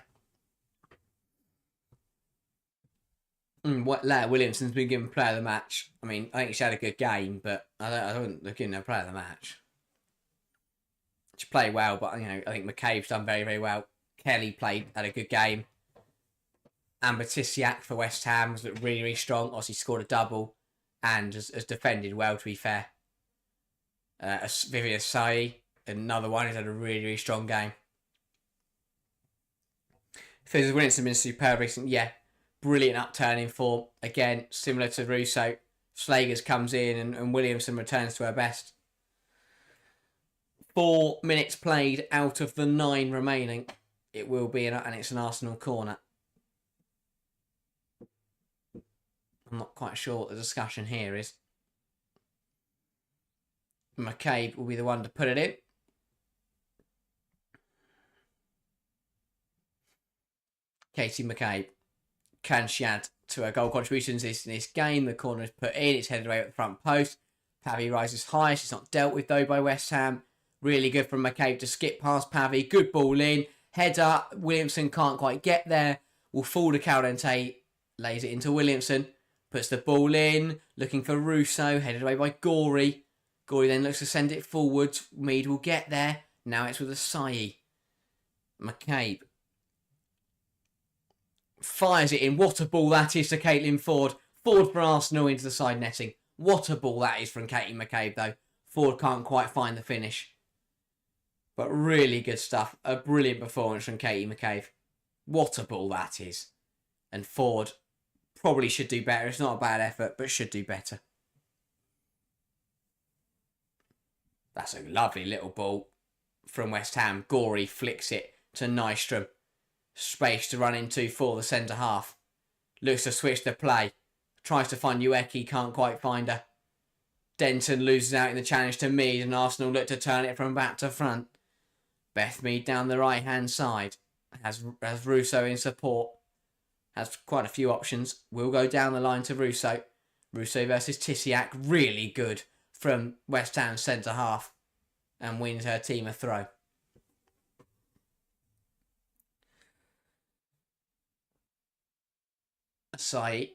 Williamson's been given player of the match. I mean, I think she had a good game, but I don't look in a player of the match. She played well, but I think McCabe's done very, very well. Kelly had a good game. Amber Tisiak for West Ham was really, really strong. Obviously scored a double and has defended well, to be fair. Vivian Asai, another one, has had a really, really strong game. Fizz Williamson has been superb recently. Yeah, brilliant upturn in form. Again, similar to Russo. Slagers comes in and Williamson returns to her best. 4 minutes played out of the 9 remaining. It will be, and it's an Arsenal corner. I'm not quite sure what the discussion here is. McCabe will be the one to put it in. Katie McCabe. Can she add to her goal contributions in this game? The corner is put in. It's headed away at the front post. Pavey rises high. She's not dealt with, though, by West Ham. Really good from McCabe to skip past Pavey. Good ball in. Header. Williamson can't quite get there. Will fall to Carente. Lays it into Williamson. Puts the ball in. Looking for Russo. Headed away by Gorey. Gorey then looks to send it forwards. Mead will get there. Now it's with Asai. McCabe fires it in. What a ball that is to Caitlin Ford. Ford for Arsenal into the side netting. What a ball that is from Katie McCabe, though. Ford can't quite find the finish. But really good stuff. A brilliant performance from Katie McCabe. What a ball that is. And Ford probably should do better. It's not a bad effort, but should do better. That's a lovely little ball from West Ham. Gorey flicks it to Nystrom. Space to run into for the centre half. Looks to switch the play. Tries to find Ueki, can't quite find her. Denton loses out in the challenge to Mead, and Arsenal look to turn it from back to front. Beth Mead down the right hand side. Has Russo in support. Has quite a few options. Will go down the line to Russo. Russo versus Tisiak. Really good from West Ham centre half. And wins her team a throw. Asai.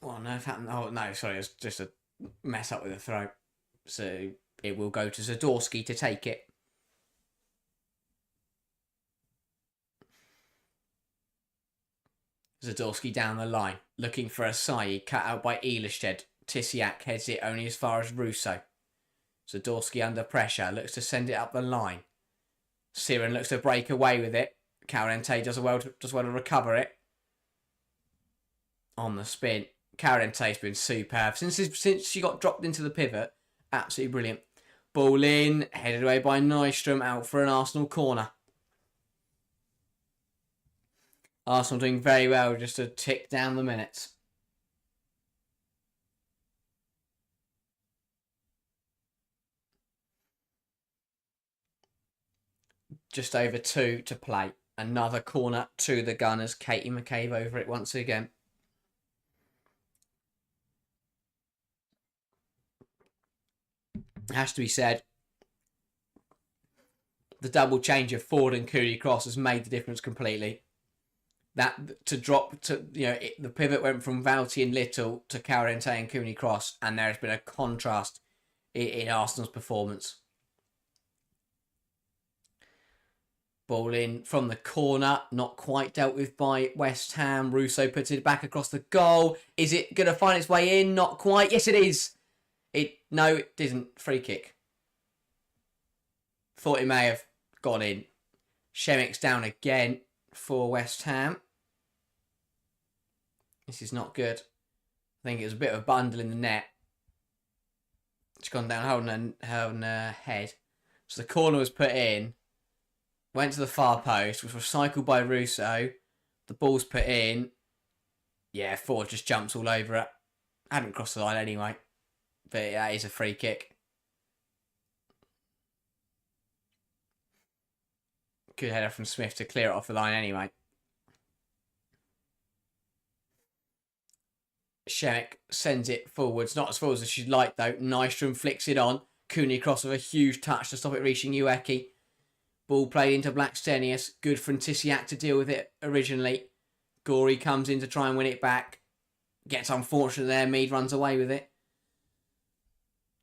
Oh no, it happened. Oh no, sorry, it was just a mess up with the throw. So it will go to Zadorsky to take it. Zadorsky down the line, looking for Asai, cut out by Elishted. Tisiak heads it only as far as Russo. Zadorsky under pressure, looks to send it up the line. Siren looks to break away with it. Carente does well to recover it. On the spin. Carente's been superb. Since she got dropped into the pivot, absolutely brilliant. Ball in, headed away by Nystrom, out for an Arsenal corner. Arsenal doing very well just to tick down the minutes. Just over 2 to play. Another corner to the Gunners. Katie McCabe over it once again. It has to be said, the double change of Ford and Cooney Cross has made the difference completely. That to drop to the pivot went from Valti and Little to Carente and Cooney Cross, and there has been a contrast in Arsenal's performance. Ball in from the corner, not quite dealt with by West Ham. Russo puts it back across the goal. Is it going to find its way in? Not quite. Yes, it is. No, it didn't. Free kick. Thought it may have gone in. Shemik's down again for West Ham. This is not good. I think it was a bit of a bundle in the net. It's gone down holding her head. So the corner was put in. Went to the far post. Was recycled by Russo. The ball's put in. Yeah, Ford just jumps all over it. Hadn't crossed the line anyway. But yeah, it is a free kick. Good header from Smith to clear it off the line anyway. Shemik sends it forwards. Not as forwards as she'd like though. Nystrom flicks it on. Cooney across with a huge touch to stop it reaching Ueki. Ball played into Blackstenius. Good for Tisiak to deal with it originally. Gorey comes in to try and win it back. Gets unfortunate there. Mead runs away with it.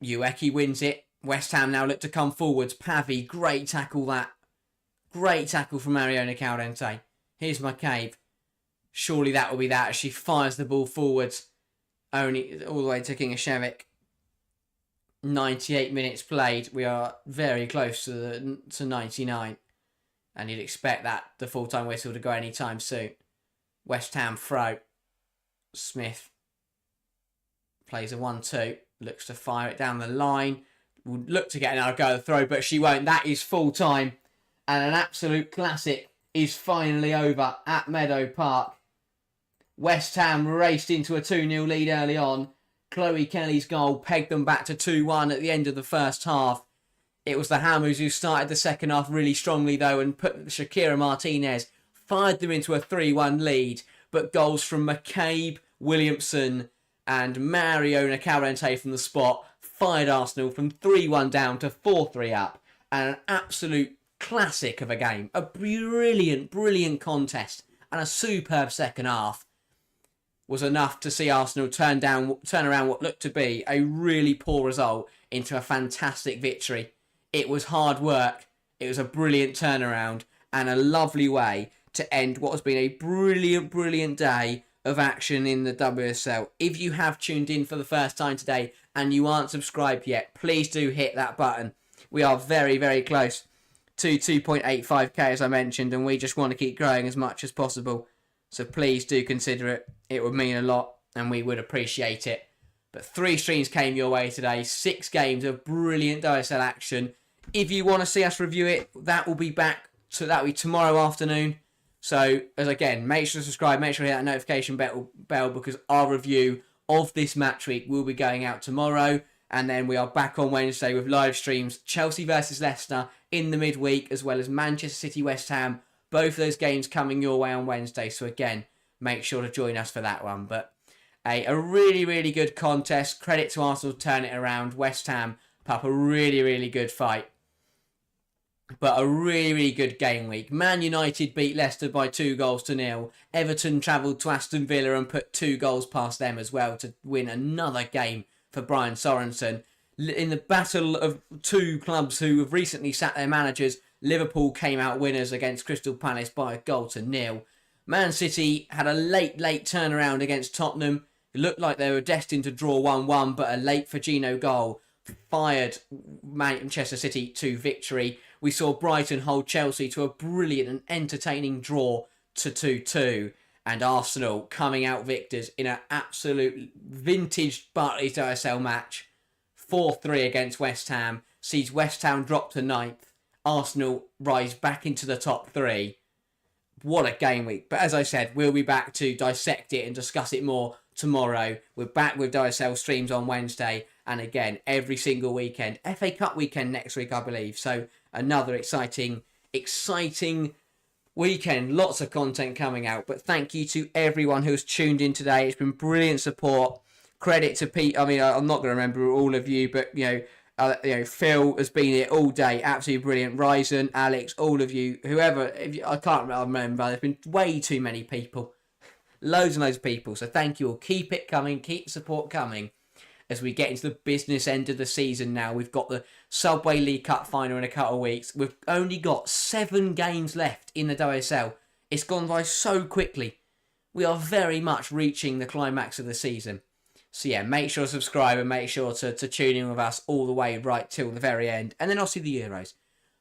Ueki wins it. West Ham now look to come forwards. Pavi, great tackle that. Great tackle from Mariona Carente. Here's McCabe. Surely that will be that as she fires the ball forwards. Only all the way to Kingashevik. 98 minutes played. We are very close to 99. And you'd expect that the full-time whistle to go any time soon. West Ham throw. Smith plays a 1-2. Looks to fire it down the line. Will look to get another go at the throw, but she won't. That is full-time. And an absolute classic is finally over at Meadow Park. West Ham raced into a 2-0 lead early on. Chloe Kelly's goal pegged them back to 2-1 at the end of the first half. It was the Hammers who started the second half really strongly though and put Shakira Martinez, fired them into a 3-1 lead. But goals from McCabe, Williamson and Mariona Carente from the spot fired Arsenal from 3-1 down to 4-3 up. And an absolute classic of a game. A brilliant, brilliant contest and a superb second half was enough to see Arsenal turn around what looked to be a really poor result into a fantastic victory. It was hard work. It was a brilliant turnaround and a lovely way to end what has been a brilliant, brilliant day of action in the WSL. If you have tuned in for the first time today and you aren't subscribed yet, please do hit that button. We are very, very close to 2.85k as I mentioned, and we just want to keep growing as much as possible. So please do consider it. It would mean a lot and we would appreciate it. But 3 streams came your way today. 6 games of brilliant WSL action. If you want to see us review it, that will be back. So that will be tomorrow afternoon. So as again, make sure to subscribe. Make sure to hit that notification bell because our review of this match week will be going out tomorrow. And then we are back on Wednesday with live streams. Chelsea versus Leicester in the midweek as well as Manchester City West Ham. Both of those games coming your way on Wednesday. So again, make sure to join us for that one. But a really, really good contest. Credit to Arsenal turn it around. West Ham put up a really, really good fight. But a really, really good game week. Man United beat Leicester by 2-0. Everton travelled to Aston Villa and put 2 goals past them as well to win another game for Brian Sorensen. In the battle of 2 clubs who have recently sacked their managers, Liverpool came out winners against Crystal Palace by 1-0. Man City had a late turnaround against Tottenham. It looked like they were destined to draw 1-1, but a late Firmino goal fired Manchester City to victory. We saw Brighton hold Chelsea to a brilliant and entertaining draw to 2-2. And Arsenal coming out victors in an absolute vintage Barclays WSL match. 4-3 against West Ham. Sees West Ham drop to 9th. Arsenal rise back into the top 3. What a game week. But as I said, we'll be back to dissect it and discuss it more tomorrow. We're back with WSL streams on Wednesday. And again, every single weekend. FA Cup weekend next week, I believe. So another exciting weekend. Lots of content coming out. But thank you to everyone who's tuned in today. It's been brilliant support. Credit to Pete. I mean, I'm not going to remember all of you, but, Phil has been here all day. Absolutely brilliant. Ryzen, Alex, all of you. Whoever. I can't remember. There's been way too many people. Loads and loads of people. So thank you all. Keep it coming. Keep the support coming. As we get into the business end of the season now. We've got the Subway League Cup final in a couple of weeks. We've only got 7 games left in the WSL. It's gone by so quickly. We are very much reaching the climax of the season. So yeah, make sure to subscribe and make sure to tune in with us all the way right till the very end. And then obviously the Euros.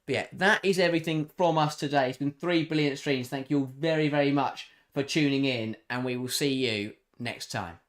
But yeah, that is everything from us today. It's been 3 brilliant streams. Thank you all very, very much for tuning in. And we will see you next time.